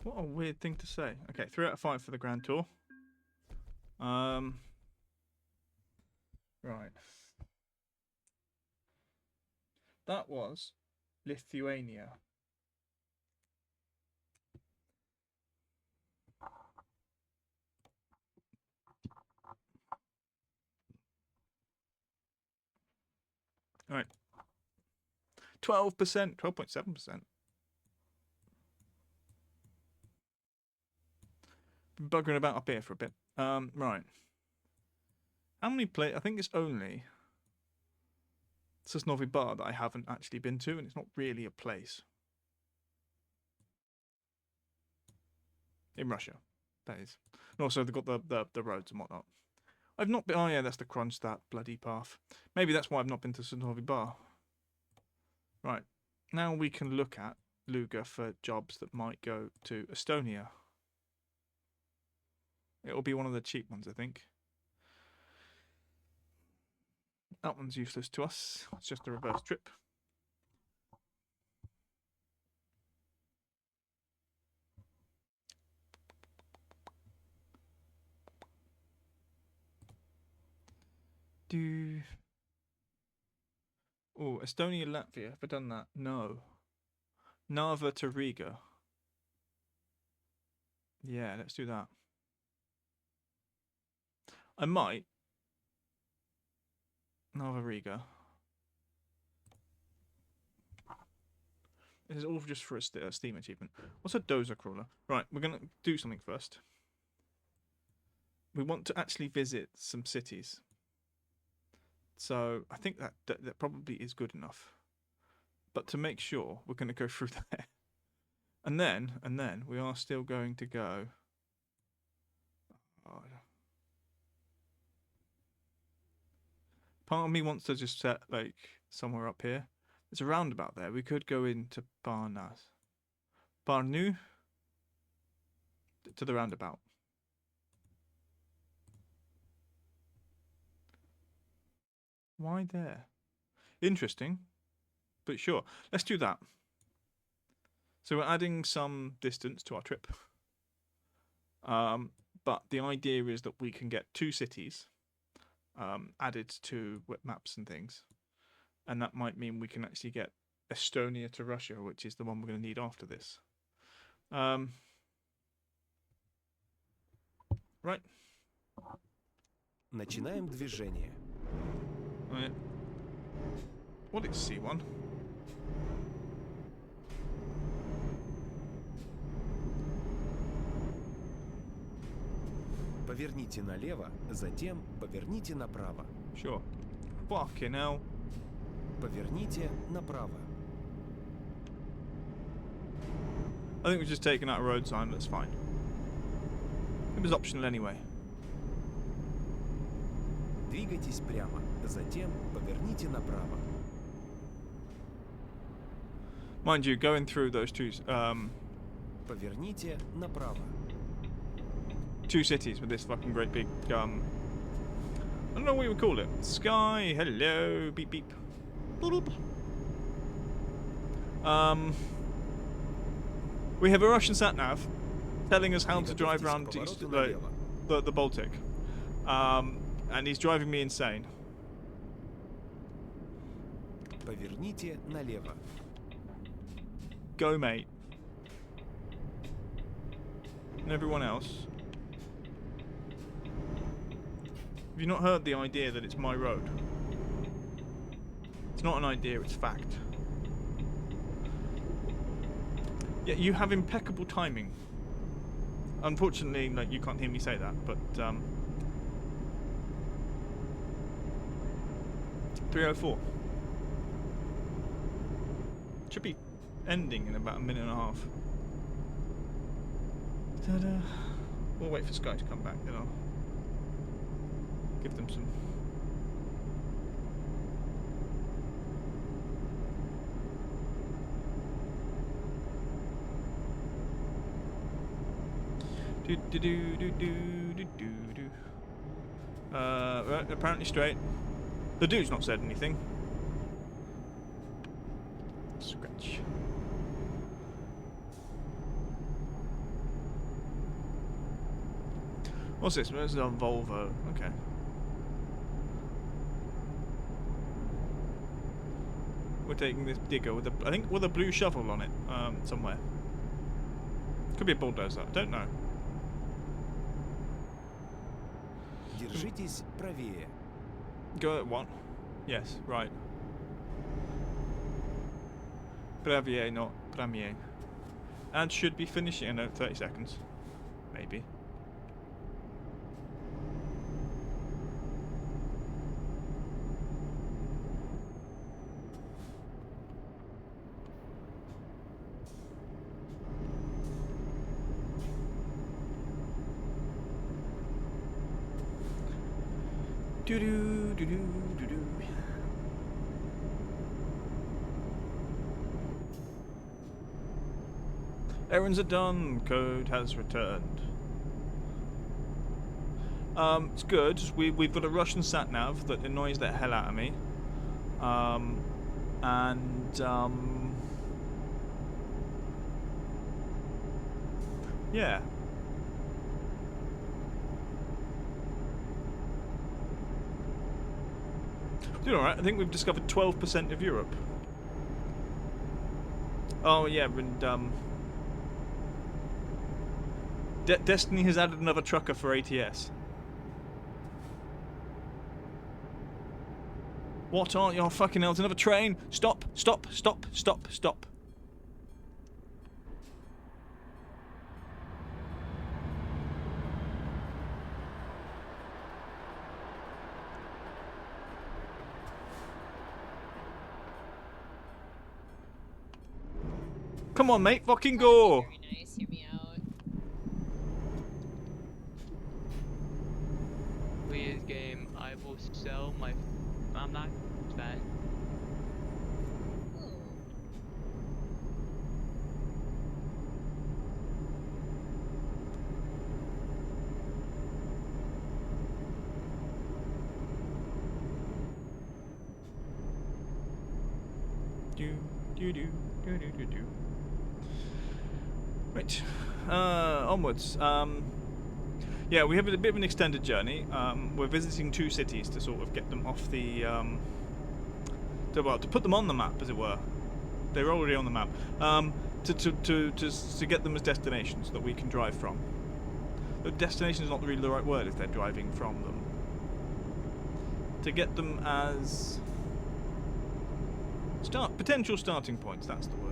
What a weird thing to say. Okay, 3 out of 5 for the Grand Tour. Right. That was Lithuania. All right. 12%, 12.7%. Been buggering about up here for a bit. Right. How many I think it's only Sosnovyy Bar that I haven't actually been to, and it's not really a place. In Russia, that is. And also they've got the roads and whatnot. I've not been. Oh yeah, that's the Kronstadt bloody path. Maybe that's why I've not been to Sosnovyy Bar. Right. Now we can look at Luga for jobs that might go to Estonia. It'll be one of the cheap ones, I think. That one's useless to us. It's just a reverse trip. do. Oh, Estonia, Latvia. Have I done that? No. Narva to Riga. Yeah, let's do that. I might. Narva, Riga. This is all just for a Steam achievement. What's a dozer crawler? Right, we're going to do something first. We want to actually visit some cities. So I think that probably is good enough. But to make sure, we're going to go through there. And then we are still going to go. Oh. Part of me wants to just set like somewhere up here. There's a roundabout there. We could go into Barnu to the roundabout. Why there? Interesting. But sure. Let's do that. So we're adding some distance to our trip. But the idea is that we can get 2 cities added to maps and things. And that might mean we can actually get Estonia to Russia, which is the one we're going to need after this. Right. Начинаем движение. Right. What is C1? Поверните налево, затем поверните направо. Sure. Fucking hell. Поверните направо. I think we're just taking out a road sign, that's fine. It was optional anyway. Двигайтесь прямо, затем поверните направо. Mind you, going through those 2 Поверните направо. 2 cities with this fucking great big I don't know what you would call it. Sky, hello, beep beep. Boop. We have a Russian sat-nav telling us how to drive around the Baltic. And he's driving me insane. Поверните налево. Go, mate. And everyone else. Have you not heard the idea that it's my road? It's not an idea, it's fact. Yeah, you have impeccable timing. Unfortunately, like, you can't hear me say that, but 3:04. Should be ending in about a minute and a half. Ta-da. We'll wait for Sky to come back, then I'll give them some. Right, apparently straight. The dude's not said anything. Scratch. What's this? This is a Volvo. Okay. We're taking this digger with I think with a blue shovel on it, somewhere. Could be a bulldozer. I don't know. Держитесь правее. Go at what? Yes, right. Pravier, not premier. And should be finishing in 30 seconds. Maybe. Do-do-do-do-do-do. Errands are done. Code has returned. It's good. We've got a Russian sat nav that annoys the hell out of me. Yeah. Doing alright. I think we've discovered 12% of Europe. Oh yeah, and Destiny has added another trucker for ATS. What aren't you? Fucking hell, it's another train! Stop, stop, stop, stop, stop. Come on, mate, fucking go! Very nice, hear me out. Please, game, I will sell my... I'm not bad. Do. Right, onwards. Yeah, we have a bit of an extended journey. We're visiting 2 cities to sort of get them off the, to put them on the map, as it were. They're already on the map. To get them as destinations that we can drive from. The destination is not really the right word if they're driving from them. To get them as potential starting points. That's the word.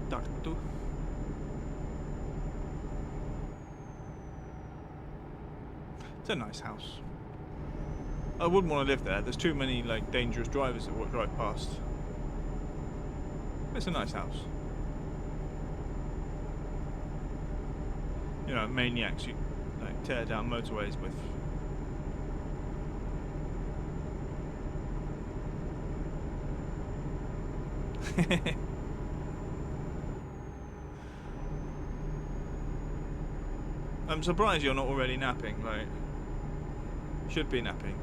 Tartu. It's a nice house. I wouldn't want to live there. There's too many like dangerous drivers that would drive past. It's a nice house. You know, maniacs you like tear down motorways with. I'm surprised you're not already napping. Like, should be napping.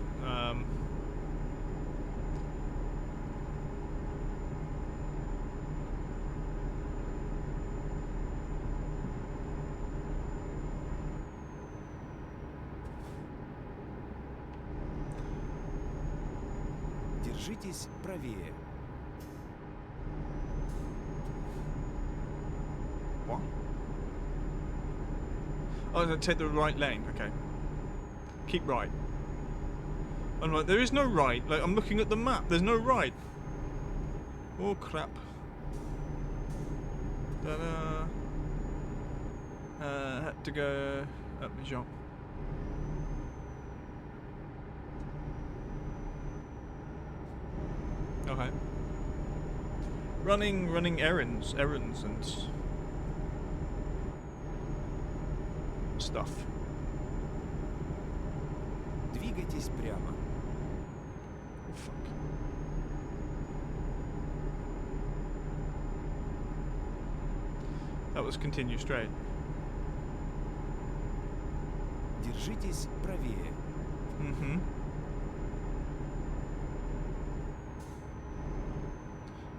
Держитесь правее. What? Oh, take the right lane. Okay. Keep right. I'm like, there is no right. Like, I'm looking at the map. There's no right. Oh crap. Had to go up the jump. Okay. Running errands and stuff. Двигайтесь прямо. Oh, fuck. That was continue straight. Держитесь правее. Mm-hmm.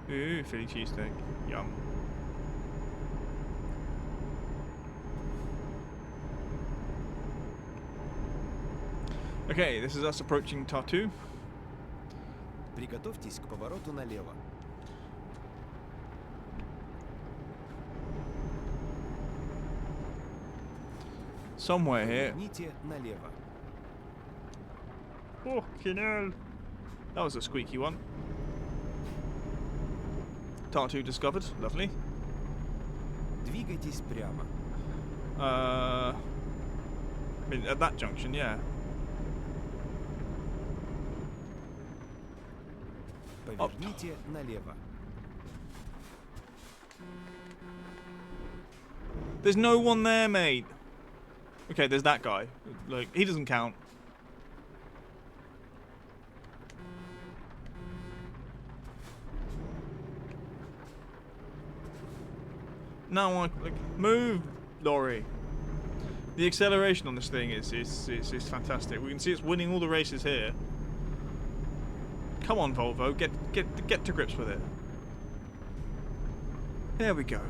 Ooh, Philly cheesesteak. Yum. Okay, this is us approaching Tartu. Приготовьтесь к повороту налево. Somewhere here. Поверните налево. Fucking hell. That was a squeaky one. Tartu discovered. Lovely. Двигайтесь прямо. I mean, at that junction, yeah. Поверните налево. There's no one there, mate. Okay, there's that guy. Like, he doesn't count. Now I like move, lorry. The acceleration on this thing is fantastic. We can see it's winning all the races here. Come on, Volvo, get to grips with it. There we go.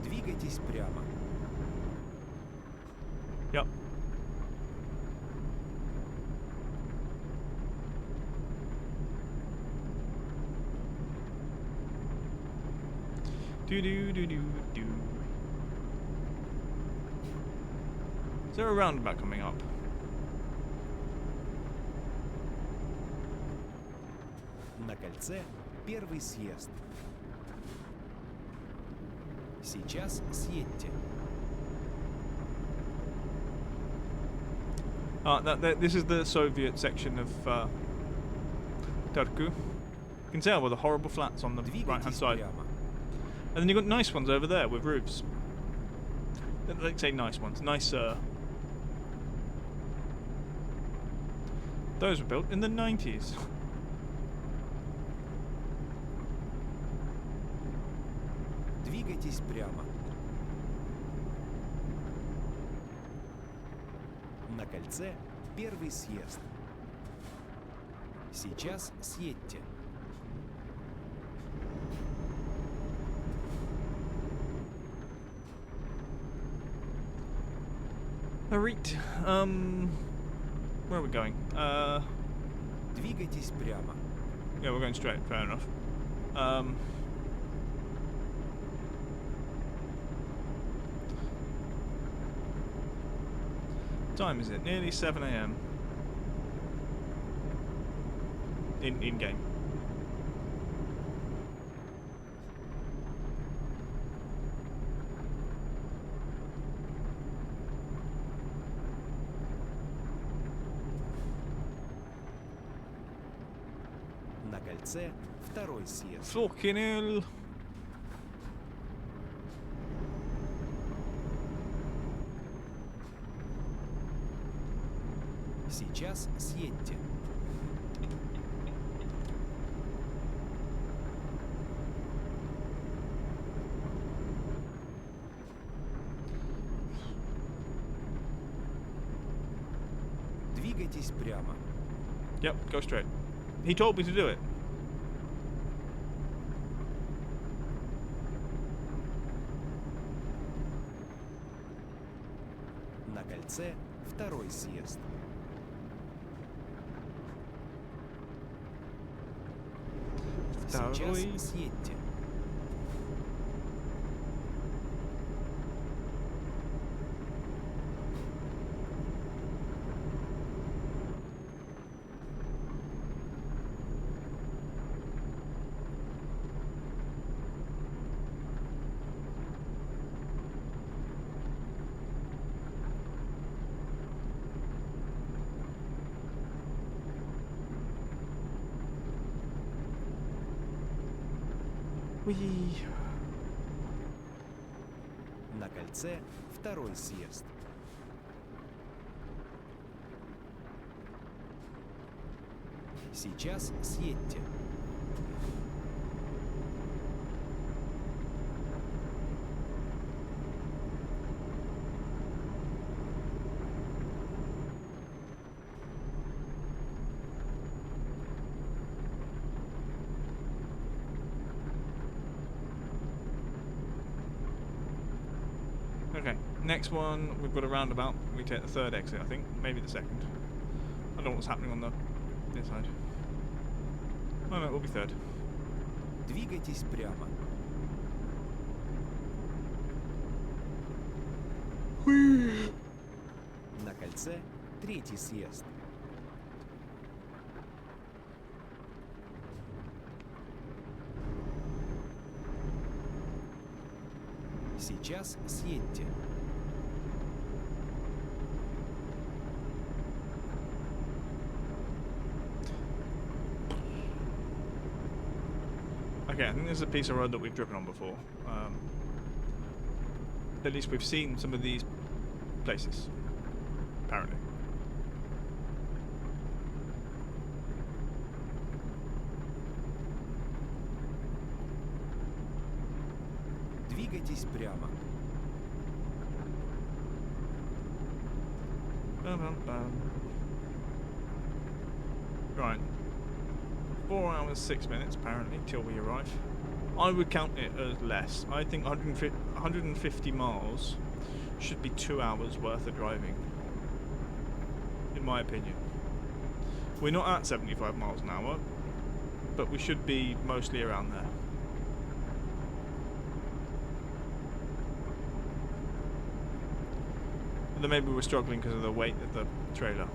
Двигайтесь прямо. Yep. Do do do do do. Is there a roundabout coming up? На кольце первый съезд. Сейчас съедьте. This is the Soviet section of Turku. You can tell with the horrible flats on the right-hand side. And then you've got nice ones over there with roofs. Let's say nice ones. Nicer. Those were built in the 90s. Двигайтесь прямо. На кольце первый съезд. Сейчас съедьте. Alright. Where are we going? Двигайтесь прямо. Yeah, we're going straight. Fair enough. Time is it? Nearly 7 AM. In game. На кольце второй съезд. Fucking hell. Сейчас съедьте. Двигайтесь прямо. Yep, go straight. He told me to do it. На кольце второй съезд. Сейчас съедьте. На кольце второй съезд. Сейчас съедьте. Okay, next one, we've got a roundabout. We take the third exit, I think. Maybe the second. I don't know what's happening on this side. Oh no, it will be third. Двигайтесь прямо. На кольце третий съезд. Сейчас съедьте. Okay, I think this is a piece of road that we've driven on before. At least we've seen some of these places, apparently. Двигайтесь прямо. Right. 4 hours 6 minutes apparently till we arrive. I would count it as less. I think 150 miles should be 2 hours worth of driving, in my opinion. We're not at 75 miles an hour, but we should be mostly around there. And then maybe we're struggling because of the weight of the trailer.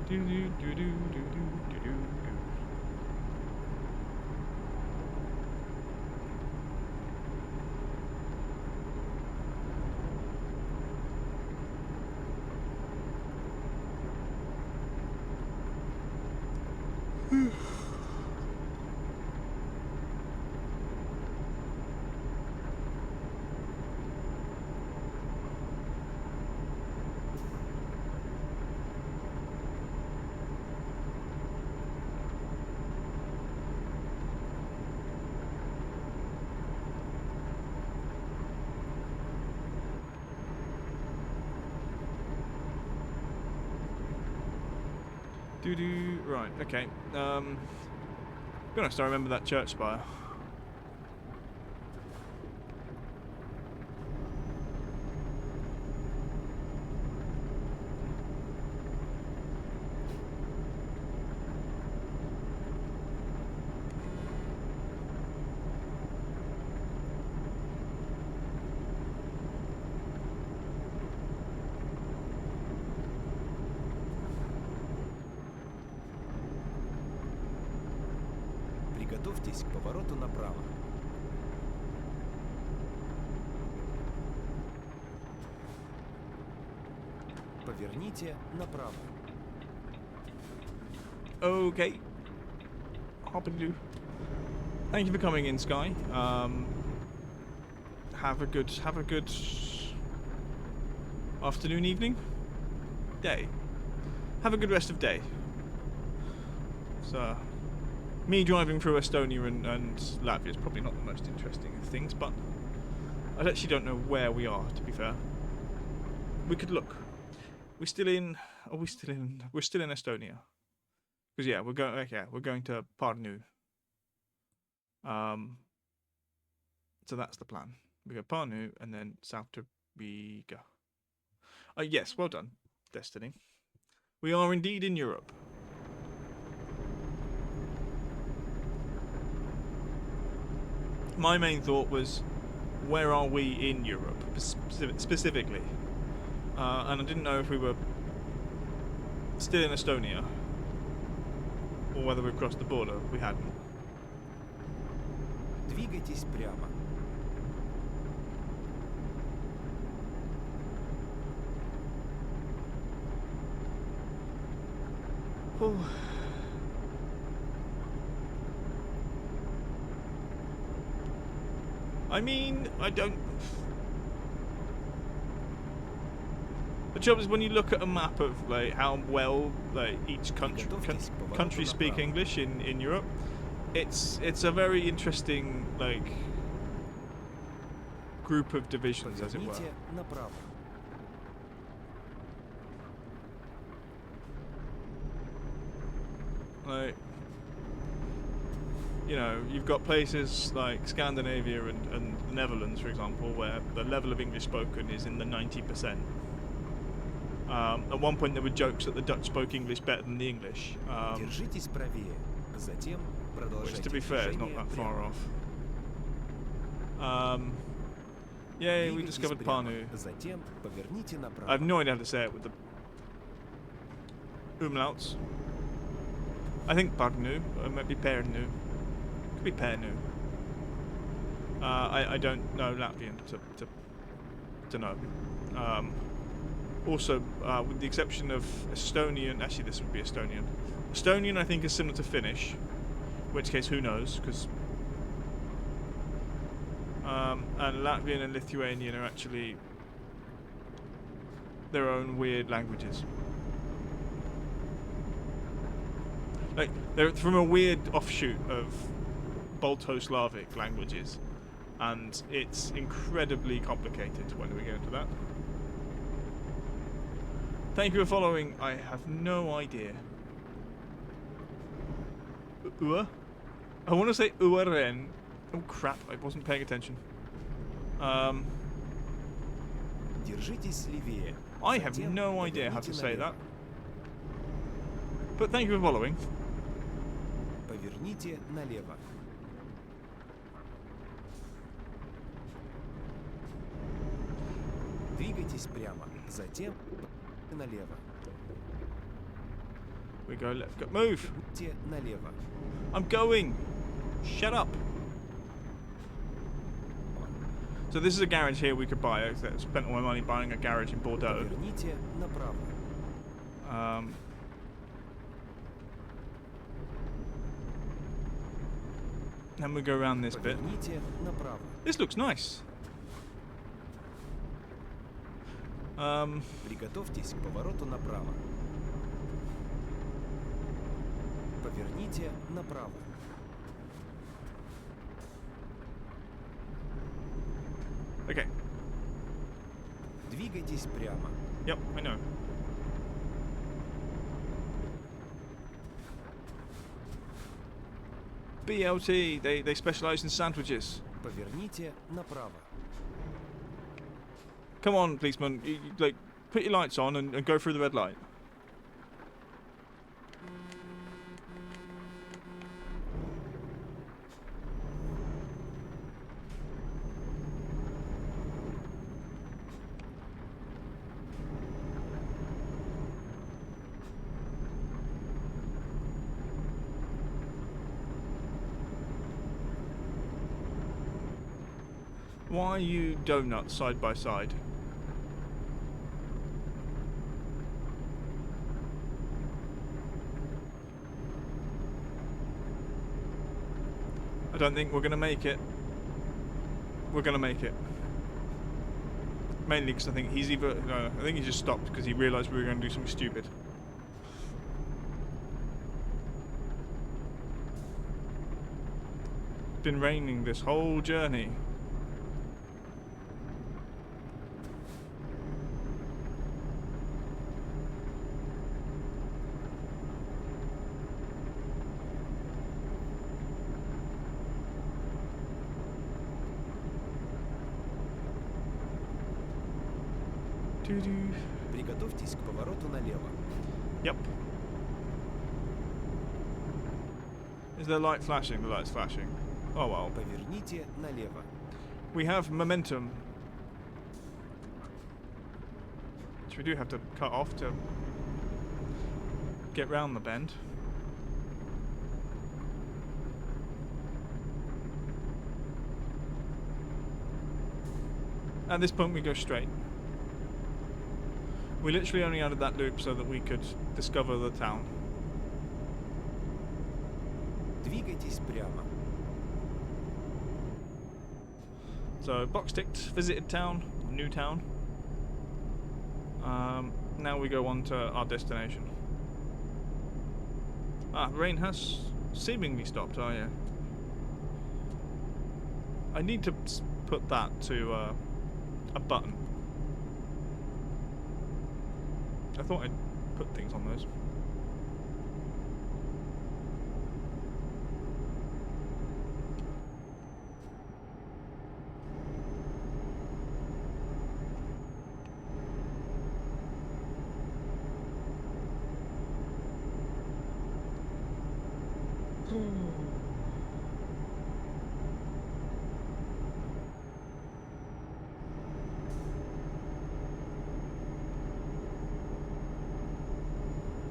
Do do do do do do do do. Right, okay. To be honest, I remember that church spire. Приготовьтесь к повороту направо. Поверните направо. Okay. Hoppity-doo. Thank you for coming in, Sky. Have a good afternoon, evening, day. Have a good rest of day. So, me driving through Estonia and Latvia is probably not the most interesting of things, but I actually don't know where we are, to be fair. We could look. We're still in Estonia. Because yeah, we're going to Pärnu. So that's the plan. We go Pärnu and then south to Riga. Yes, well done, Destiny. We are indeed in Europe. My main thought was, where are we in Europe specifically? And I didn't know if we were still in Estonia or whether we've crossed the border. We hadn't. Двигайтесь прямо. Oh. I mean, I don't... The trouble is when you look at a map of like how well like each country speak English in Europe, it's a very interesting like group of divisions, as it were. Like, you know, you've got places like Scandinavia and the Netherlands, for example, where the level of English spoken is in the 90%. At one point there were jokes that the Dutch spoke English better than the English. Which, to be fair, is not that far off. Yay, we discovered Pärnu. I have no idea how to say it with the umlauts. I think Pärnu, it might be Pärnu. Could be Pärnu. I don't know Latvian to know. Also, with the exception of Estonian, actually this would be Estonian. Estonian, I think, is similar to Finnish, in which case, who knows? Because and Latvian and Lithuanian are actually their own weird languages. Like, they're from a weird offshoot of Balto-Slavic languages, and it's incredibly complicated when we get into that. Thank you for following. I have no idea. I want to say Uaren. Oh crap, I wasn't paying attention. Держитесь левее. I have Затем no idea how to поверните say налево. that. But thank you for following. Поверните налево. Двигайтесь прямо. Затем налево. We go left. Go, move! Те налево. I'm going! Shut up! So this is a garage here we could buy. I spent all my money buying a garage in Bordeaux. Поверните направо. Then we go around this bit. Поверните направо. This looks nice. Приготовьтесь к повороту направо. Поверните направо. Okay. Двигайтесь прямо. Yep, I know. BLT, they specialize in sandwiches. Поверните направо. Come on, policeman, like, put your lights on and go through the red light. Why are you donuts side by side? I don't think we're going to make it. We're going to make it. Mainly because I think he's either... No, I think he just stopped because he realised we were going to do something stupid. It's been raining this whole journey. Приготовьтесь к повороту налево. Yep. Is the light flashing? The light's flashing. Oh well. Поверните налево. We have momentum. Which we do have to cut off to get round the bend. At this point we go straight. We literally only added that loop so that we could discover the town. Двигайтесь прямо. So, box ticked, visited town, new town. Now we go on to our destination. Ah, rain has seemingly stopped, oh yeah. I need to put that to a button. I thought I'd put things on those.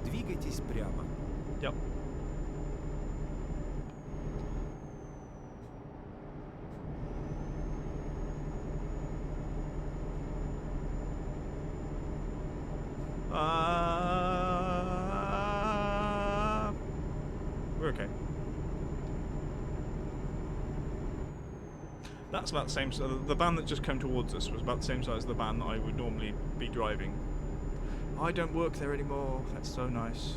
Двигайтесь прямо. Yep. That's about the same. So the van that just came towards us was about the same size as the van that I would normally be driving. I don't work there anymore. That's so nice.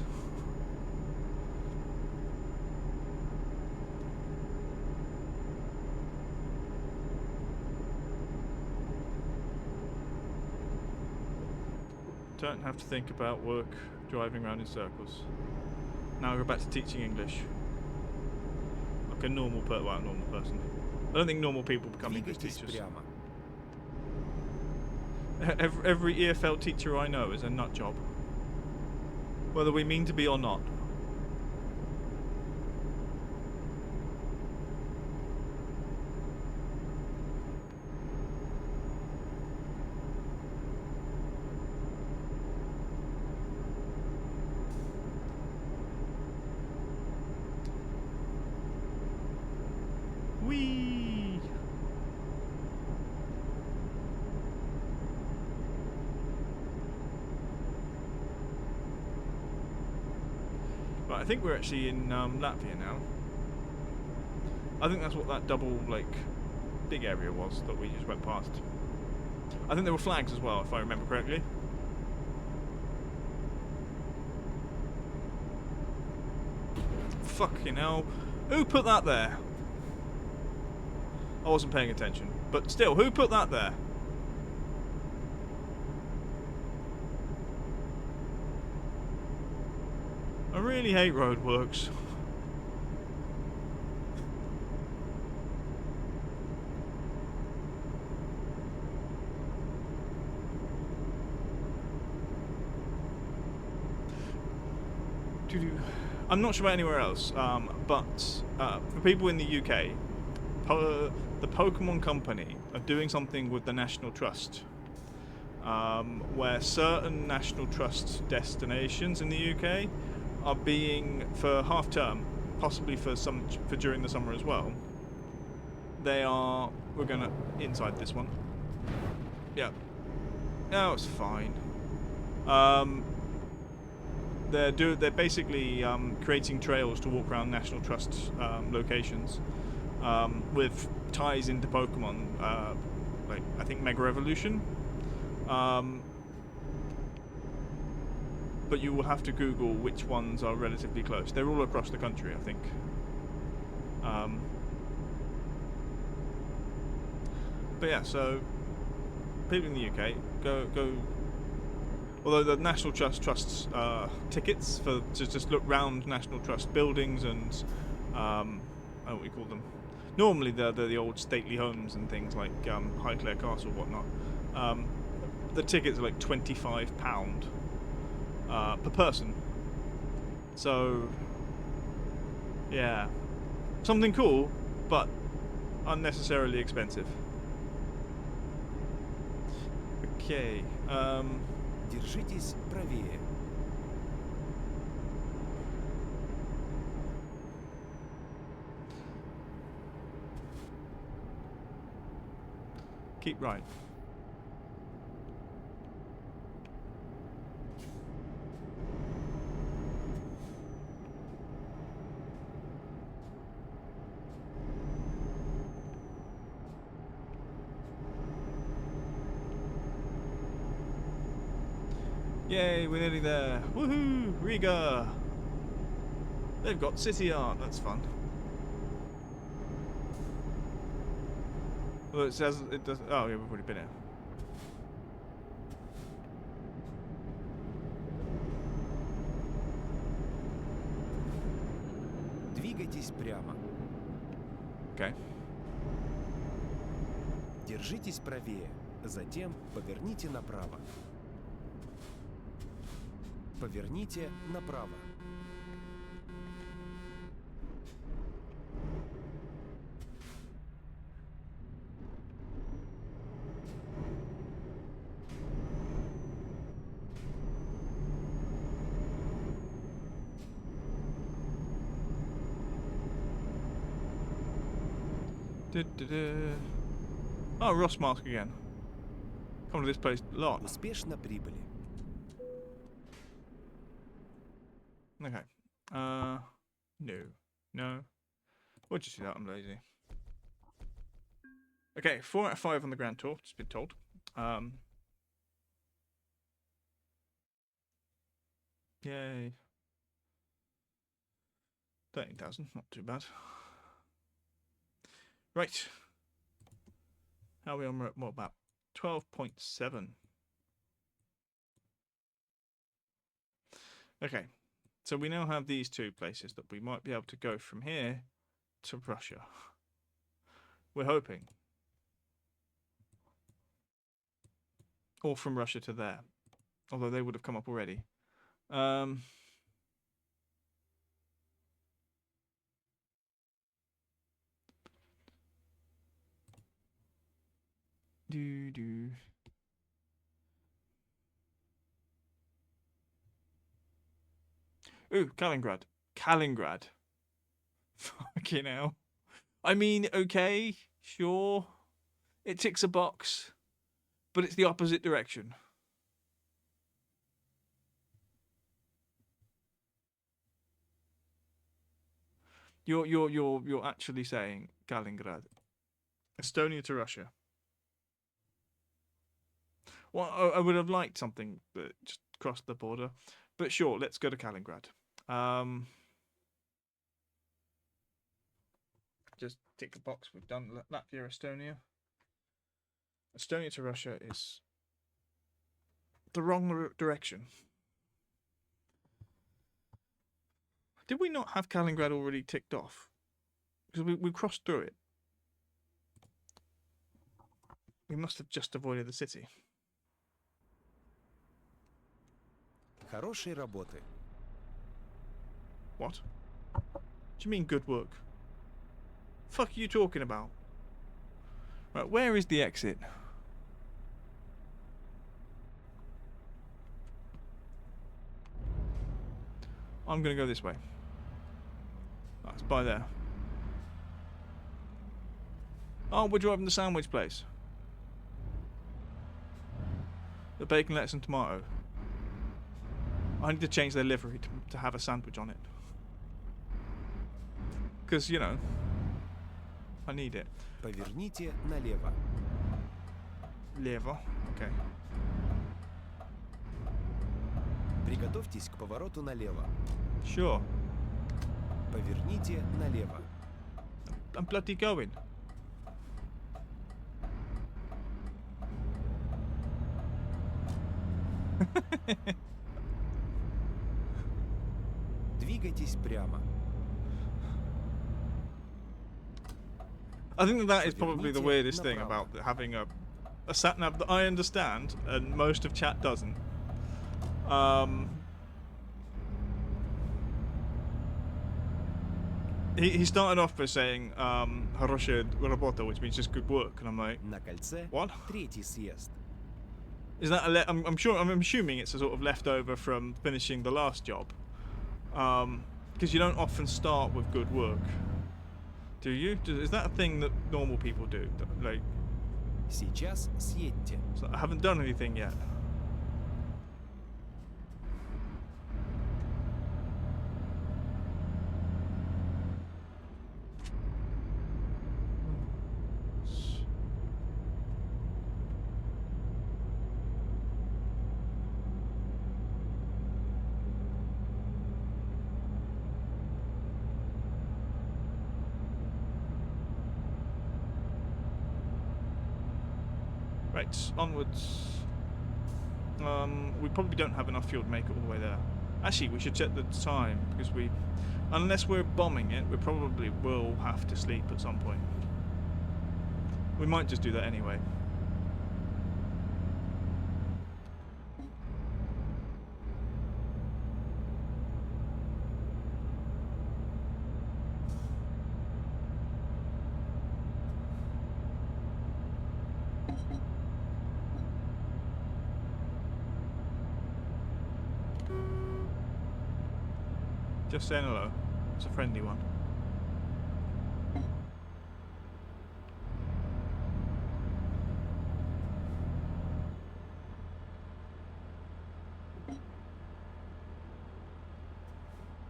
Don't have to think about work driving around in circles. Now we're back to teaching English. Like a normal person. I don't think normal people become English teachers. Every EFL teacher I know is a nut job. Whether we mean to be or not. Whee! Right, I think we're actually in Latvia now. I think that's what that double, like, big area was that we just went past. I think there were flags as well, if I remember correctly. Fucking hell. Who put that there? I wasn't paying attention. But still, who put that there? I really hate roadworks. I'm not sure about anywhere else, but for people in the UK, the Pokemon Company are doing something with the National Trust, where certain National Trust destinations in the UK are being, for half term, possibly for during the summer as well. We're gonna inside this one. Yeah. No, it's fine. They're basically creating trails to walk around National Trust locations with ties into Pokemon, like I think Mega Evolution. But you will have to Google which ones are relatively close. They're all across the country, I think. But yeah, so people in the UK go. Although the National Trust trusts tickets to just look round National Trust buildings and I don't know what we call them. Normally they're the old stately homes and things like Highclere Castle, whatnot. The tickets are like £25 per person. So yeah, something cool, but unnecessarily expensive. Okay. Держитесь правее. Keep right. Yay, we're nearly there. Woohoo! Riga! They've got city art, that's fun. Well, it says it does. Oh, yeah, we've already been here. Двигайтесь прямо. Okay. Держитесь правее. Затем поверните направо. Поверните направо. Oh, Ross Mask again. Come to this place a lot. Успешно прибыли. Okay. No. No. We'll just do that, I'm lazy. Okay, 4 out of 5 on the Grand Tour, just been told. Yay. 13,000, not too bad. Right. How are we on what about 12.7? Okay. So we now have these two places that we might be able to go from here to Russia. We're hoping. Or from Russia to there. Although they would have come up already. Ooh, Kaliningrad. Kaliningrad. Fucking hell. I mean, okay, sure. It ticks a box. But it's the opposite direction. You're actually saying Kaliningrad. Estonia to Russia. Well, I would have liked something that just crossed the border. But sure, let's go to Kaliningrad. Just tick the box. We've done Latvia, Estonia. Estonia to Russia is the wrong direction. Did we not have Kaliningrad already ticked off? Because we crossed through it. We must have just avoided the city. Хорошей работы. What? Do you mean good work? Fuck are you talking about? Right, where is the exit? I'm gonna go this way. That's by there. Oh, we're driving the sandwich place. The bacon, lettuce and tomato. I need to change their livery to have a sandwich on it. Because, you know, I need it. Поверните налево. Levo, okay. Приготовьтесь к повороту налево. Sure. Поверните налево. I'm bloody going. Двигайтесь прямо. I think that is probably the weirdest thing about having a sat nav that I understand and most of chat doesn't. He started off by saying "хорошая работа," which means just good work, and I'm like, На кольце what? Третий съезд. Is that I'm assuming it's a sort of leftover from finishing the last job, because you don't often start with good work, do you? Is that a thing that normal people do? Like, Сейчас съедьте. so I haven't done anything yet. Right, onwards. We probably don't have enough fuel to make it all the way there. Actually, we should check the time, because unless we're bombing it, we probably will have to sleep at some point. We might just do that anyway. Just saying hello. It's a friendly one.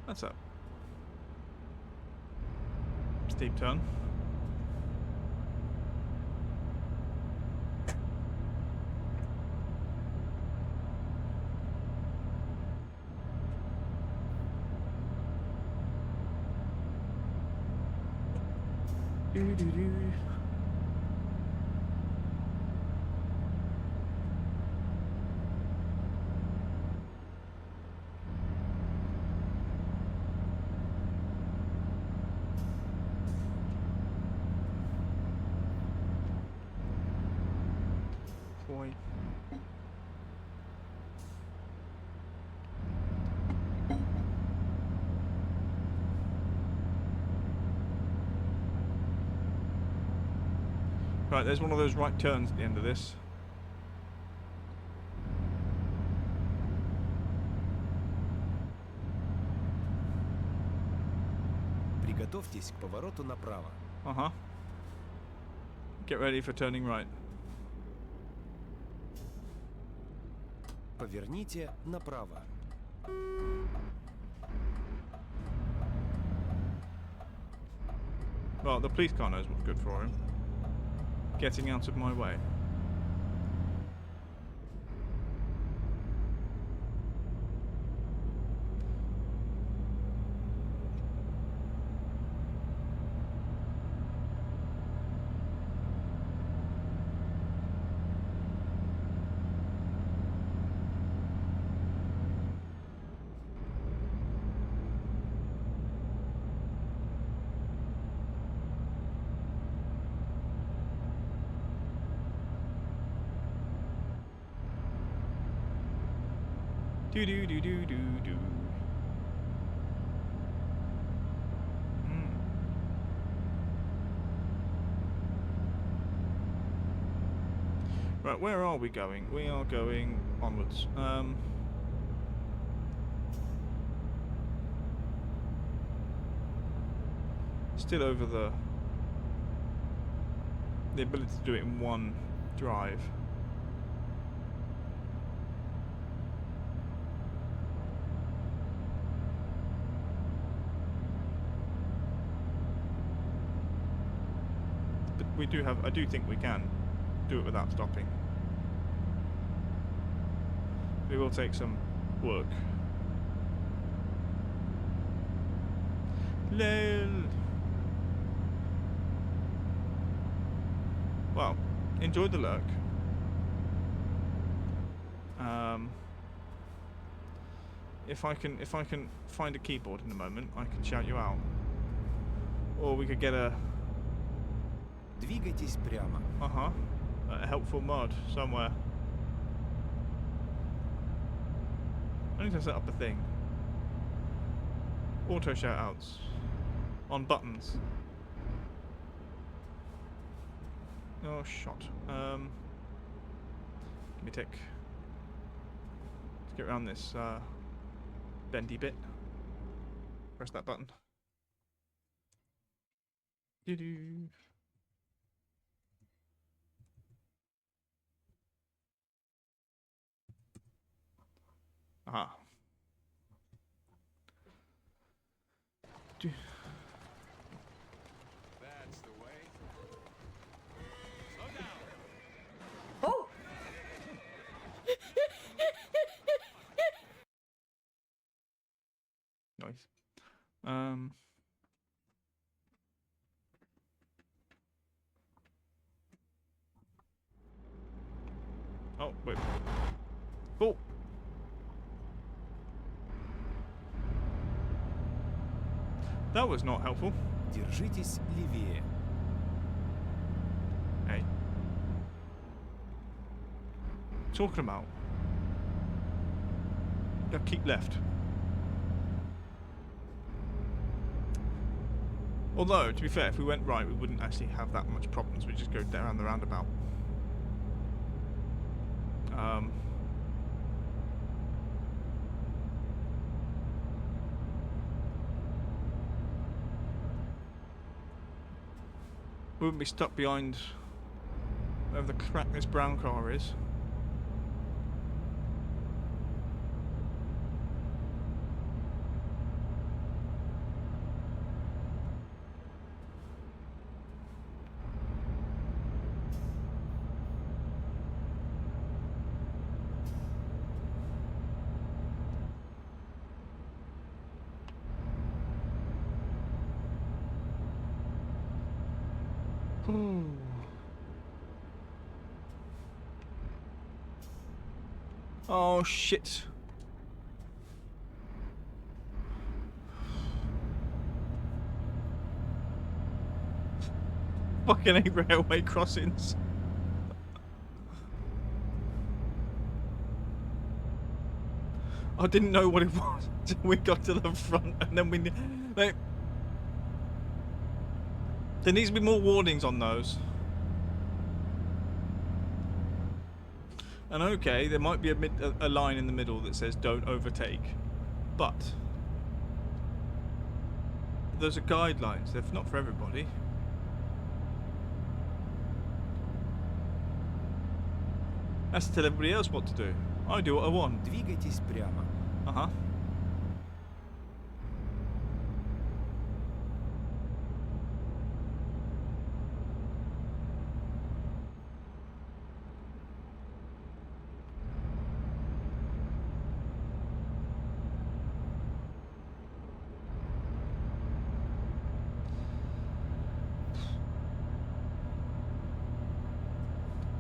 What's up? Steep turn. Do-do-do. Boy. Right, there's one of those right turns at the end of this. Приготовьтесь к повороту направо. Uh-huh. Get ready for turning right. Поверните направо. Well, the police car knows what's good for him. Getting out of my way. Do do do do do do. Right, where are we going? We are going onwards. Still over the ability to do it in one drive. We do have. I do think we can do it without stopping. It will take some work. Lol. Well, enjoy the lurk. If I can find a keyboard in a moment, I can shout you out. Or we could get a. Двигайтесь прямо. Uh-huh. A helpful mod somewhere. I need to set up a thing. Auto shoutouts on buttons. Oh, shot. Give me a tick. Let's get around this bendy bit. Press that button. Doo-doo. Aha. That's the way. Slow down. Oh! Nice. Oh, wait. Oh! That was not helpful. Держитесь левее. Hey. Talking about. Yeah, keep left. Although, to be fair, if we went right, we wouldn't actually have that much problems. We'd just go down the roundabout. We wouldn't be stuck behind wherever the crack this brown car is. Oh shit. Fucking 8 railway crossings. I didn't know what it was until we got to the front, and then we like. There needs to be more warnings on those. And okay, there might be a line in the middle that says "Don't overtake," but those are guidelines. They're not for everybody. That's to tell everybody else what to do. I do what I want. Двигайтесь прямо. Uh-huh.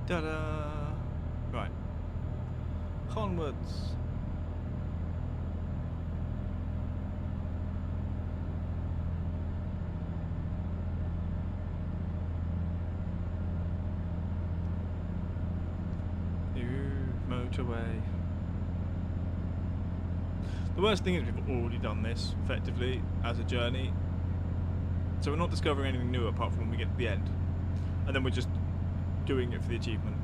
Ta-da! Right. Onwards. Motorway. The worst thing is we've already done this effectively as a journey, so we're not discovering anything new apart from when we get to the end, and then we're just doing it for the achievement.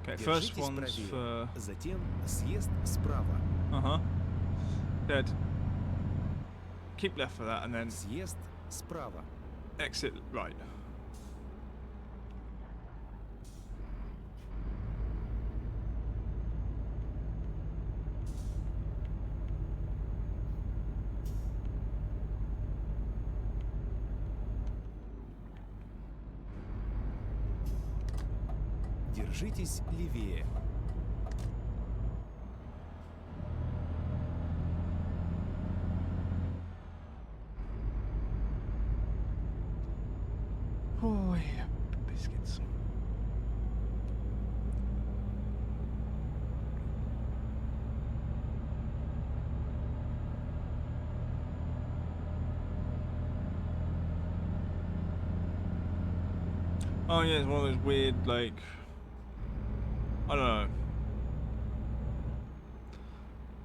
Okay, first Держитесь one's правее. for... Затем съезд справа. Uh-huh. Dead. Keep left for that and then... Съезд справа. Exit right. Держитесь левее. Oh yeah, biscuits. Oh yeah, it's one of those weird, like, I don't know.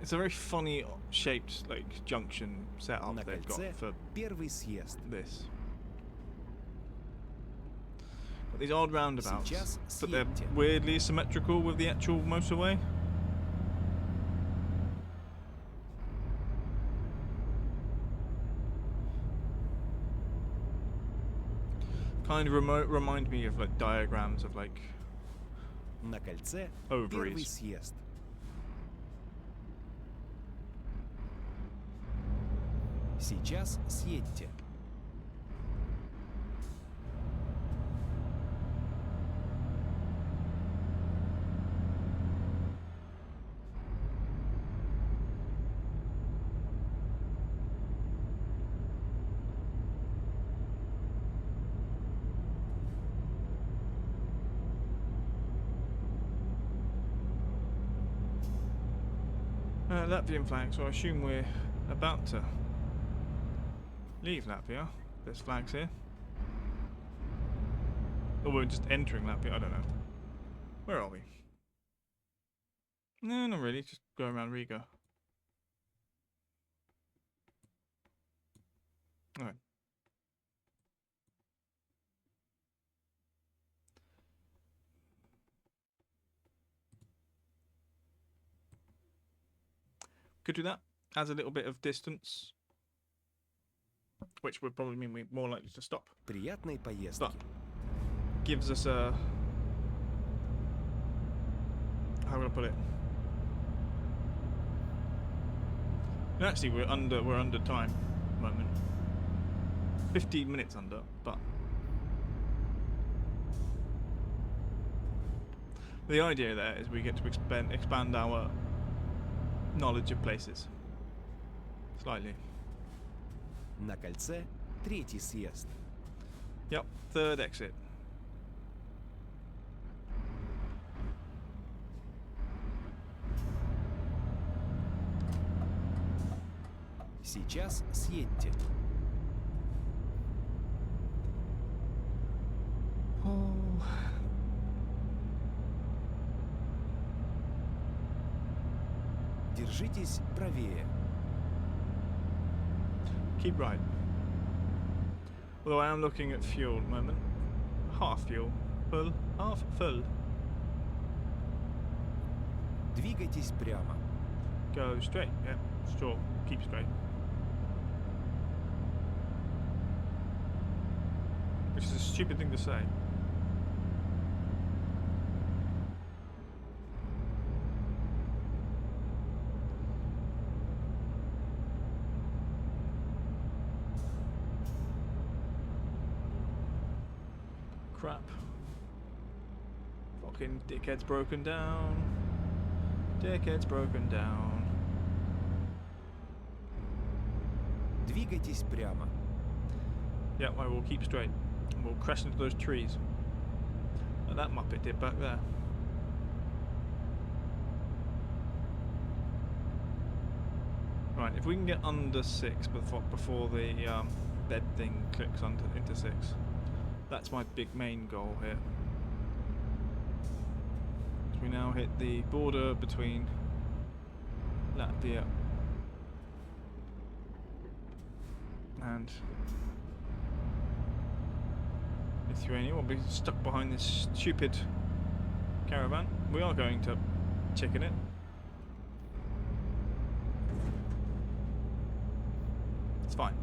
It's a very funny shaped, like, junction setup На they've got кольце for первый съезд. this. Got these odd roundabouts, Сейчас but they're съедьте. weirdly symmetrical with the actual motorway. Kind of remind me of like diagrams of like На кольце ovaries. первый съезд. Сейчас съедьте. Latvian flag, so I assume we're about to leave Latvia. There's flags here. Or we're just entering Latvia, I don't know. Where are we? No, not really, just go around Riga. Alright. Could do that. Adds a little bit of distance, which would probably mean we're more likely to stop. Приятной поездки. But gives us a... how would I put it? And actually, we're under time at the moment. 15 minutes under, but the idea there is we get to expand our knowledge of places slightly. На кольце третий съезд. Yep, third exit. Сейчас съедьте. Oh. Держитесь правее. Keep right. Although I am looking at fuel at the moment. Half fuel. Full. Half full. Двигайтесь прямо. Go straight. Yeah, sure. Keep straight. Which is a stupid thing to say. Crap. Fucking dickhead's broken down. Dickhead's broken down. Двигайтесь прямо. Yeah, I will keep straight. And we'll crash into those trees. Like that Muppet did back there. Right, if we can get under 6 before the bed thing clicks into 6, that's my big main goal here. So we now hit the border between Latvia and Lithuania. We'll be stuck behind this stupid caravan. We are going to chicken it. It's fine.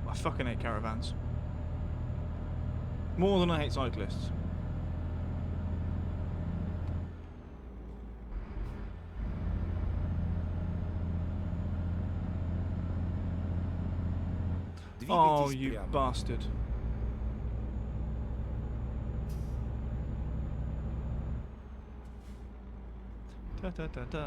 I fucking hate caravans. More than I hate cyclists. Oh, you bastard. Da da da da.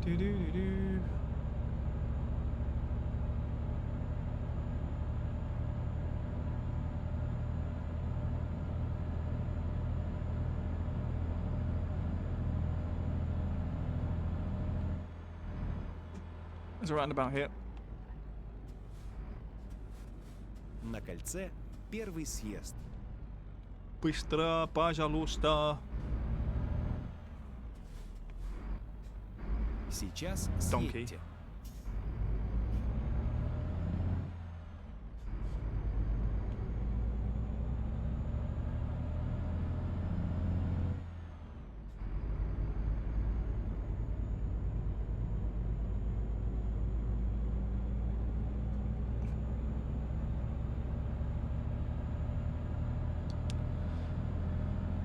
Do do do do. There's a roundabout here. На кольце первый съезд. Быстро, пожалуйста. Сейчас Donkey. съедьте.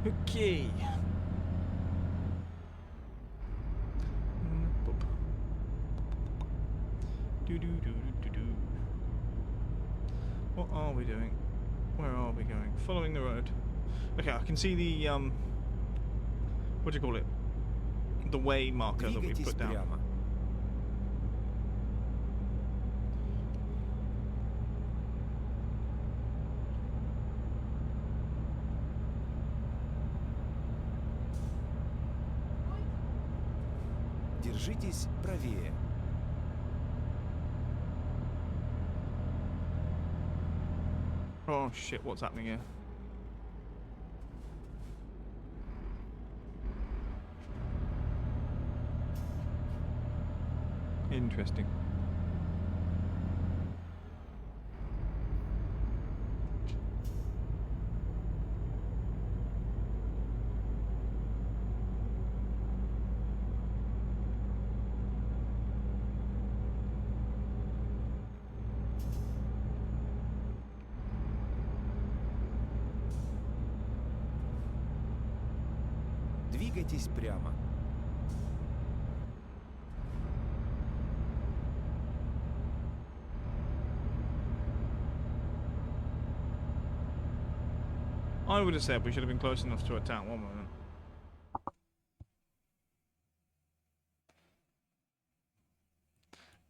Okay. Do do do do do. What are we doing? Where are we going? Following the road. Okay, I can see the what do you call it? The way marker that we Двигайтесь put down. прямо. Держитесь правее. Oh shit, what's happening here? Interesting. Двигайтесь прямо. I would have said we should have been close enough to a town one moment.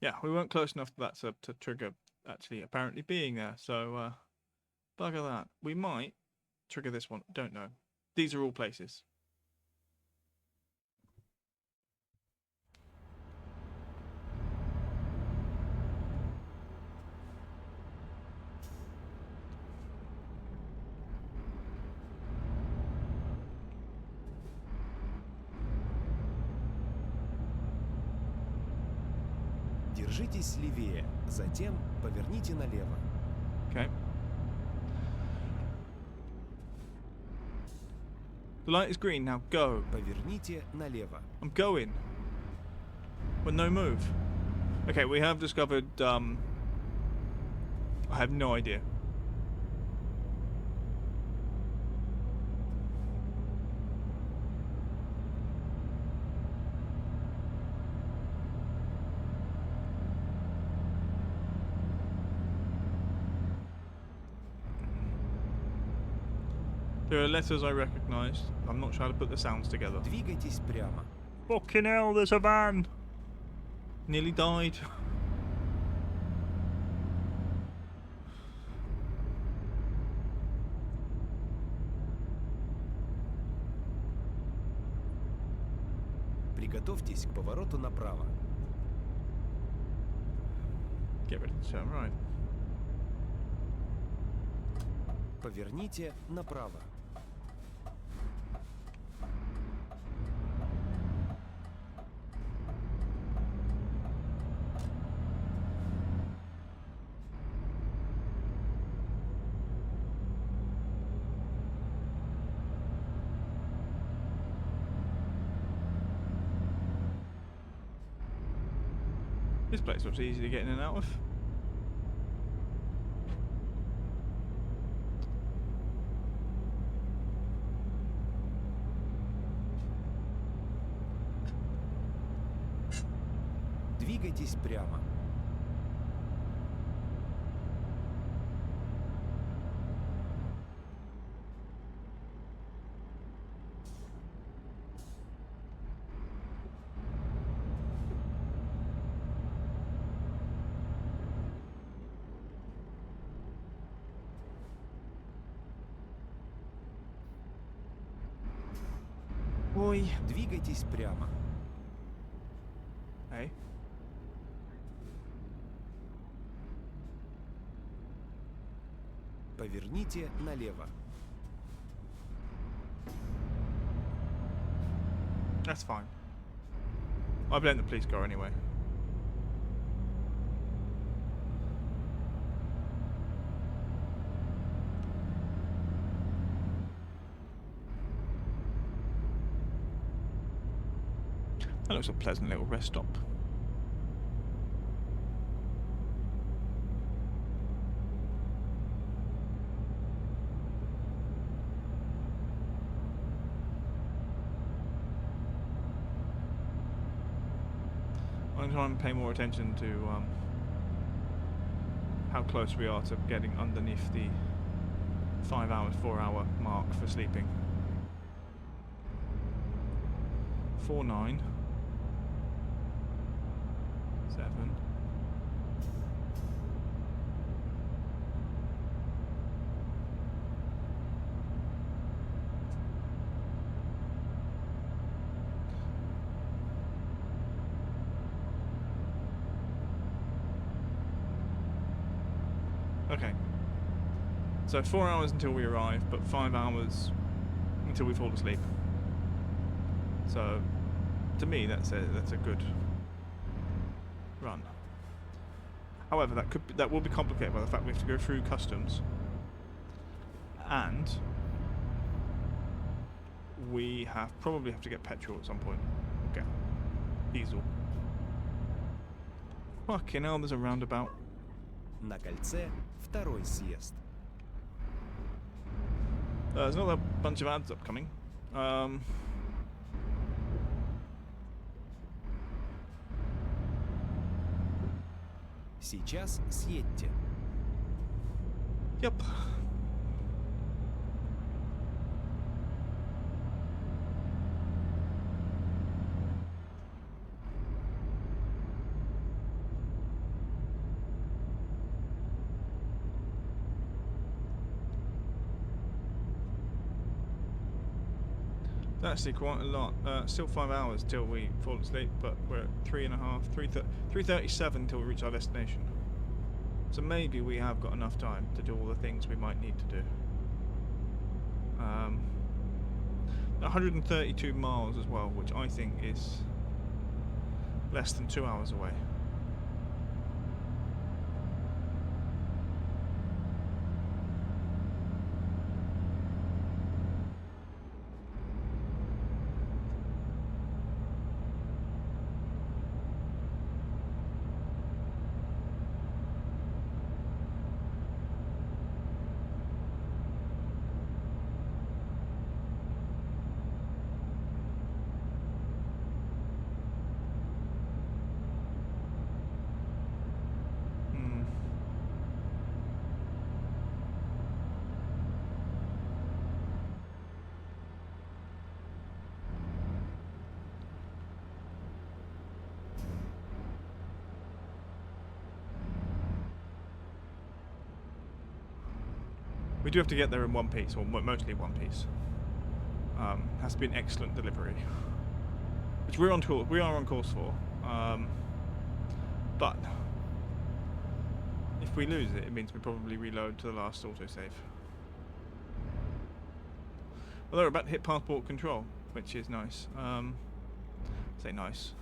Yeah, we weren't close enough to that to trigger actually apparently being there. So, bugger that. We might trigger this one. Don't know. These are all places. Держитесь левее, затем поверните налево. Okay. The light is green, now go. Поверните налево. I'm going. But no move. Okay, we have discovered, I have no idea. There are letters I recognise. I'm not trying to put the sounds together. Двигайтесь прямо. Fucking hell, there's a van! Nearly died. Приготовьтесь к повороту направо. Get ready to turn right. Поверните направо. This place looks easy to get in and out of. Двигайтесь прямо. Ой. Двигайтесь прямо. Hey. Поверните налево. That's fine. I blame the police car anyway. That looks a pleasant little rest stop. I'm trying to pay more attention to how close we are to getting underneath the 5 hours, 4 hour mark for sleeping. 4-9. 7. Okay. So 4 hours until we arrive, but 5 hours until we fall asleep. So, to me, that's a good run. However, that will be complicated by the fact we have to go through customs, and we probably have to get petrol at some point. Okay, diesel. Fucking hell, there's a roundabout. На кольце второй съезд. There's another bunch of ads upcoming. Сейчас съедьте. Yep. Actually quite a lot. Still 5 hours till we fall asleep, but we're at 3:37 till we reach our destination. So maybe we have got enough time to do all the things we might need to do. 132 miles as well, which I think is less than 2 hours away. We do have to get there in one piece, or mostly one piece. Has to be an excellent delivery, which we are on course for. But if we lose it, it means we probably reload to the last autosave. Well, they're about to hit passport control, which is nice. Say nice.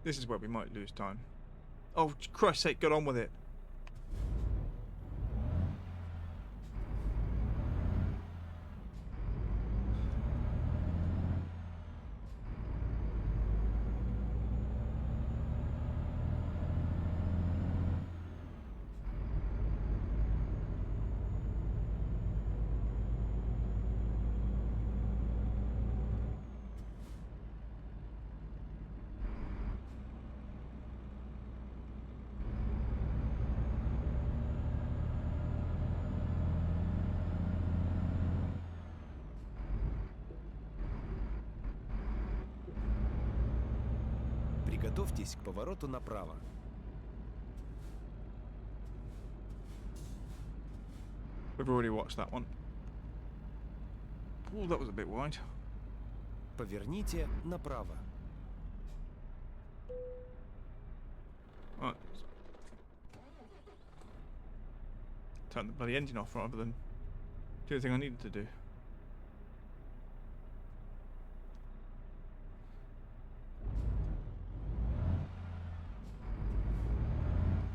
This is where we might lose time. Oh, for Christ's sake, get on with it. Приготовьтесь к повороту направо. We've already watched that one. Oh, that was a bit wide. Поверните направо. Right. Turn the bloody engine off rather than do the thing I needed to do.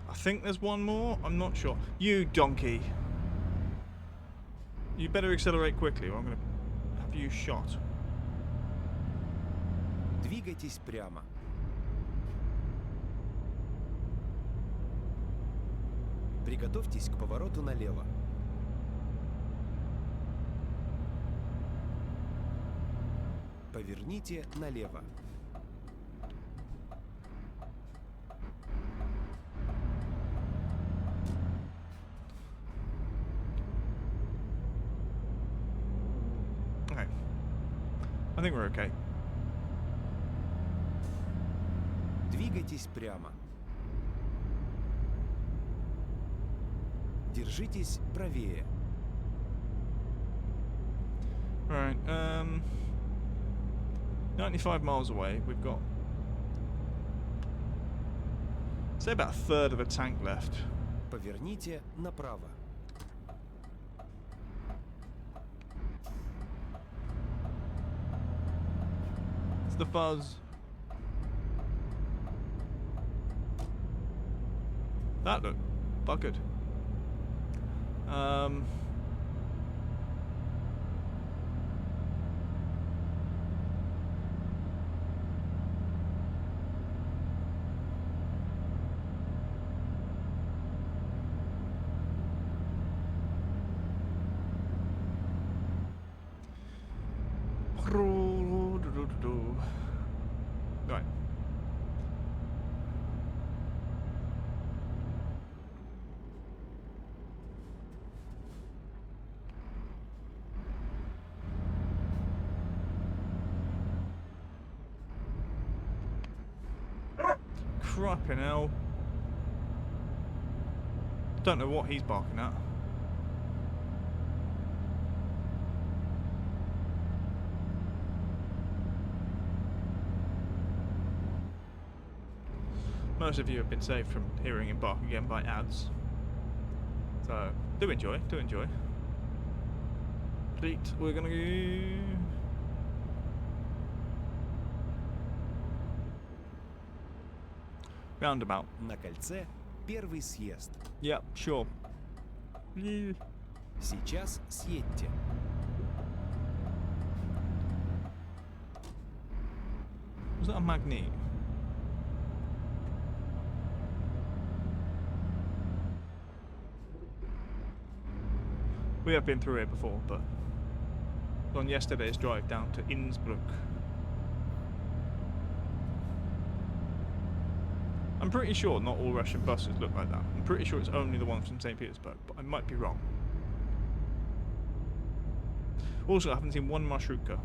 I think there's one more. I'm not sure. You donkey. You better accelerate quickly or I'm going to have you shot. Двигайтесь прямо. Приготовьтесь к повороту налево. Поверните налево. Okay. I think we're okay. Двигайтесь прямо. Держитесь правее. Right, 95 miles away. We've got, say, about a third of a tank left. Поверните направо. It's the fuzz. That looked buggered. Right. Crapping hell. Don't know what he's barking at. Most of you have been saved from hearing him bark again by ads. So, do enjoy, do enjoy. Fleet, we're gonna go... Roundabout. На кольце первый съезд. Yeah, sure. Сейчас съедьте. Was that a magnet? We have been through it before, but on yesterday's drive down to Innsbruck. I'm pretty sure not all Russian buses look like that. I'm pretty sure it's only the ones from St. Petersburg, but I might be wrong. Also, I haven't seen one marshrutka.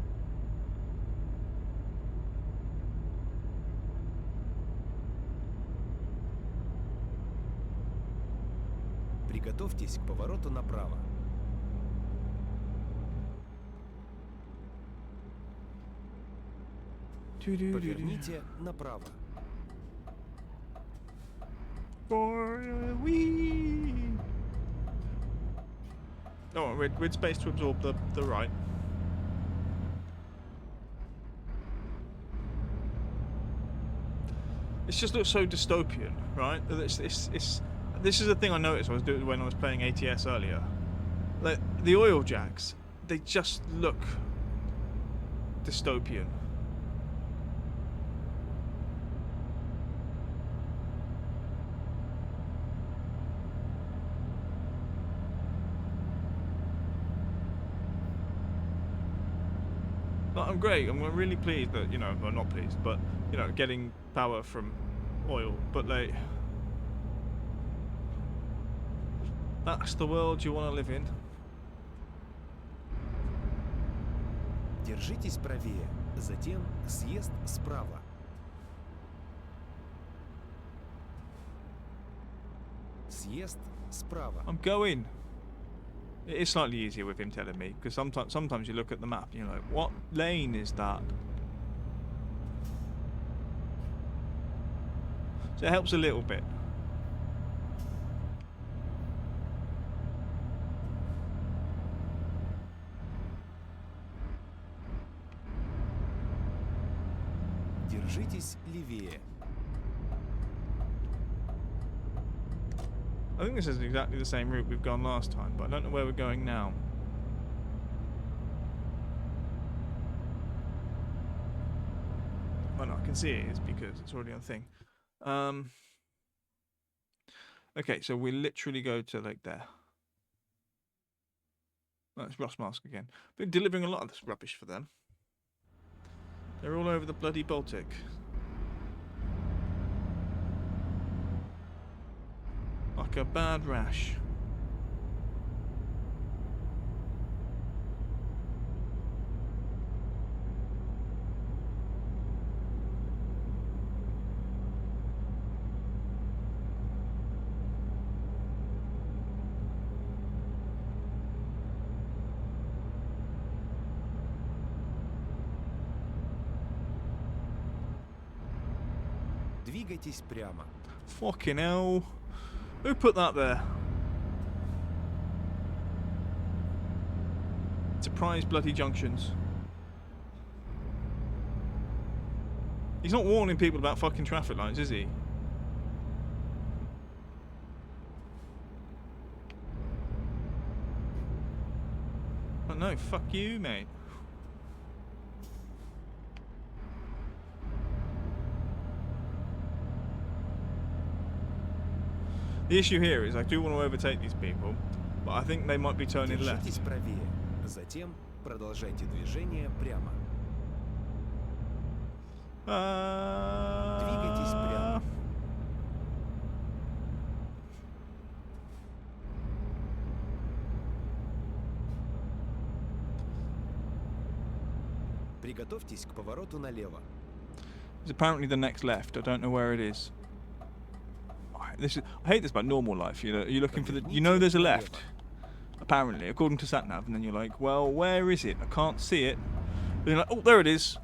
Приготовьтесь к повороту направо. Поверните направо. Oh, we're space to absorb the right. It just looks so dystopian, right? This is the thing I noticed I was doing when I was playing ATS earlier. Like the oil jacks, they just look dystopian. But I'm great. I'm really pleased that, you know, well, not pleased, but, you know, getting power from oil. But, like, that's the world you want to live in. Держитесь правее, затем съезд справа. Съезд справа. I'm going. It is slightly easier with him telling me, because sometimes you look at the map and you're like, what lane is that? So it helps a little bit. Держитесь левее. I think this is exactly the same route we've gone last time, but I don't know where we're going now. Oh no, I can see it is because it's already on the thing. Okay, so we literally go to like there. That's Rosmask again. Been delivering a lot of this rubbish for them. They're all over the bloody Baltic. Like a bad rash. Двигайтесь прямо. Fucking hell. Who put that there? Surprise bloody junctions. He's not warning people about fucking traffic lights, is he? Oh no, fuck you, mate. The issue here is I do want to overtake these people, but I think they might be turning left. Держитесь правее. Затем продолжайте движение прямо. Двигайтесь прямо. Приготовьтесь к повороту налево. It's apparently the next left. I don't know where it is. I hate this about normal life. You're looking for the. You know there's a left. Apparently, according to SatNav, and then you're like, well, where is it? I can't see it. And you're like, oh, there it is.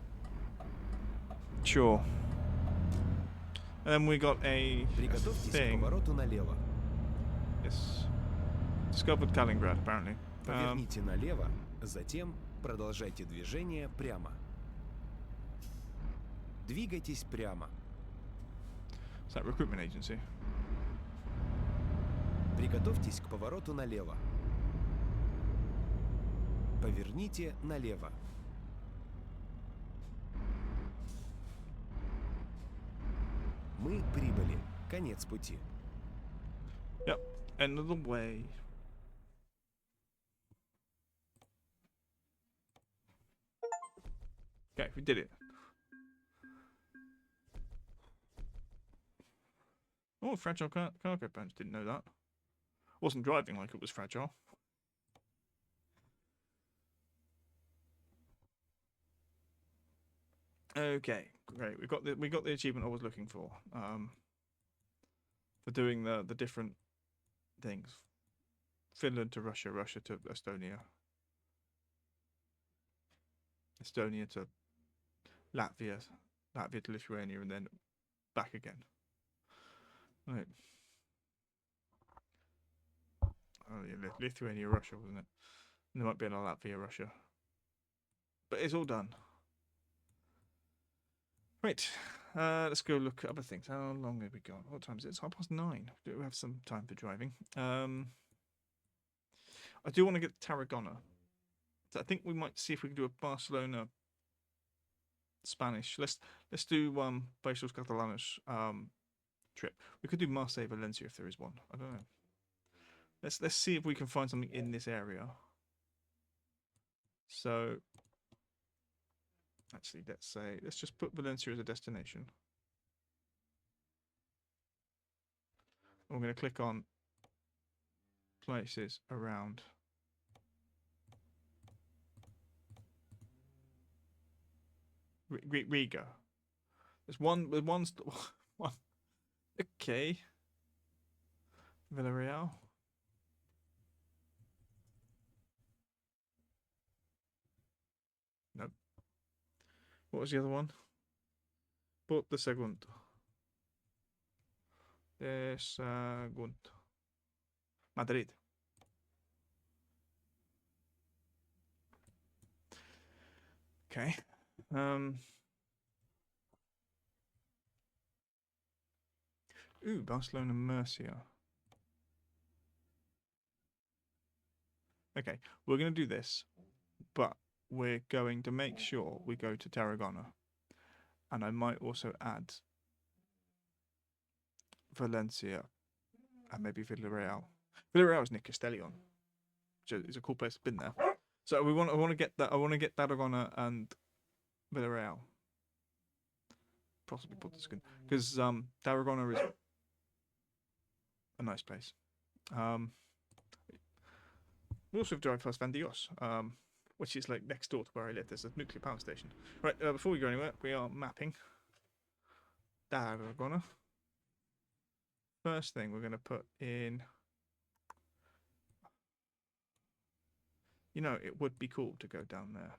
Sure. And then we got a thing. Yes. Discovered Kaliningrad, apparently. Поверните налево, затем продолжайте движение прямо. Двигайтесь прямо. Is that recruitment agency? Приготовьтесь к повороту налево. Поверните налево. Мы прибыли. Конец пути. Yep. End of the way. Okay, we did it. Oh, fragile cargo pants. Didn't know that. Wasn't driving like it was fragile. Okay, great. We got the achievement I was looking for doing the different things. Finland to Russia, Russia to Estonia, Estonia to Latvia, Latvia to Lithuania, and then back again. Right. Oh yeah, Lithuania, Russia, wasn't it? And there might be another Latvia, Russia. But it's all done. Right. Let's go look at other things. How long have we got? What time is it? It's 9:30. Do we have some time for driving? I do want to get to Tarragona. So I think we might see if we can do a Barcelona Spanish. Let's do Països Catalanes trip. We could do Marseille Valencia if there is one. I don't know. Let's see if we can find something in this area. So actually, let's just put Valencia as a destination. And we're going to click on places around. Riga. There's one. Okay. Villarreal. Nope. What was the other one? Porto Segundo. Segundo. Madrid. Okay. Ooh, Barcelona Murcia. Okay, we're going to do this, but we're going to make sure we go to Tarragona. And I might also add Valencia and maybe Villarreal. Villarreal is Nick Castellion, which is a cool place. I've been there. So I want to get that. I want to get Tarragona and Villarreal. Possibly put this in because Tarragona is a nice place. We also drive past Van Dios, which is like next door to where I live. There's a nuclear power station. Right, before we go anywhere, we are mapping Tarragona. First thing we're going to put in. You know, it would be cool to go down there.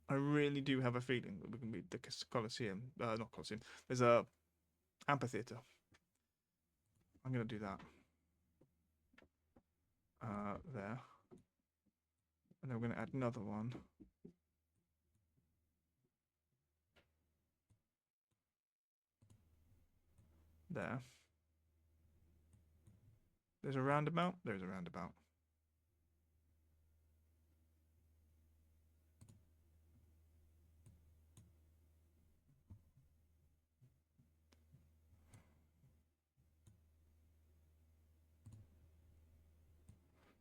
I really do have a feeling that we can beat the Colosseum. Not Colosseum. There's a amphitheater. I'm going to do that. There. And then we're going to add another one. There. There's a roundabout. There's a roundabout.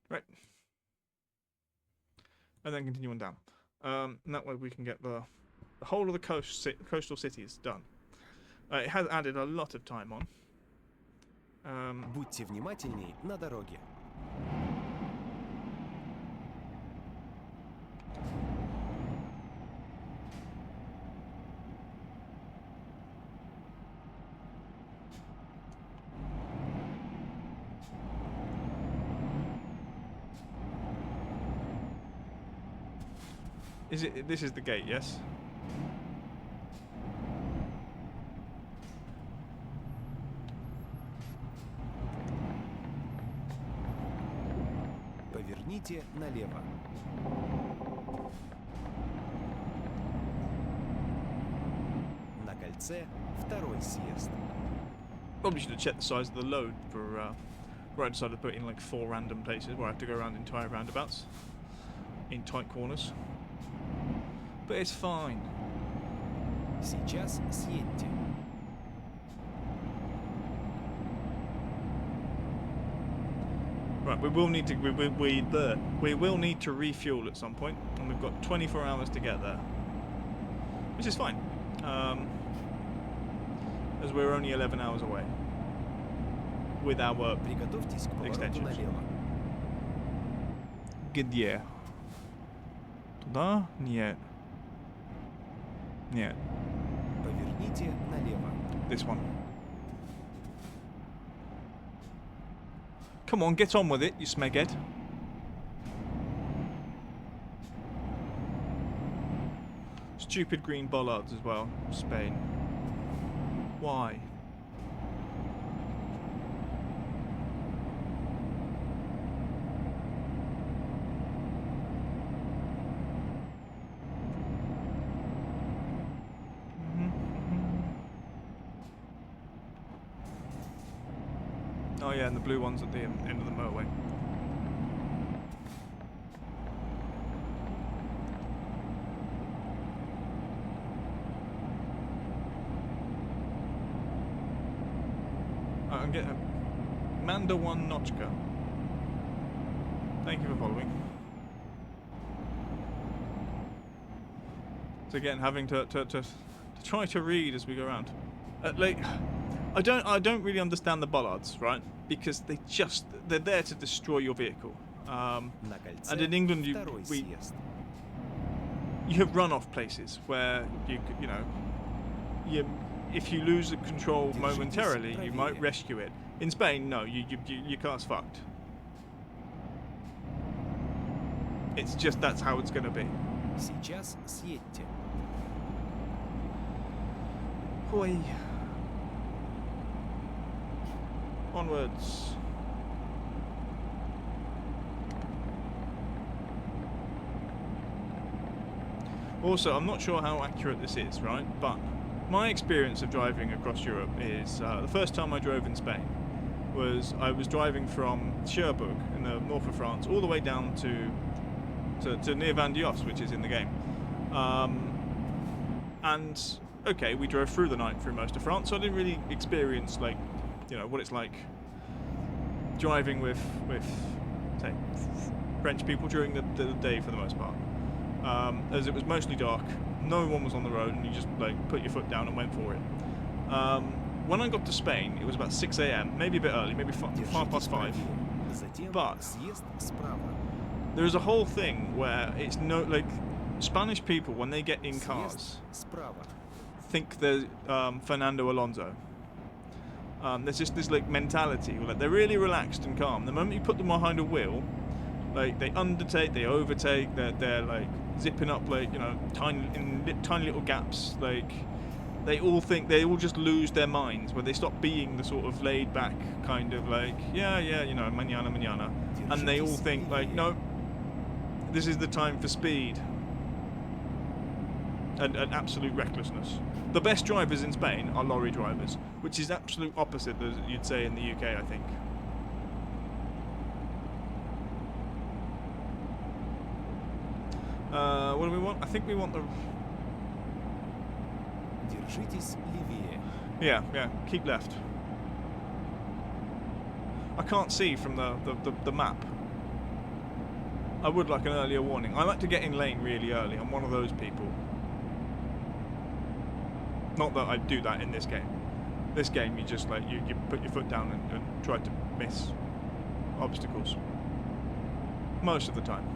Right. And then continue on down. And that way we can get the whole of the coastal cities done. It has added a lot of time on. Будьте внимательней на дороге. Is it? This is the gate, yes? Поверните налево. На кольце второй съезд. Probably should have checked the size of the load for where I decided to put it in like 4 random places where I have to go around entire roundabouts in tight corners. But it's fine. Сейчас съедьте. Right, we will need to we will need to refuel at some point, and we've got 24 hours to get there, which is fine, as we're only 11 hours away with our Приготовьтесь к повороту extensions. налево. Где? Туда? Нет. Нет. Поверните налево. This one. Come on, get on with it, you smeghead. Stupid green bollards as well, Spain. Why? Oh yeah, and the blue one's at the end of the motorway. I'm getting Manda 1 Notchka. Thank you for following. So again, having to try to read as we go around. Like, I don't really understand the bollards, right? Because they're there to destroy your vehicle. And in England, you have runoff places where if you lose the control momentarily, you might rescue it. In Spain, no, your car's fucked. It's just that's how it's gonna be. Сейчас съедьте. Hoi. Onwards. Also, I'm not sure how accurate this is, right? But my experience of driving across Europe is the first time I drove in Spain was I was driving from Cherbourg in the north of France all the way down to near Van Dios, which is in the game. And okay, we drove through the night through most of France, so I didn't really experience what it's like driving with say French people during the day for the most part, as it was mostly dark, no one was on the road, and you just put your foot down and went for it. When I got to Spain, it was about 6 a.m, maybe a bit early, maybe 5:05, but there is a whole thing where it's Spanish people, when they get in cars, think they're Fernando Alonso. There's just this mentality where they're really relaxed and calm. The moment you put them behind a wheel, they undertake, they overtake, they're zipping up tiny little gaps. They all just lose their minds, where they stop being the sort of laid back kind of mañana, and they all think no, this is the time for speed and absolute recklessness. The best drivers in Spain are lorry drivers, which is absolute opposite as you'd say in the UK, I think. do we want? I think we want the... Держитесь левее. Yeah, keep left. I can't see from the map. I would like an earlier warning. I like to get in lane really early. I'm one of those people. Not that I do that in this game. This game, you just like you put your foot down and try to miss obstacles. Most of the time.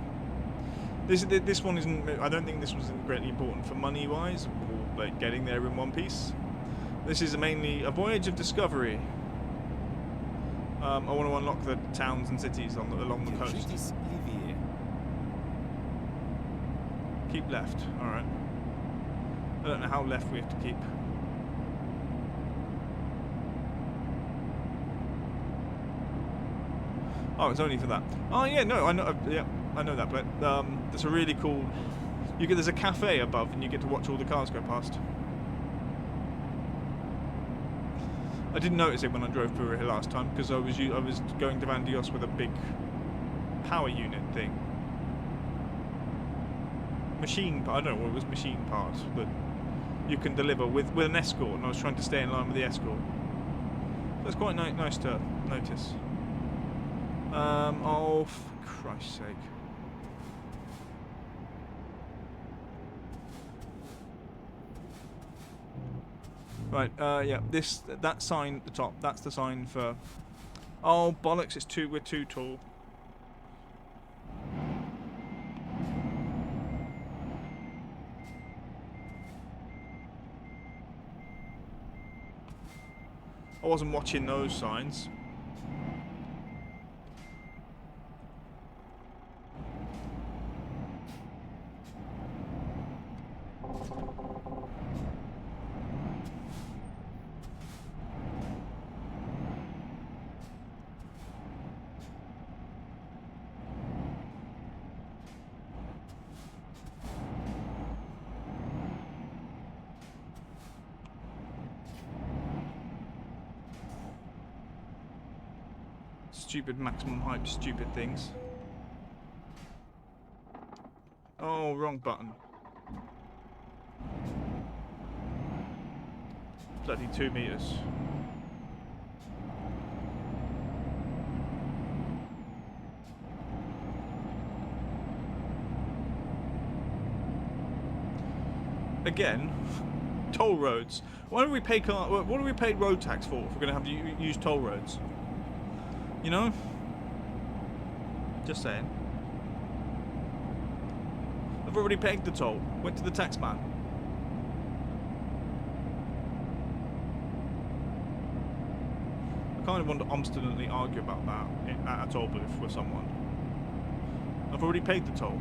This one isn't. I don't think this was greatly important for money wise or like getting there in one piece. This is mainly a voyage of discovery. I want to unlock the towns and cities along the coast. Держитесь левее. Keep left. All right. I don't know how left we have to keep. Oh, it's only for that. Oh yeah, no, I know. Yeah, I know that. But there's a really cool. There's a cafe above, and you get to watch all the cars go past. I didn't notice it when I drove through here last time because I was going to Van Dios with a big power unit thing. I don't know what it was, machine parts, but you can deliver with an escort, and I was trying to stay in line with the escort. So it's quite nice to notice. Oh, for Christ's sake. Right, yeah, that sign at the top, that's the sign for... Oh, bollocks, we're too tall. I wasn't watching those signs. Stupid maximum hype, stupid things. Oh, wrong button. Bloody 2 meters. Again, toll roads. Why do we pay what do we pay road tax for if we're going to have to use toll roads? You know? Just saying. I've already paid the toll. Went to the tax man. I kind of want to obstinately argue about that at a toll booth with someone. I've already paid the toll.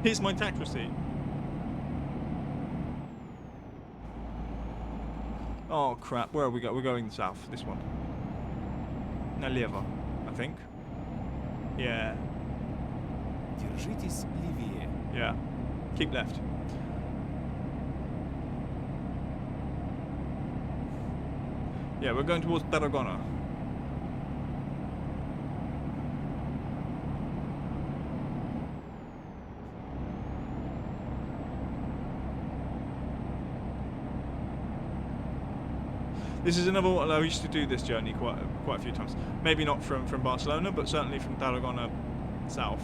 Here's my tax receipt. Oh crap, where are we going? We're going south, this one. Налево, I think. Yeah. Держитесь левее. Yeah. Keep left. Yeah, we're going towards Tarragona. This is another one. I used to do this journey quite a few times. Maybe not from Barcelona, but certainly from Tarragona south.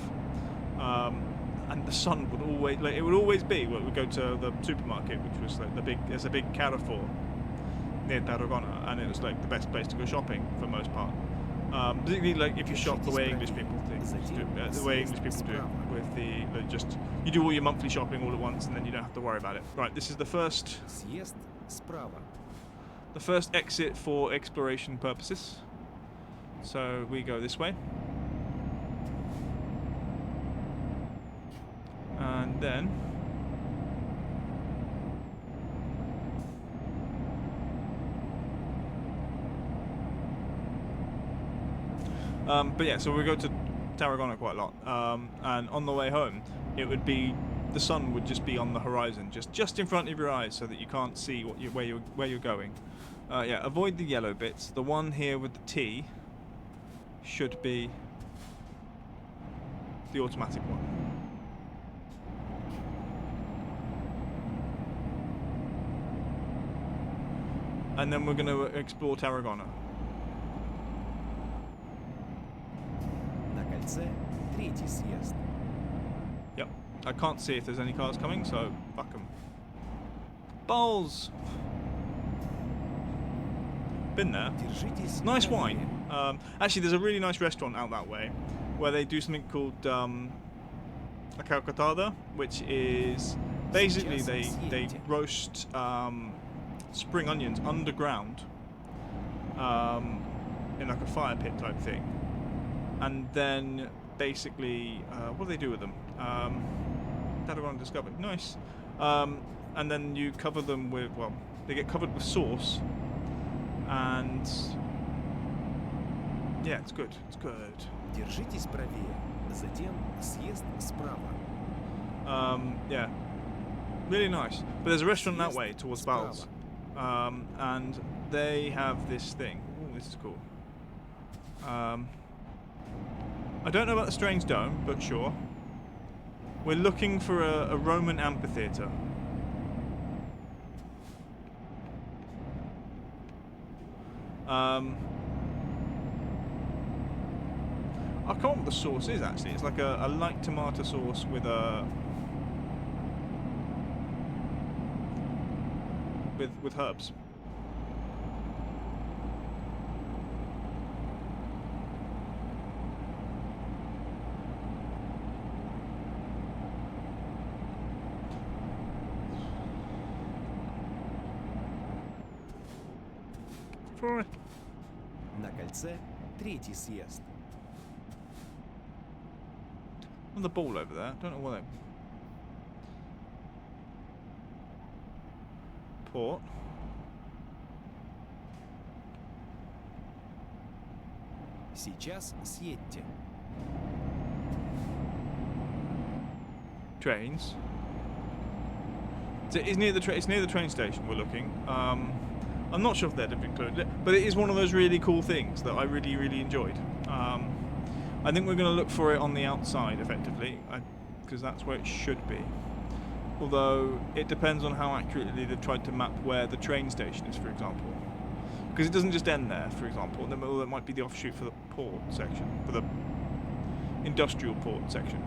And the sun would always, it would always be. Well, we'd go to the supermarket, which was like there's a big Carrefour near Tarragona, and it was like the best place to go shopping for the most part. Particularly like if you shop the way English people do, the way English people do, with you do all your monthly shopping all at once, and then you don't have to worry about it. Right, this is the first. Съезд справа. The first exit for exploration purposes. So we go this way. And then but yeah, so we go to Tarragona quite a lot. And on the way home, it would be the sun would just be on the horizon, just in front of your eyes, so that you can't see where you're going. Yeah, avoid the yellow bits. The one here with the T should be the automatic one. and then we're going to explore Tarragona. На кольце третий съезд. Yep. I can't see if there's any cars coming, so fuck 'em. Bowls! Been there. Держитесь Nice правее. wine. Actually, there's a really nice restaurant out that way where they do something called a calcatada, which is basically they roast spring onions underground in like a fire pit type thing, and then basically what do they do with them? That I discovered. Nice. And then you cover them with, well, they get covered with sauce, and yeah, it's good. It's good. Держитесь правее. Затем съезд справа. Yeah, really nice. But there's a restaurant that way towards Bowles, and they have this thing. Ooh, this is cool. I don't know about the Strange Dome, but sure. We're looking for a Roman amphitheatre. I can't remember what the sauce is actually. It's like a light tomato sauce with a with herbs. На кольце третий съезд. Another ball over there. Don't know what they... Port. Сейчас съедьте. Trains. It's near the train station. We're looking. I'm not sure if they'd have included it, but it is one of those really cool things that I really enjoyed. I think we're going to look for it on the outside, effectively, because that's where it should be. Although it depends on how accurately they've tried to map where the train station is, for example. Because it doesn't just end there, for example. There might be the offshoot for the port section, for the industrial port section.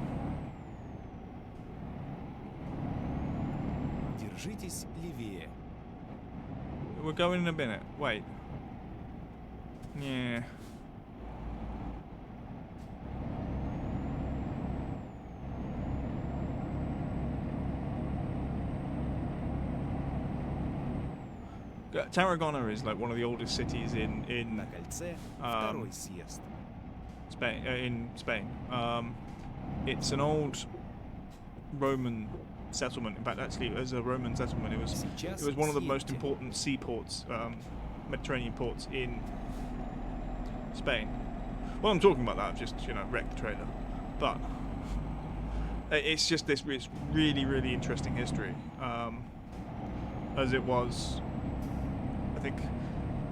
Держитесь левее. We're going in a minute. Wait. Yeah. Tarragona is like one of the oldest cities in На кольце второй съезд. Spain. In Spain, it's an old Roman settlement. In fact, actually, as a Roman settlement, it was one of the most important seaports, Mediterranean ports in Spain. Well, I'm talking about that. I've just wrecked the trailer, but it's just this really interesting history, as it was. I think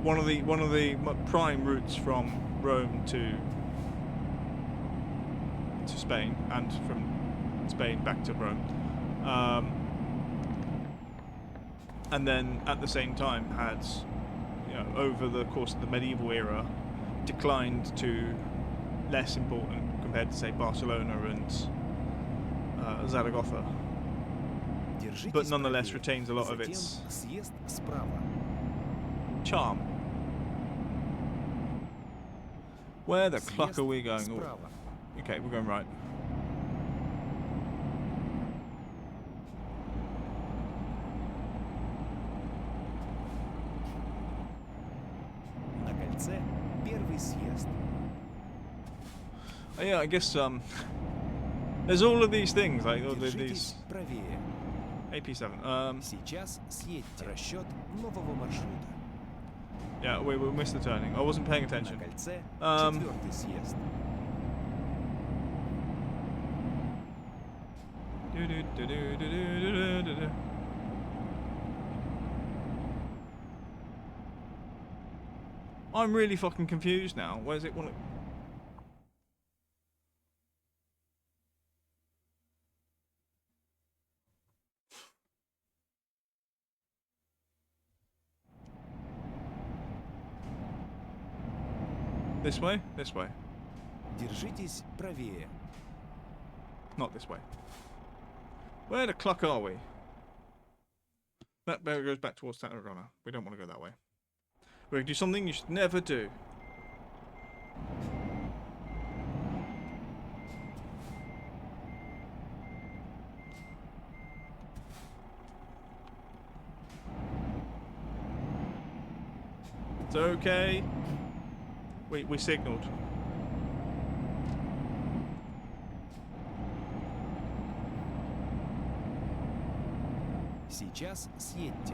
one of the prime routes from Rome to Spain, and from Spain back to Rome, and then at the same time had, over the course of the medieval era, declined to less important compared to, say, Barcelona and Zaragoza, but nonetheless retains a lot of its charm. Where the cluck are we going? Oh. Okay, we're going right. На кольце первый съезд. Oh, yeah, I guess there's all of these things, like all of these. Держитесь правее. AP7. Сейчас съедьте. Расчет нового маршрута. Yeah, we missed the turning. I wasn't paying attention. На кольце четвертый съезд. I'm really fucking confused now. Where's it want to... This way? This way. Держитесь правее. Not this way. Where the cluck are we? That bear goes back towards Tatarana. We don't want to go that way. We're going to do something you should never do. It's okay. We signaled. Сейчас съедьте.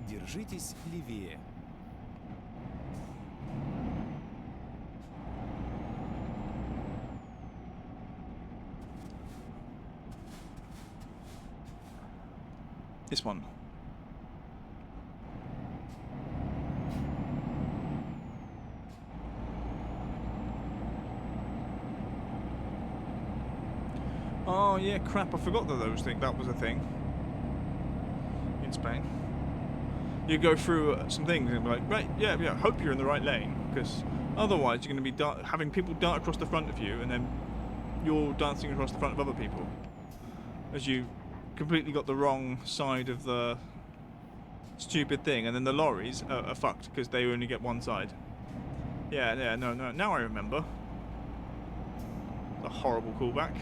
Держитесь левее. This one. Oh yeah, crap! I forgot that that was a thing in Spain. You go through some things and be like, right, yeah, hope you're in the right lane, because otherwise you're going to be having people dart across the front of you, and then you're dancing across the front of other people, as you completely got the wrong side of the stupid thing, and then the lorries are fucked because they only get one side. Yeah, no, now I remember. A horrible callback.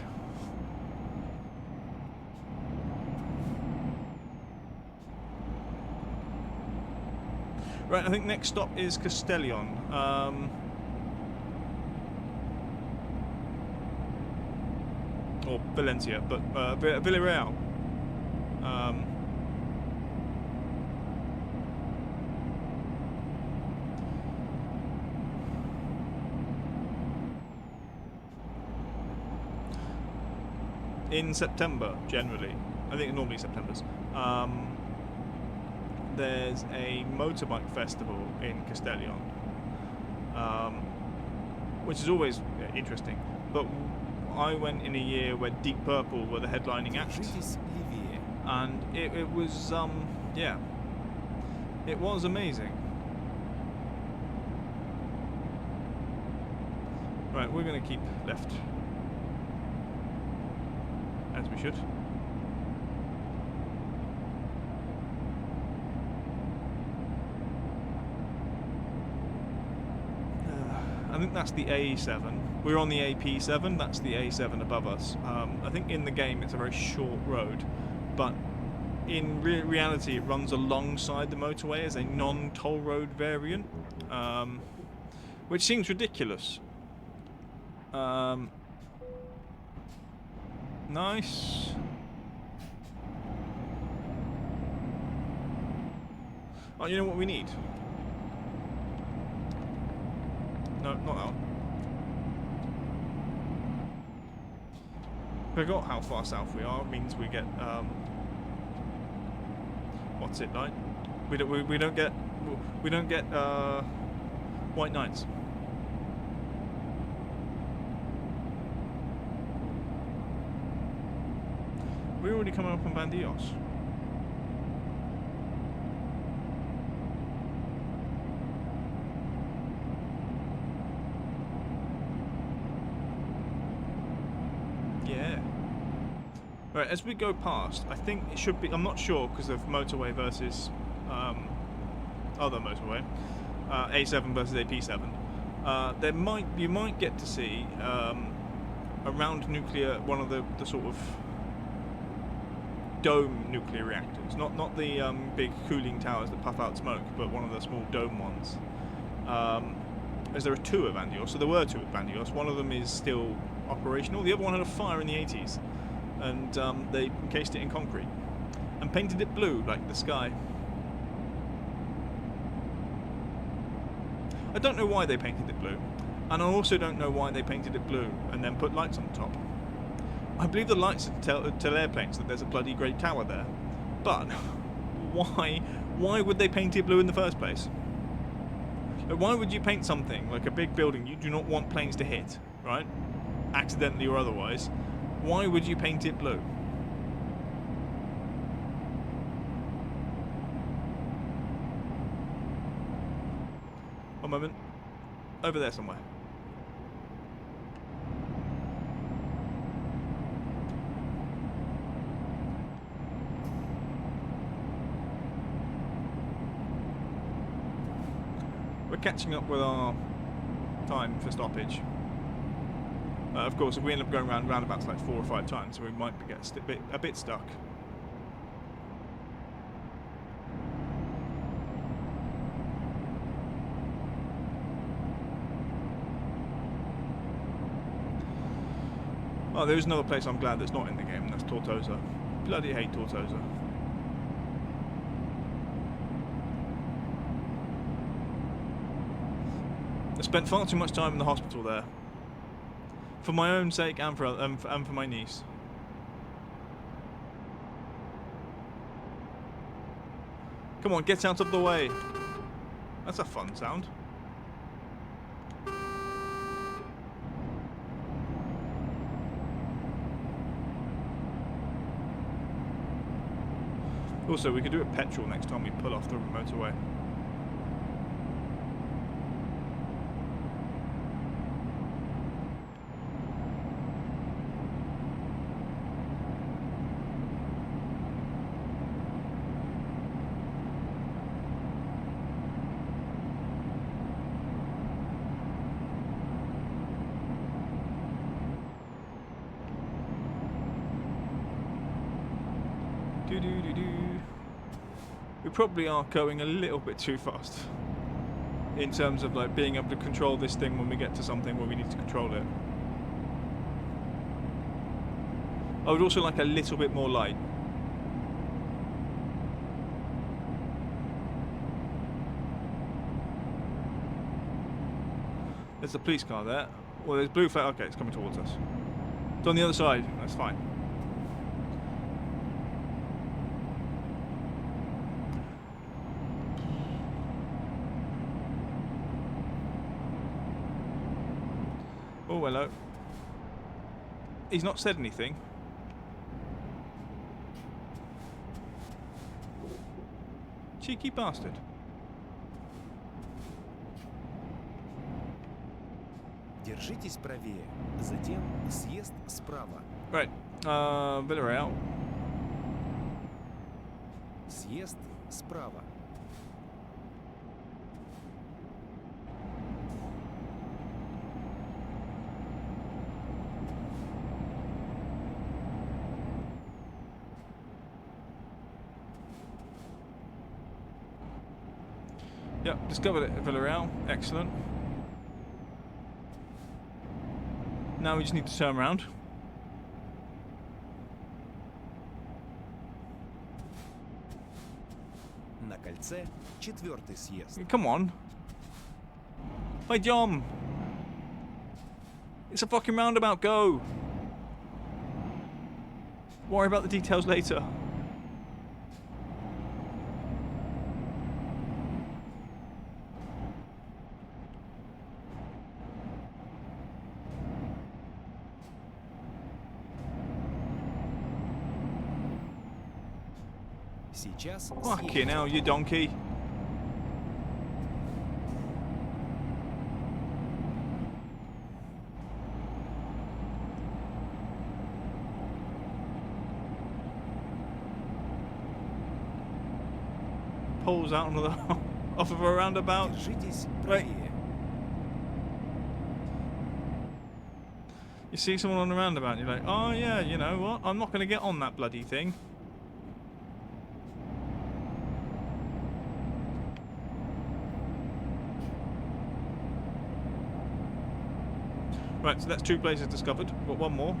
Right, I think next stop is Castellón. Or Valencia, but Villarreal. In September, generally. I think normally September's. There's a motorbike festival in Castellón, which is always interesting. But I went in a year where Deep Purple were the headlining act, and it was yeah, it was amazing. Right, we're going to keep left, as we should. I think that's the A7. We're on the AP7, that's the A7 above us. I think in the game it's a very short road, but in reality it runs alongside the motorway as a non-toll road variant, which seems ridiculous. Nice. Oh, you know what we need? No, not that one. Forgot how far south we are. It means we get what's it like? We don't get white knights. We're already coming up on Bandios. Yeah. Right, as we go past, I think it should be, I'm not sure because of motorway versus other motorway, A7 versus AP7. You might get to see around nuclear, one of the sort of dome nuclear reactors, not the big cooling towers that puff out smoke, but one of the small dome ones. As there are two at Bandios, so there were two at Bandios. One of them is still operational. The other one had a fire in the 80s, and they encased it in concrete and painted it blue like the sky. I don't know why they painted it blue, and I also don't know why they painted it blue and then put lights on the top. I believe the lights tell airplanes that there's a bloody great tower there, but why would they paint it blue in the first place? Why would you paint something like a big building you do not want planes to hit, right? Accidentally or otherwise. Why would you paint it blue? One moment. Over there somewhere. We're catching up with our time for stoppage. Of course, if we end up going around roundabouts like 4 or 5 times, so we might get a bit stuck. Oh, there's another place I'm glad that's not in the game, and that's Tortosa. Bloody hate Tortosa. I spent far too much time in the hospital there. For my own sake and for my niece. Come on, get out of the way. That's a fun sound. Also, we could do it petrol next time we pull off the motorway. We probably are going a little bit too fast in terms of like being able to control this thing when we get to something where we need to control it. I would also like a little bit more light. There's a police car there. Well, there's blue flag. Okay, it's coming towards us. It's on the other side. That's fine. Oh, hello. He's not said anything. Cheeky bastard. Держитесь правее, затем съезд справа. Right, Villarreal. Съезд справа. Yep, discovered it at Villarreal. Excellent. Now we just need to turn around. На кольце четвертый съезд. Come on. Hey, John. It's a fucking roundabout. Go. Worry about the details later. Сейчас Fucking hell, you donkey. Pulls out another off of a roundabout. Держитесь Wait. правее. You see someone on the roundabout, you're like, oh yeah, you know what? I'm not going to get on that bloody thing. Right, so that's 2 places discovered. We've got one more.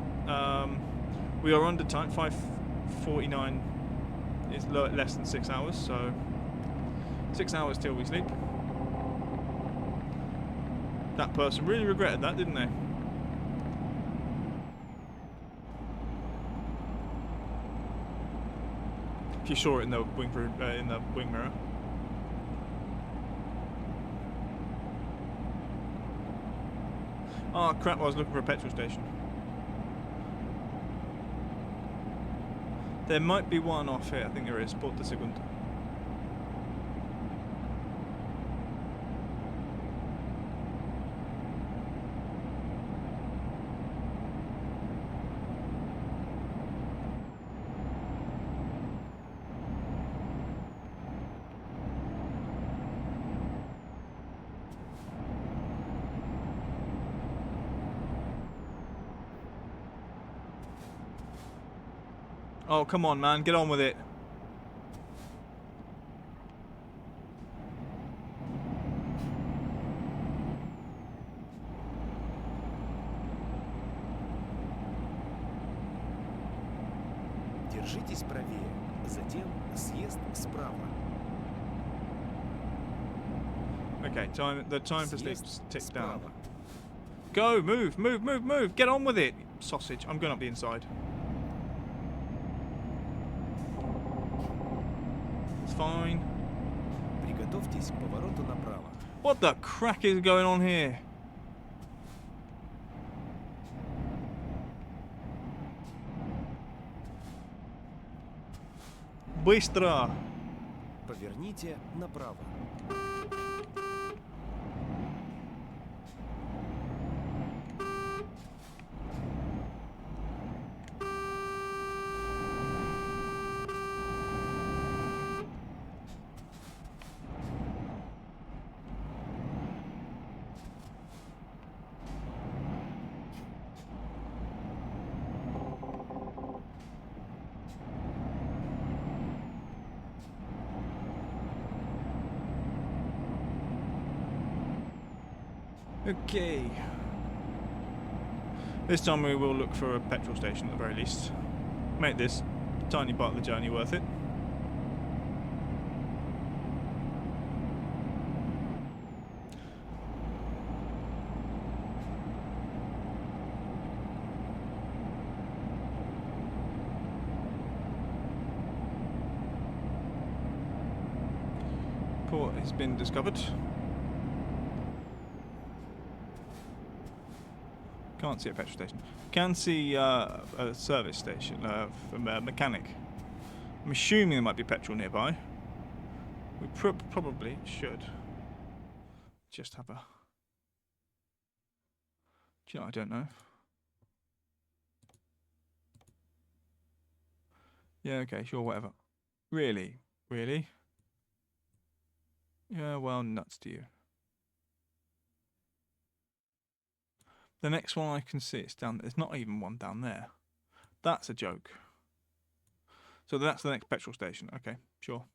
We are under time. 5:49 is less than 6 hours, so 6 hours till we sleep. That person really regretted that, didn't they? If you saw it in the wing mirror. Oh crap, I was looking for a petrol station. There might be one off here, I think there is. Porta Segunda. Oh, come on, man. Get on with it. Держитесь правее, затем съезд справа. Okay, the time for Съезд slips ticks down. справа. Go, move, move, move, move. Get on with it, sausage. I'm going up the inside. It's fine. Приготовьтесь к повороту направо. What the crack is going on here? Быстро! Поверните направо. Okay. This time we will look for a petrol station at the very least. Make this tiny part of the journey worth it. Port has been discovered. Can't see a petrol station. Can see a service station from a mechanic. I'm assuming there might be petrol nearby. We probably should just have a... Do you know, I don't know. Yeah, okay, sure, whatever. Really? Really? Yeah, well, nuts to you. The next one I can see, it's down there. There's not even one down there. That's a joke. So that's the next petrol station. Okay, sure.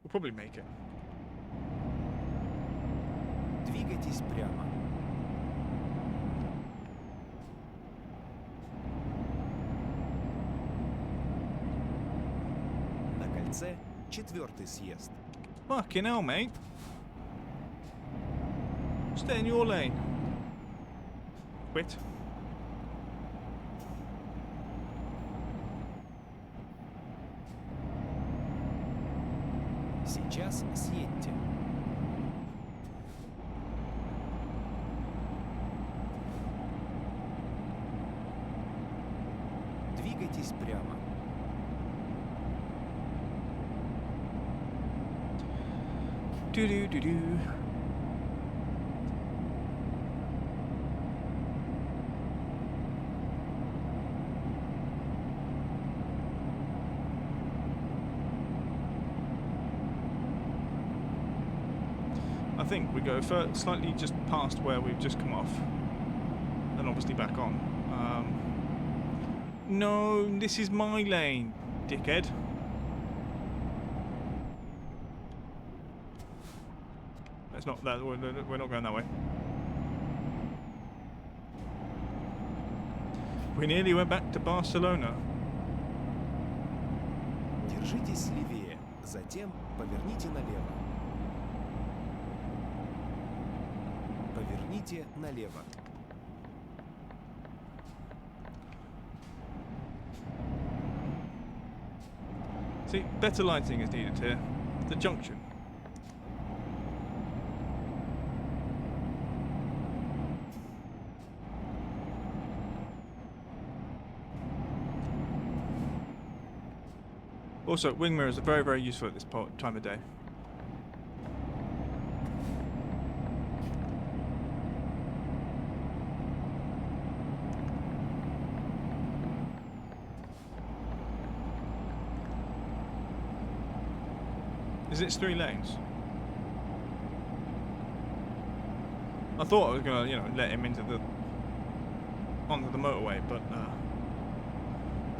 We'll probably make it. Двигайтесь прямо. На кольце 4-й съезд. Fucking hell, mate. Stay in your lane. Quit. Сейчас съедьте. Двигайтесь прямо. Do-do-do-do. I think we go slightly just past where we've just come off, then obviously back on. No, this is my lane, dickhead. That's not that. We're not going that way. We nearly went back to Barcelona. Держитесь левее, затем поверните налево. Поверните налево. See, better lighting is needed here. The junction. Also, wing mirrors are very, very useful at this time of day. Is it 3 lanes? I thought I was gonna, let him onto the motorway, but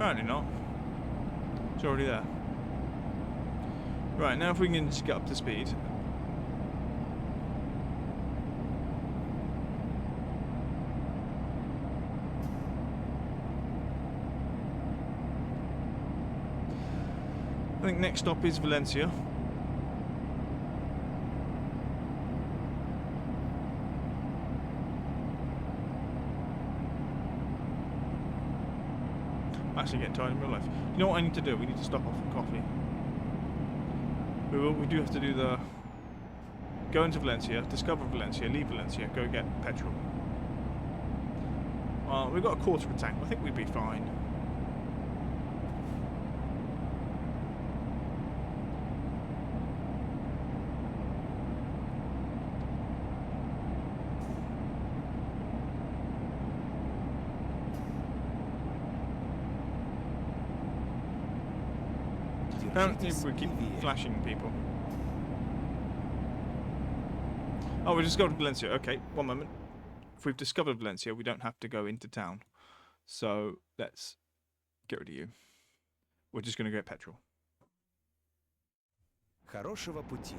Apparently not. It's already there. Right, now if we can just get up to speed. I think next stop is Valencia. I'm actually getting tired in real life. You know what I need to do? We need to stop off for coffee. We do have to do the... Go into Valencia, discover Valencia, leave Valencia, go get petrol. We've got a quarter of a tank. I think we'd be fine. Apparently we keep flashing people. Oh, we discovered Valencia. Okay, one moment. If we've discovered Valencia, we don't have to go into town. So let's get rid of you. We're just going to get petrol. Хорошего пути.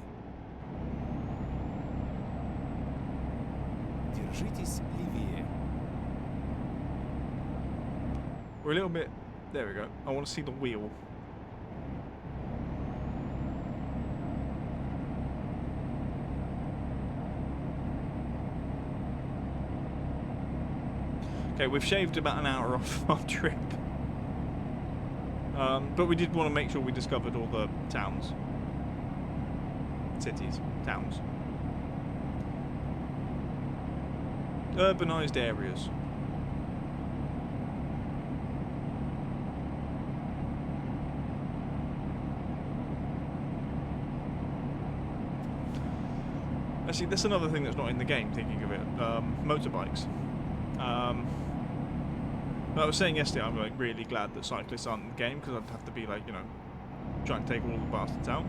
Держитесь левее. We're a little bit... There we go. I want to see the wheel. Okay, we've shaved about an hour off our trip. But we did want to make sure we discovered all the towns. Cities. Towns. Urbanized areas. Actually, that's another thing that's not in the game, thinking of it. Motorbikes. I was saying yesterday, I'm like really glad that cyclists aren't in the game, because I'd have to be like, you know, trying to take all the bastards out.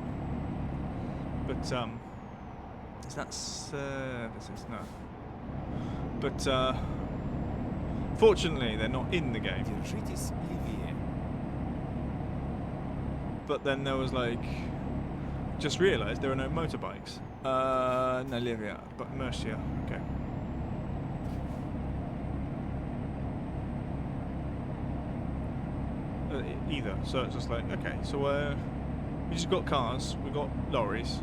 But is that services? No. But fortunately, they're not in the game. Держитесь левее. But then there was like, just realised there are no motorbikes. No, Livia, but Mercia. Okay. Either, so it's just like, okay, so we just got cars, we got lorries.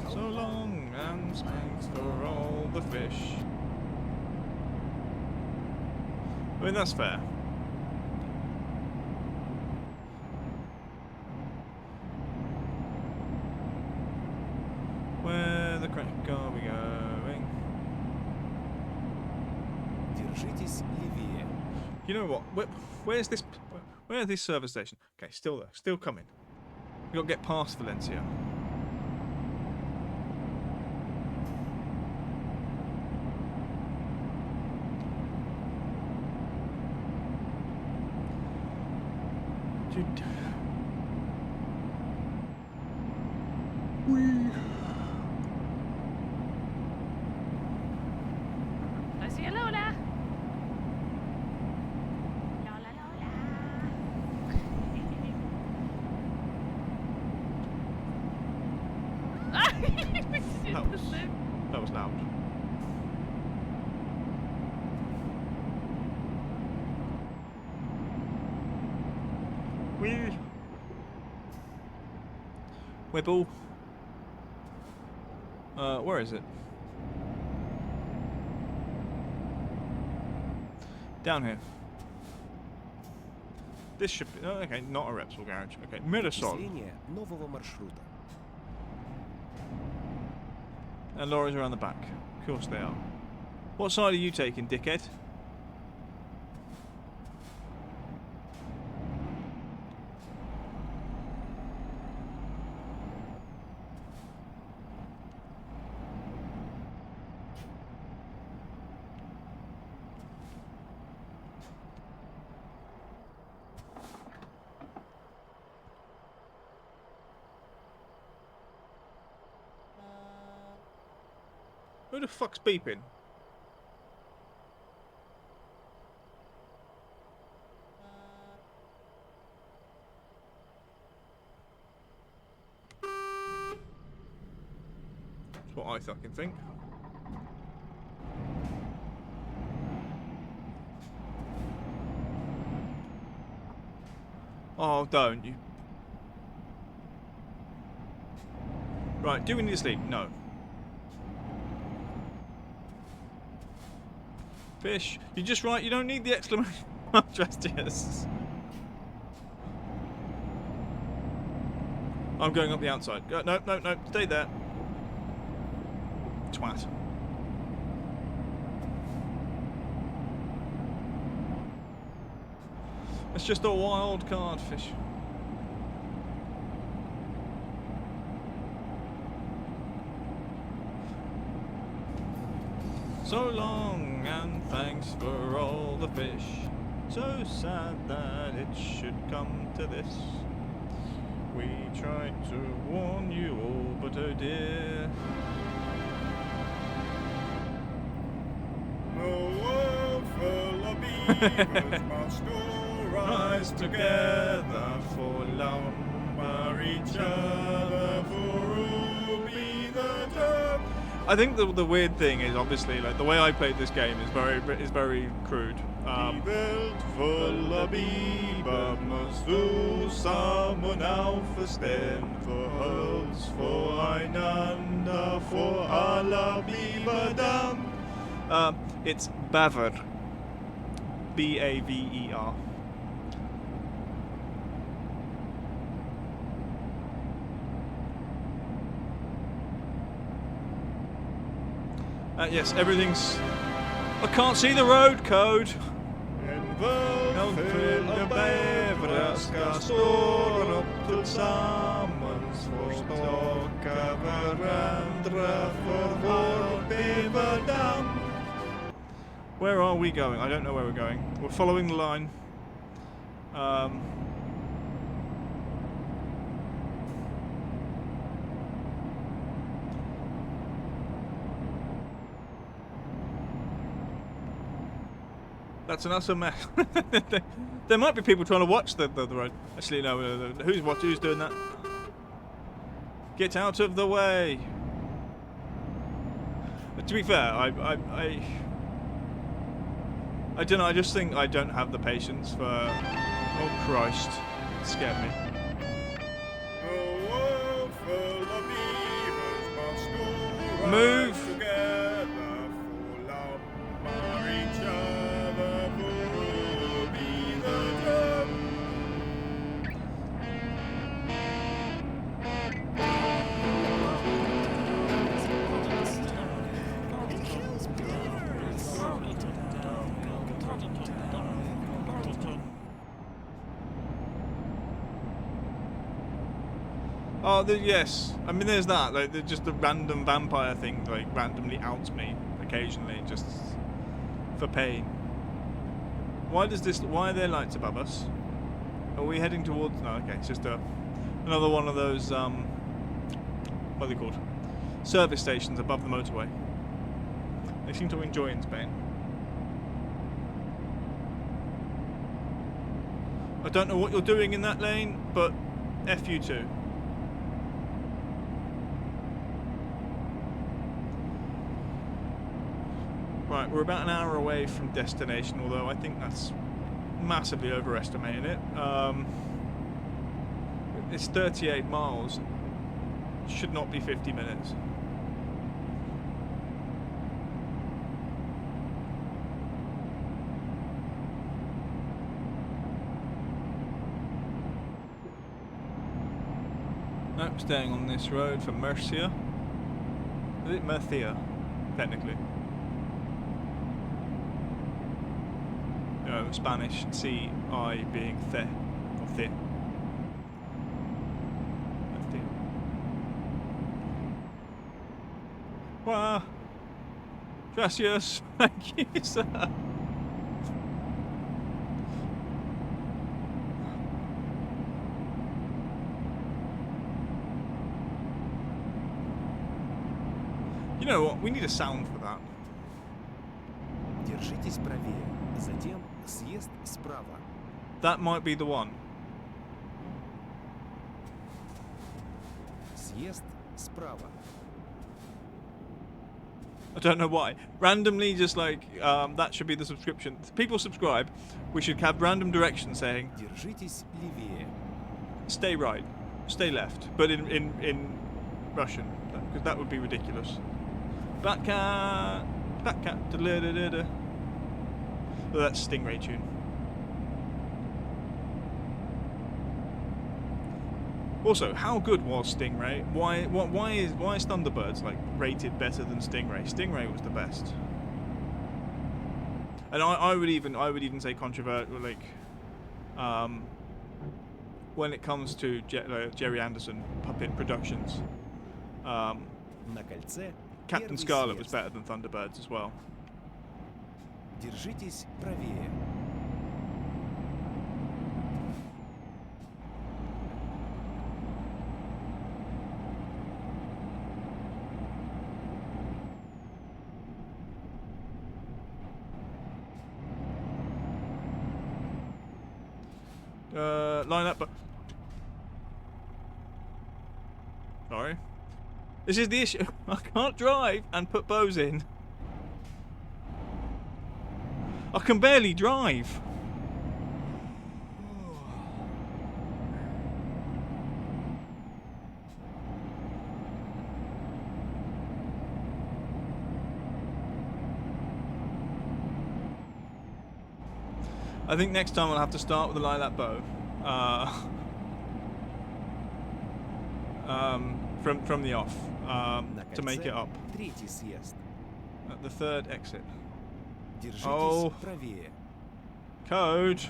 So long and thanks for all the fish. I mean, that's fair. Where the crack are we going? Держитесь левее. You know what? Where's this? Where's this service station? Okay, still there, still coming. We got to get past Valencia. Dude. I see a Lola. Lola, Lola. That was loud. Wee. Whipple. Where is it? Down here. This should be... Oh, okay, not a Repsol garage. Okay, Mirasol. Осуществление нового маршрута. And lorries are around the back. Of course they are. What side are you taking, dickhead? Who the fuck's beeping? That's what I fucking think. Oh, don't you. Right, do we need to sleep? No. Fish, you're just right, you don't need the exclamation mark gestures. I'm going up the outside. No, no, no, stay there. Twat. It's just a wild card, fish. So long and thanks for all the fish. So sad that it should come to this. We tried to warn you all, but oh dear. The world full of beavers must all rise together for lumber each other for all be the death. I think the weird thing is obviously like the way I played this game is very crude. Die Welt voller Biber musst du zusammen auferstehen, für uns, voreinander, vor aller Biberdamm. It's Baver. B-A-V-E-R. Yes, everything's... I can't see the road code. Where are we going? I don't know where we're going. We're following the line. That's an awesome mess. There might be people trying to watch the road. Actually, no. Who's doing that? Get out of the way. To be fair, I don't know. I just think I don't have the patience for. Oh Christ! It scared me. Move. Oh, yes. I mean, there's that. Like, just the random vampire thing, like, randomly outs me occasionally, just for pain. Why are there lights above us? Are we heading towards? No, okay. It's just another one of those. What are they called? Service stations above the motorway. They seem to enjoy in Spain. I don't know what you're doing in that lane, but F you too. Right, we're about an hour away from destination, although I think that's massively overestimating it. It's 38 miles. Should not be 50 minutes. Nope, staying on this road for Murcia. Is it Murcia, technically? Spanish C-I being the or the. Wow. Gracias. Thank you, sir. You know what? We need a sound for that. Держитесь правее. Затем съезд справа. That might be the one. Съезд справа. I don't know why. Randomly, just like that should be the subscription. If people subscribe, we should have random directions saying Держитесь левее. stay right, stay left, but in Russian, because that would be ridiculous. Black cat, black cat. Oh, that's Stingray tune. Also, how good was Stingray? Why is Thunderbirds like rated better than Stingray? Stingray was the best. And I would even say controversial, like when it comes to Jerry Anderson Puppet Productions, На кольце Captain первый Scarlet was съезд. better than Thunderbirds as well. Держитесь правее. Line up, but sorry. This is the issue. I can't drive and put bows in. I can barely drive. I think next time I'll have to start with a lilac bow. From the off. To make it up. Третий съезд. At the third exit. Держитесь Oh. правее. Code.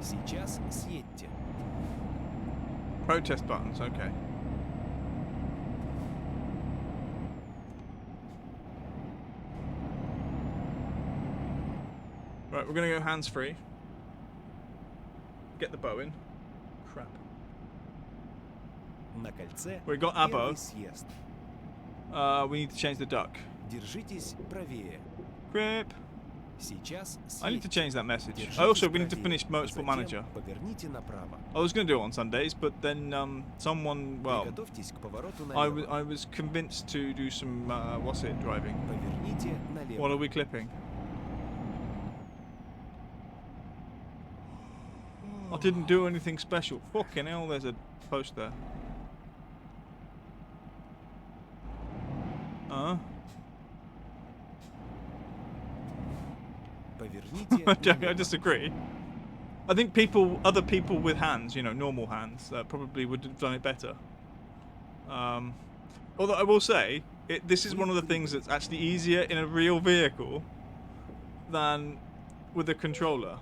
Сейчас съедьте. Protest buttons, okay. Right, we're gonna go hands free. Get the bow in. Crap. На кольце We got our bow. первый съезд. We need to change the duck. Держитесь правее. Crap. Сейчас I need to съедьте. change that message. Держитесь Also, we need to правее. finish Motorsport Затем Manager. поверните направо. I was going to do it on Sundays, but then someone, well, Приготовьтесь к повороту I налево. was convinced to do some, what's it, driving. Поверните налево. What are we clipping? I didn't do anything special. Fucking hell, there's a post there. Поверните I disagree. I think other people with hands, you know, normal hands, probably would have done it better. Although I will say, this is one of the things that's actually easier in a real vehicle than with a controller.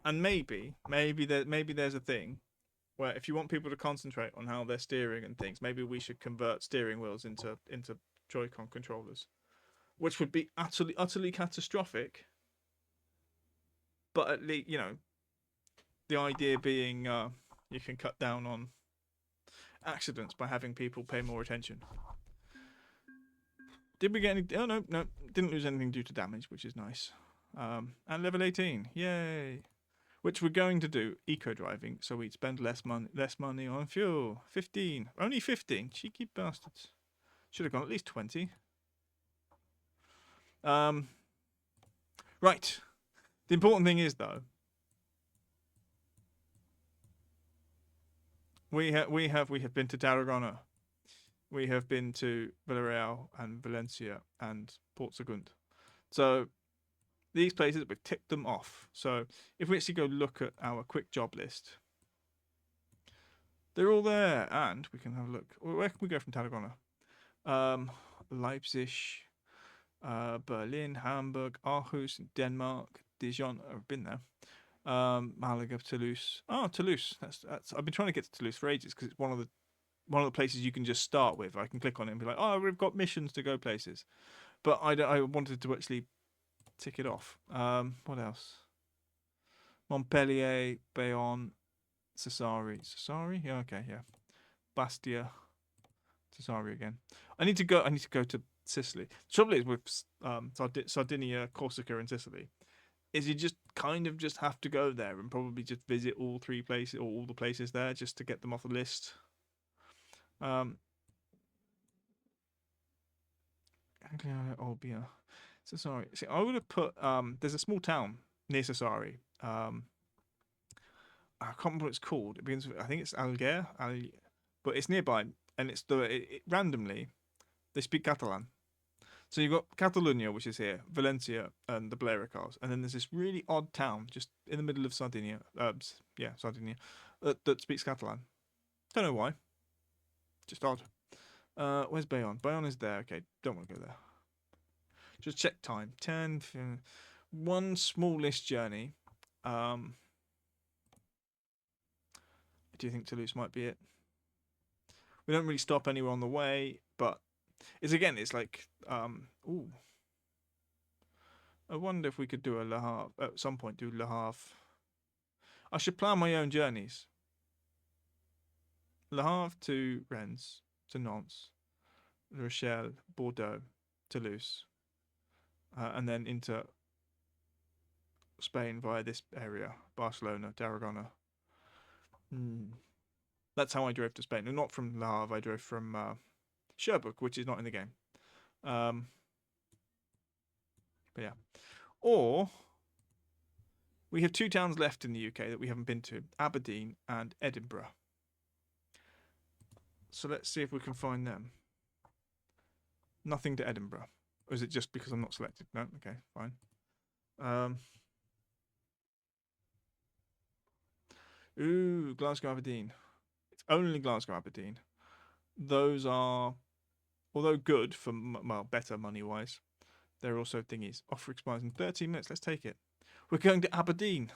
And maybe there's a thing where if you want people to concentrate on how they're steering and things, maybe we should convert steering wheels into Joy-Con controllers, which would be utterly catastrophic. But at least, you know, the idea being you can cut down on accidents by having people pay more attention. Did we get any? Oh no, didn't lose anything due to damage, which is nice. And level 18, yay! Which we're going to do eco driving, so we'd spend less money on fuel. 15, only 15, cheeky bastards. Should have gone at least 20. Right. The important thing is though, we have been to Tarragona, we have been to Villarreal and Valencia and Port Sagunt. So these places, we've ticked them off. So if we actually go look at our quick job list, they're all there, and we can have a look. Where can we go from Tarragona? Leipzig, Berlin, Hamburg, Aarhus, Denmark, Dijon. I've been there. Malaga, Toulouse. Oh, Toulouse. That's. I've been trying to get to Toulouse for ages because it's one of the places you can just start with. I can click on it and be like, oh, we've got missions to go places. But I wanted to actually tick it off. What else? Montpellier, Bayonne, Sassari. Yeah, okay, yeah. Bastia, Sassari again. I need to go to Sicily. The trouble is with Sardinia, Corsica, and Sicily. is you just kind of just have to go there and probably just visit all 3 places or all the places there just to get them off the list. Olbia. Sassari. See, I would have put there's a small town near Sassari. I can't remember what it's called. It begins with, I think it's Alger, but it's nearby, and it's randomly they speak Catalan. So you've got Catalonia, which is here, Valencia, and the Balearic Isles, and then there's this really odd town just in the middle of Sardinia. Sardinia, that speaks Catalan. Don't know why. Just odd. Where's Bayonne? Bayonne is there. Okay, don't want to go there. Just check time. 10. One smallish journey. Do you think Toulouse might be it? We don't really stop anywhere on the way, but it's like ooh. I wonder if we could do a Le Havre at some point. Do Le Havre. I should plan my own journeys. Le Havre to Rennes, to Nantes, La Rochelle, Bordeaux, Toulouse, and then into Spain via this area, Barcelona, Tarragona. That's how I drove to Spain. Not from Le Havre, I drove from Cherbourg, which is not in the game. But yeah. Or we have 2 towns left in the UK that we haven't been to, Aberdeen and Edinburgh. So let's see if we can find them. Nothing to Edinburgh. Or is it just because I'm not selected? No? Okay, fine. Ooh, Glasgow, Aberdeen. It's only Glasgow, Aberdeen. Those are, although good for, well, better money-wise, they're also thingies. Offer expires in 13 minutes. Let's take it. We're going to Aberdeen.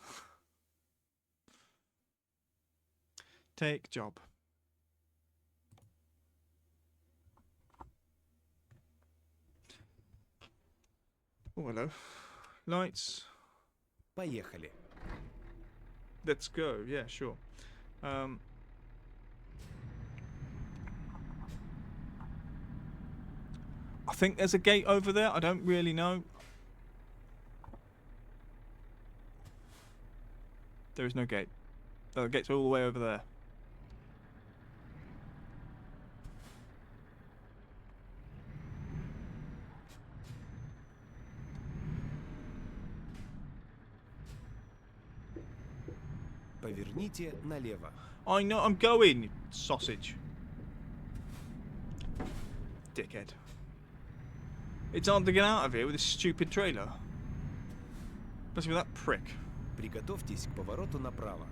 Take job. Oh, hello. Lights. Поехали. Let's go. Yeah, sure. I think there's a gate over there. I don't really know. There is no gate. The gate's all the way over there. Поверните налево. I know, I'm going, sausage. Dickhead. It's hard to get out of here with this stupid trailer. Especially with that prick. Приготовьтесь к повороту направо.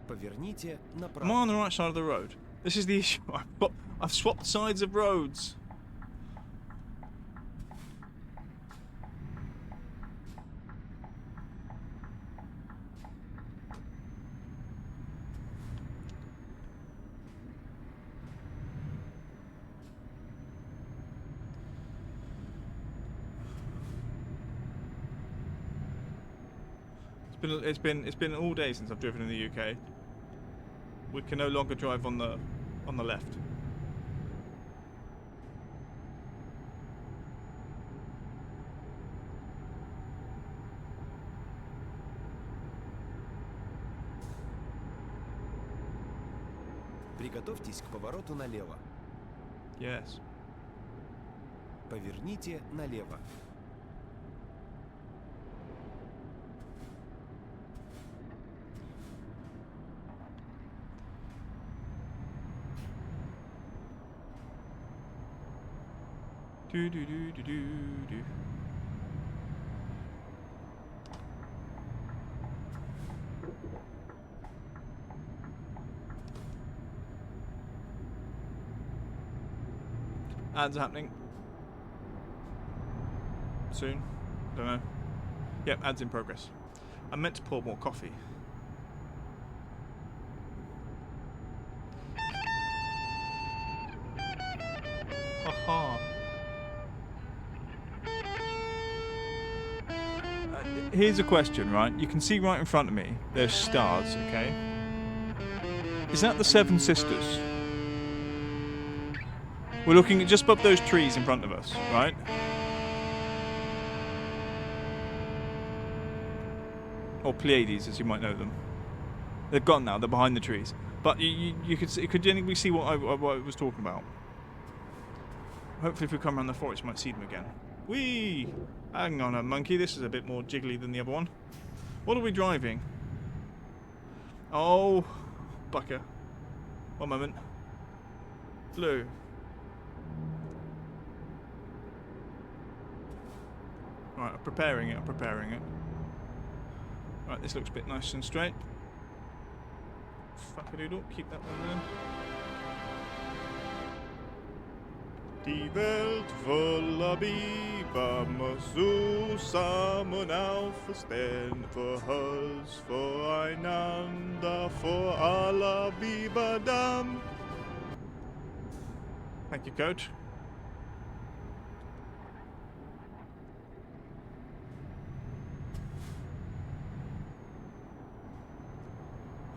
Поверните направо. Am I on the right side of the road? This is the issue. I've swapped sides of roads. It's been all day since I've driven in the UK. We can no longer drive on the left. Приготовьтесь к повороту налево. Yes. Поверните налево. Do do do do do do. Ads happening soon. Don't know. Yep, ads in progress. I meant to pour more coffee. Haha. Here's a question, right? You can see right in front of me, there's stars, okay? Is that the Seven Sisters? We're looking at just above those trees in front of us, right? Or Pleiades, as you might know them. They've gone now. They're behind the trees. But you could genuinely see what I was talking about. Hopefully, if we come around the forest, we might see them again. Whee! Hang on a monkey. This is a bit more jiggly than the other one. What are we driving? Oh, bucker. One moment. Blue. Right, I'm preparing it. Right, this looks a bit nice and straight. Fuck-a-doodle, keep that one in. Die Welt voller Biber muss zusammen aufstehen, für Holz, voreinander, vor aller Biberdamm. Thank you, coach.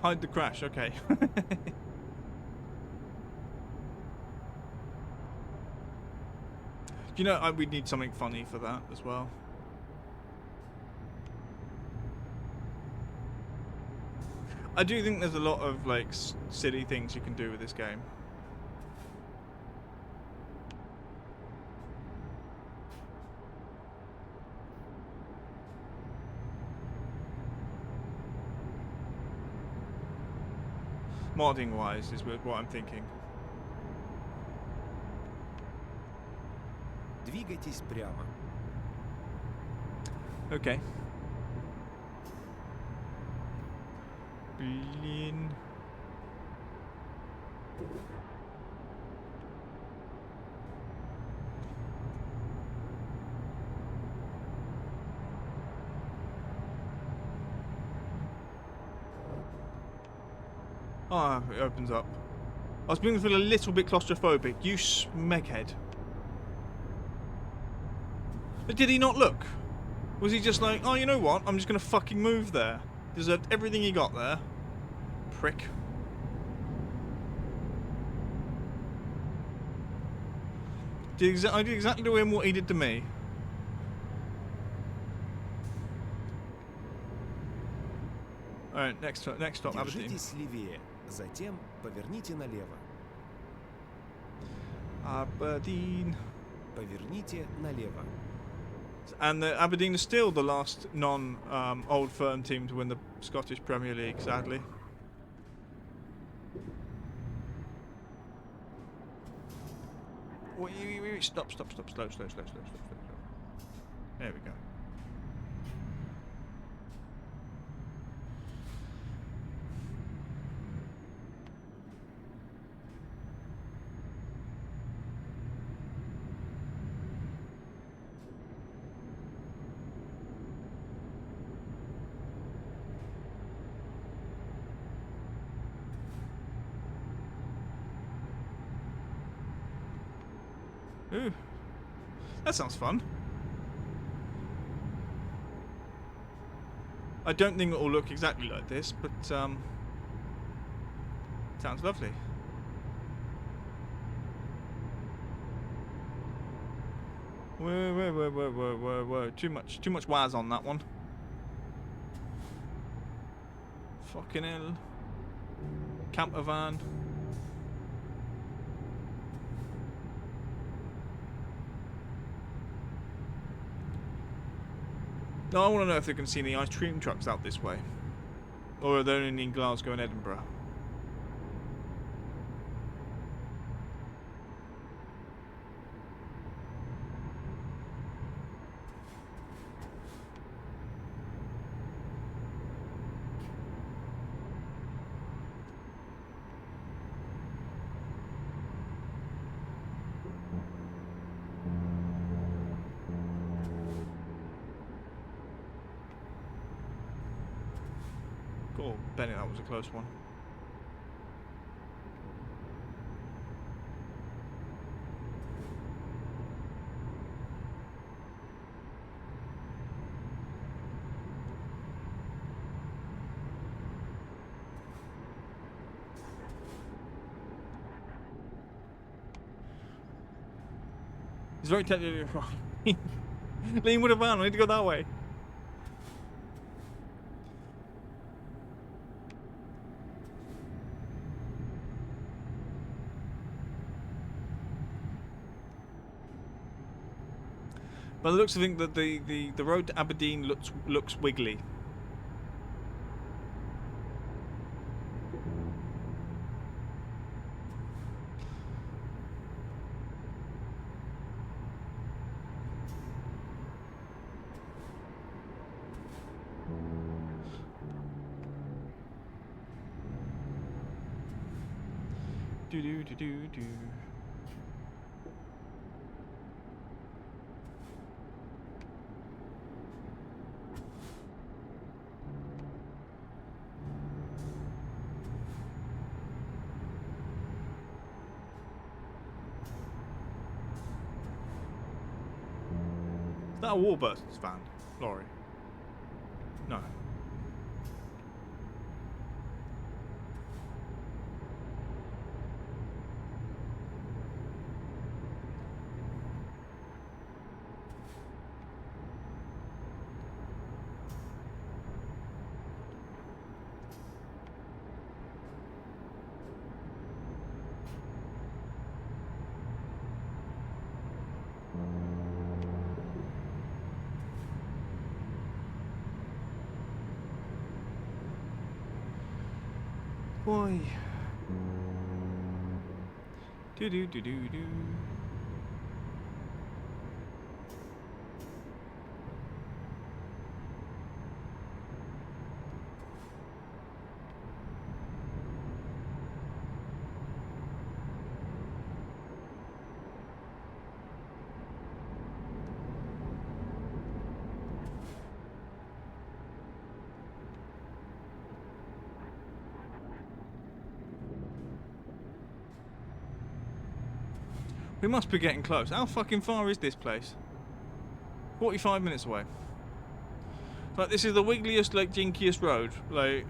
Hide the crash, okay. You know, we need something funny for that as well. I do think there's a lot of like silly things you can do with this game. Modding wise is what I'm thinking. Двигайтесь прямо. Okay. Blin. Ah, it opens up. I was beginning to feel a little bit claustrophobic. You smeghead. But did he not look? Was he just like, oh, you know what? I'm just going to fucking move there. Deserved everything he got there. Prick. I did exactly to him what he did to me. Alright, next stop, Aberdeen. Держитесь левее, затем поверните налево. Aberdeen. Поверните налево. And Aberdeen is still the last non-Old Firm team to win the Scottish Premier League, sadly. Wait, stop, slow. There we go. Ooh, that sounds fun. I don't think it will look exactly like this, but sounds lovely. Whoa. Too much waz on that one. Fucking hell. Camper van. No, I want to know if they can see any ice cream trucks out this way. Or are they only in Glasgow and Edinburgh? Oh, Bennett, that was a close one. very technically wrong. Lean with a van. I need to go that way. By the looks of it, that the road to Aberdeen looks wiggly. Do do do do do. Is that a Warburton's van, lorry? No. Boy. Do do do do do. We must be getting close. How fucking far is this place? 45 minutes away. Like, this is the wiggliest, like, jinkiest road. Like...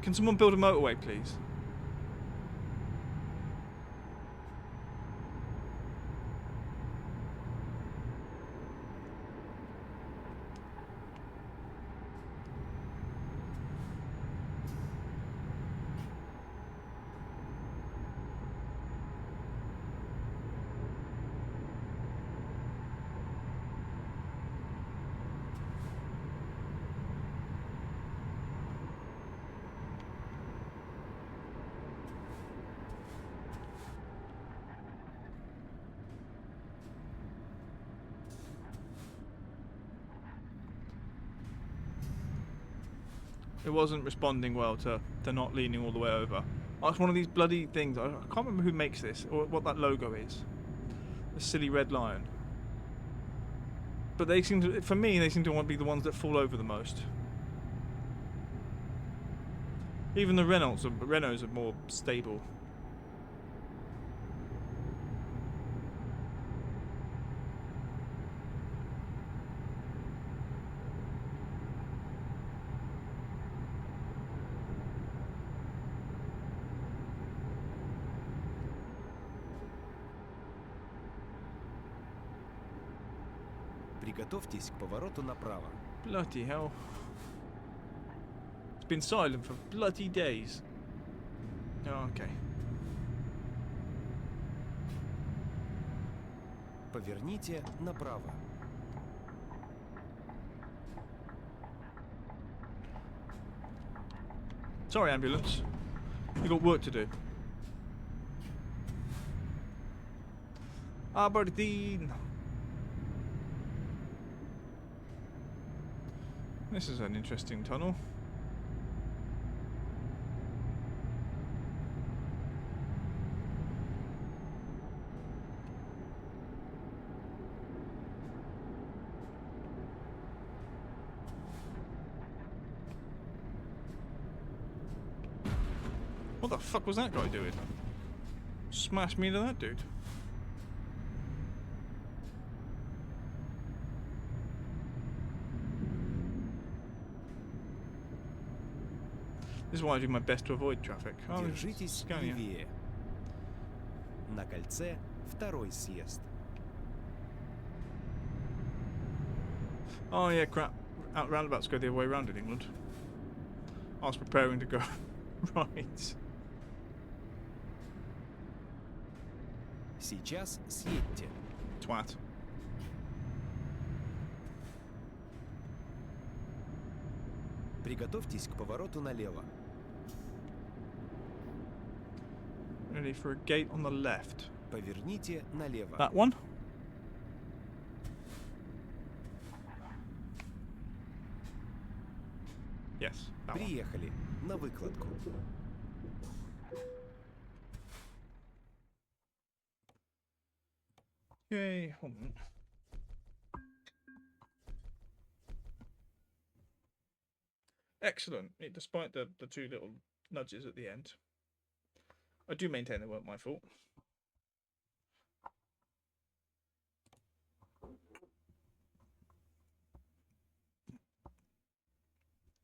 Can someone build a motorway, please? It wasn't responding well to not leaning all the way over. Oh, it's one of these bloody things. I can't remember who makes this or what that logo is. The silly red lion. But they seem to, for me, they seem to want to be the ones that fall over the most. Even the Renaults are more stable. Приготовьтесь к повороту направо. Bloody hell. It's been silent for bloody days. Oh, okay. Поверните направо. Sorry, ambulance. You got work to do. Aberdeen. This is an interesting tunnel. What the fuck was that guy doing? Smashed me into that dude. This is why I do my best to avoid traffic. Oh, Держитесь левее. На кольце второй съезд. Oh yeah, crap. Out roundabouts go the other way round in England. I was preparing to go right. Сейчас съедьте. Twat. Приготовьтесь к повороту налево. Ready for a gate on the left. Поверните налево. That one? Yes, that one. Приехали. На выкладку. Yay. Hold on. Excellent. Despite the two little nudges at the end. I do maintain they weren't my fault.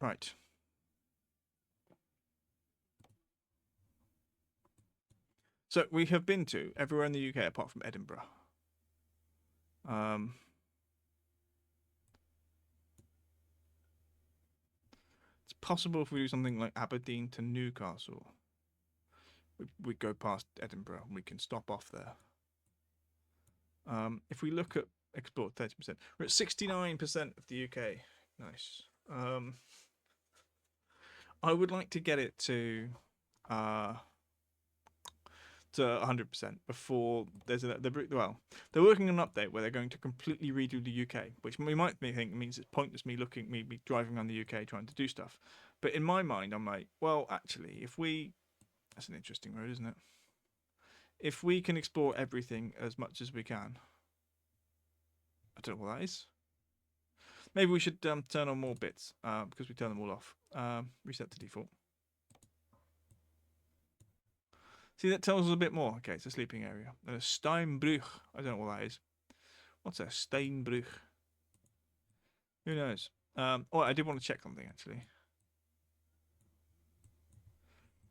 Right. So we have been to everywhere in the UK apart from Edinburgh. It's possible if we do something like Aberdeen to Newcastle, we go past Edinburgh and we can stop off there. If we look at export 30%, we're at 69% of the UK. Nice. I would like to get it to 100% before there's well, they're working on an update where they're going to completely redo the UK, which we might think means it's pointless me driving around the UK trying to do stuff. But in my mind, I'm like, well, actually, that's an interesting road, isn't it? If we can explore everything as much as we can, I don't know what that is. Maybe we should turn on more bits because we turn them all off. Reset to default. See, that tells us a bit more. Okay, it's a sleeping area. And a Steinbruch. I don't know what that is. What's a Steinbruch? Who knows? Oh, I did want to check something, actually.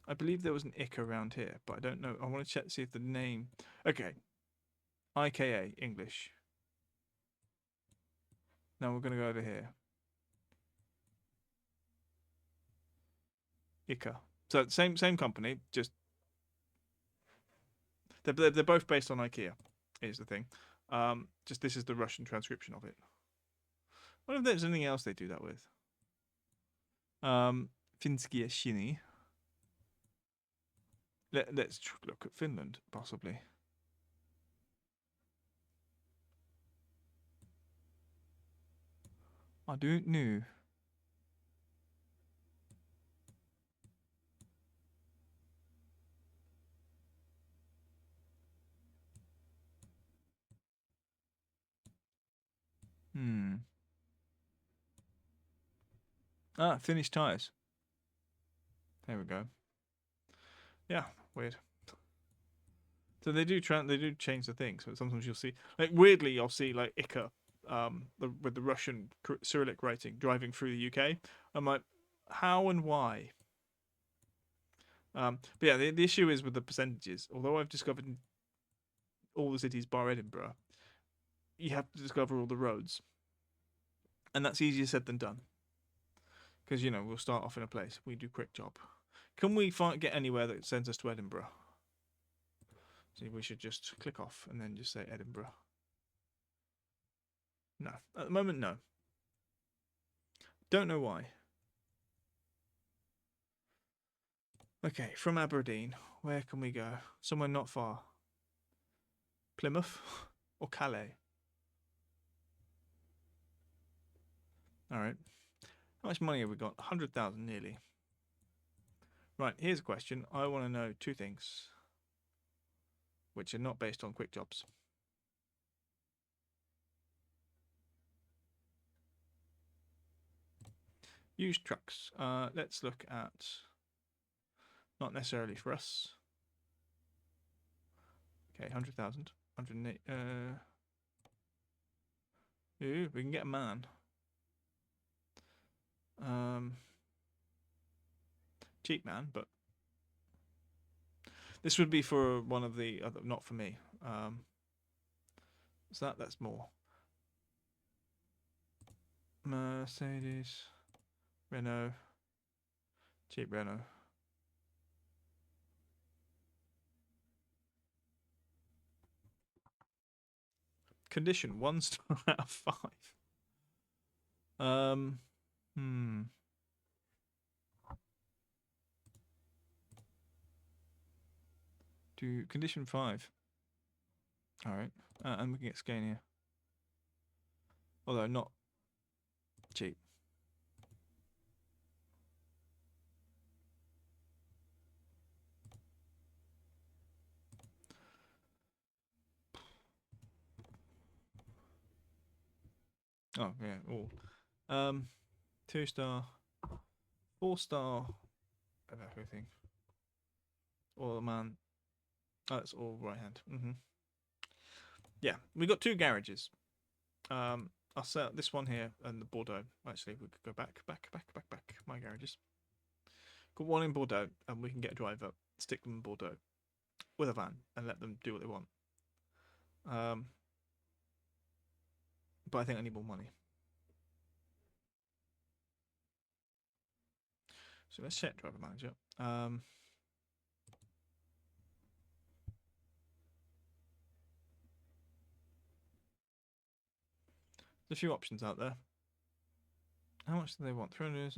I believe there was an ICA around here, but I don't know. I want to check to see if the name... Okay. IKA, English. Now we're going to go over here. ICA. So same company, just... They're both based on IKEA, is the thing. Just this is the Russian transcription of it. I wonder if there's anything else they do that with. Finskia Shini. Let's look at Finland, possibly. I don't know. Finnish tires. There we go. Yeah, weird. So they do change the thing. So sometimes you'll see, like weirdly, I'll see like ICA, with the Russian Cyrillic writing driving through the UK. I'm like, how and why? But yeah, the issue is with the percentages. Although I've discovered all the cities bar Edinburgh, you have to discover all the roads, and that's easier said than done. Because we'll start off in a place. We do quick job. Can we get anywhere that sends us to Edinburgh? See, we should just click off and then just say Edinburgh. No, at the moment, no. Don't know why. Okay, from Aberdeen, where can we go? Somewhere not far. Plymouth or Calais? All right. How much money have we got? 100,000 nearly. Right, here's a question. I want to know two things, which are not based on quick jobs. Used trucks. Let's look at, not necessarily for us. Okay, 100,000. 108. Ooh, we can get a man. Cheap man, but This would be for one of the other, not for me. So that's more. Mercedes, Renault, cheap Renault. Condition 1 star out of 5. Do condition 5. All right, and we can get Scania. Although not cheap. Oh yeah, all. 2 star, 4 star, of everything. All man. Oh, it's all right hand. Yeah, we got 2 garages. I'll set this one here and the Bordeaux. Actually, we could go back. My garages. Got one in Bordeaux, and we can get a driver, stick them in Bordeaux with a van, and let them do what they want. But I think I need more money. So let's set driver manager. There's a few options out there. How much do they want? 300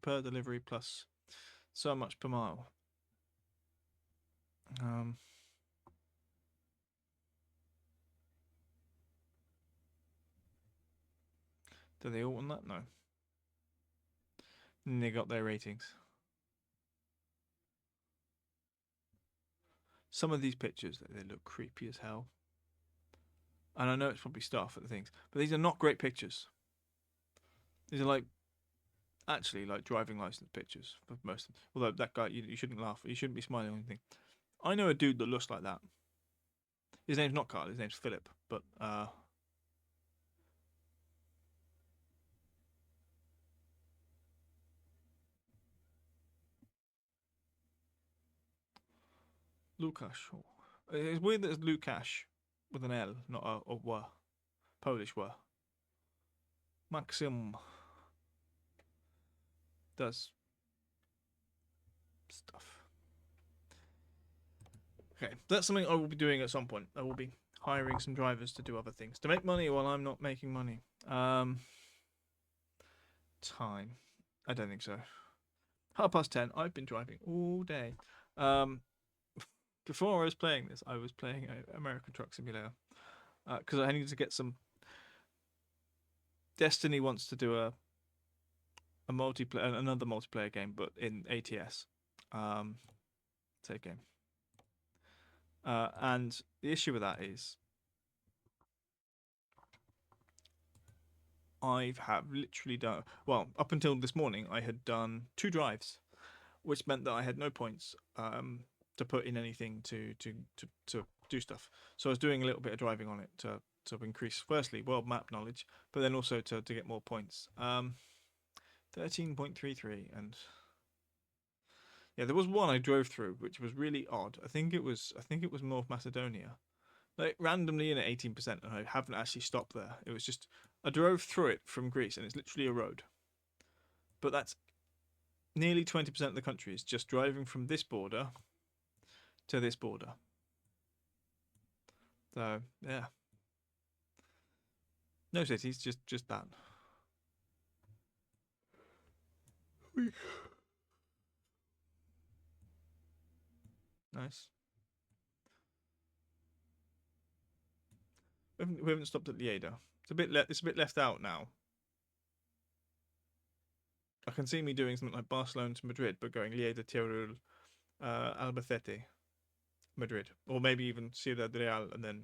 per delivery plus so much per mile. Do they all want that? No. And they got their ratings. Some of these pictures, they look creepy as hell. And I know it's probably stuff at the things, but these are not great pictures. These are like, actually, like driving license pictures for most of them. Although that guy, you shouldn't laugh, you shouldn't be smiling or anything. I know a dude that looks like that. His name's not Carl, his name's Philip, but Lukasz. It's weird that it's Lukasz with an L, not a W. Polish W. Maxim does stuff. Okay, that's something I will be doing at some point. I will be hiring some drivers to do other things to make money while I'm not making money. Time. I don't think so. 10:30. I've been driving all day. Before I was playing this, I was playing American Truck Simulator because I needed to get some. Destiny wants to do a multiplayer, another multiplayer game, but in ATS, save game. And the issue with that is, I have literally done, well, up until this morning, I had done 2 drives, which meant that I had no points to put in anything to do stuff. So I was doing a little bit of driving on it to increase, firstly, world map knowledge, but then also to get more points. 13.33, and yeah, there was one I drove through which was really odd. I think it was North Macedonia, like randomly in at 18%, and I haven't actually stopped there. It was just I drove through it from Greece, and it's literally a road. But that's nearly 20% of the country is just driving from this border to this border. So yeah, no cities, just that. Nice. We haven't stopped at Lleida. It's a bit left out now. I can see me doing something like Barcelona to Madrid, but going Lleida, Teruel, Albacete, Madrid, or maybe even Ciudad Real and then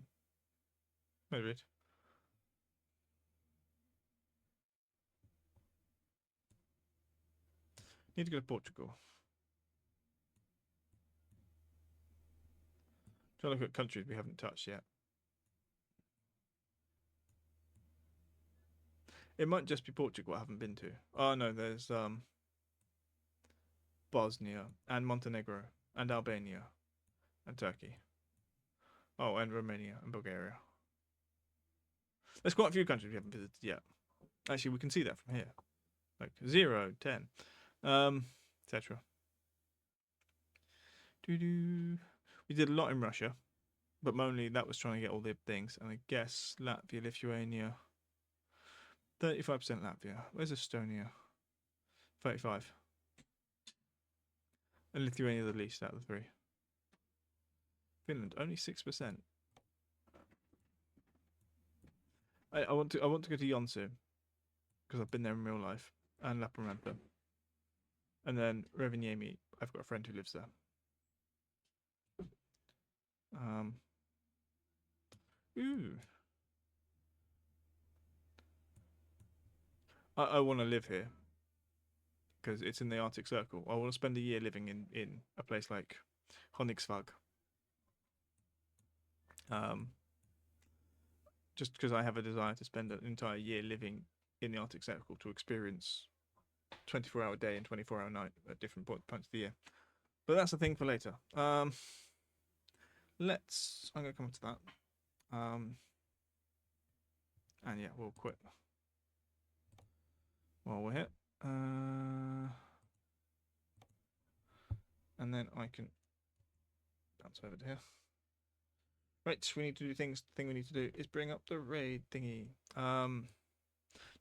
Madrid. Need to go to Portugal. Try to look at countries we haven't touched yet. It might just be Portugal I haven't been to. Oh no, there's Bosnia and Montenegro and Albania and Turkey. Oh, and Romania and Bulgaria. There's quite a few countries we haven't visited yet. Actually, we can see that from here. Like 0, 10, etc. We did a lot in Russia, but mainly that was trying to get all the things. And I guess Latvia, Lithuania, 35% Latvia. Where's Estonia? 35. And Lithuania the least out of the 3. Finland only 6%. I want to go to Jonsu because I've been there in real life, and Lappeenranta, and then Rovaniemi. I've got a friend who lives there. Ooh. I want to live here because it's in the Arctic Circle. I want to spend a year living in a place like Honningsvåg. Just because I have a desire to spend an entire year living in the Arctic Circle to experience 24-hour day and 24-hour night at different points of the year. But that's a thing for later. I'm going to come to that. And yeah, we'll quit while we're here. And then I can bounce over to here. Right, we need to do things. The thing we need to do is bring up the raid thingy.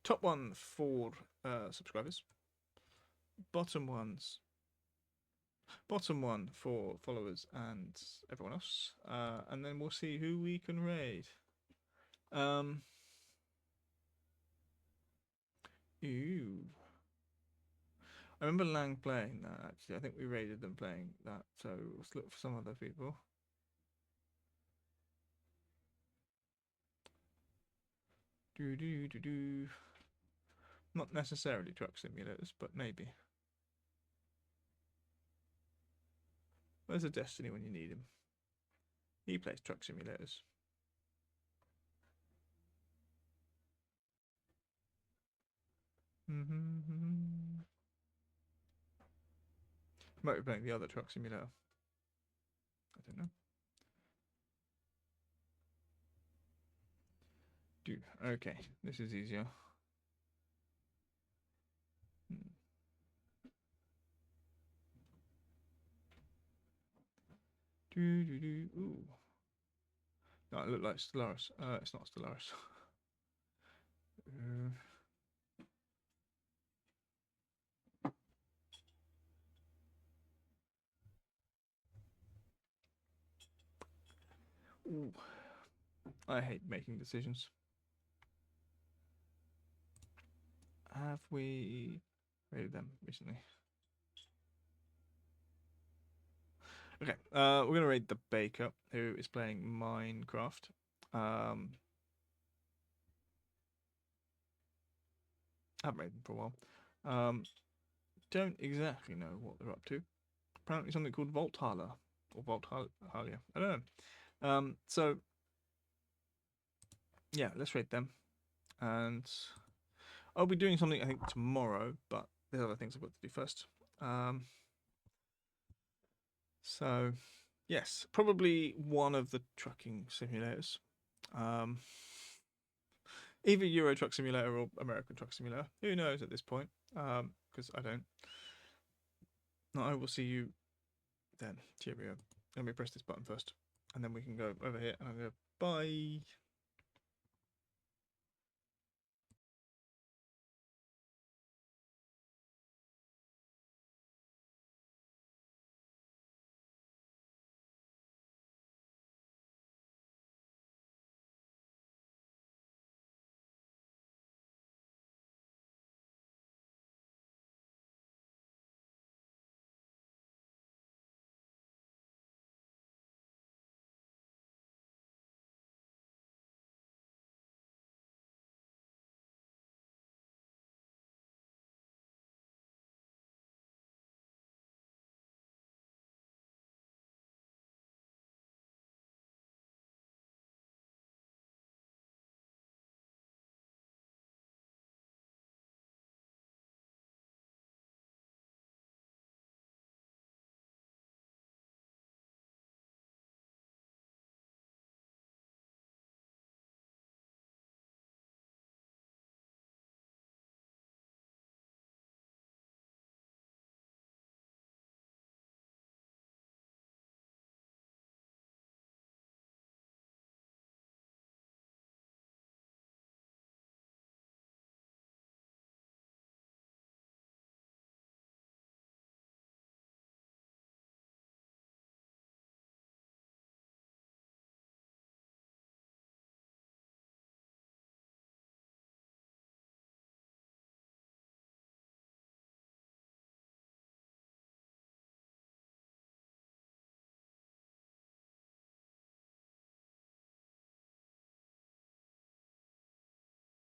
Top one for subscribers. Bottom one for followers and everyone else. And then we'll see who we can raid. Ew. I remember Lang playing that, actually. I think we raided them playing that, so let's look for some other people. Not necessarily truck simulators, but maybe. Where's a Destiny when you need him? He plays truck simulators. Might be playing the other truck simulator. I don't know. Okay, this is easier. Ooh. No, it looked like Stellaris. It's not Stellaris. Ooh. I hate making decisions. Have we rated them recently? Okay, we're going to raid the Baker, who is playing Minecraft. I haven't raided them for a while. Don't exactly know what they're up to. Apparently something called Volthala, or Volthalia. I don't know. So, yeah, let's raid them. And I'll be doing something, I think, tomorrow, but there's other things I've got to do first. So, yes, probably one of the trucking simulators. Either Euro Truck Simulator or American Truck Simulator. Who knows at this point? Because I don't. No, I will see you then. Cheerio. Let me press this button first. And then we can go over here and I'll go, bye.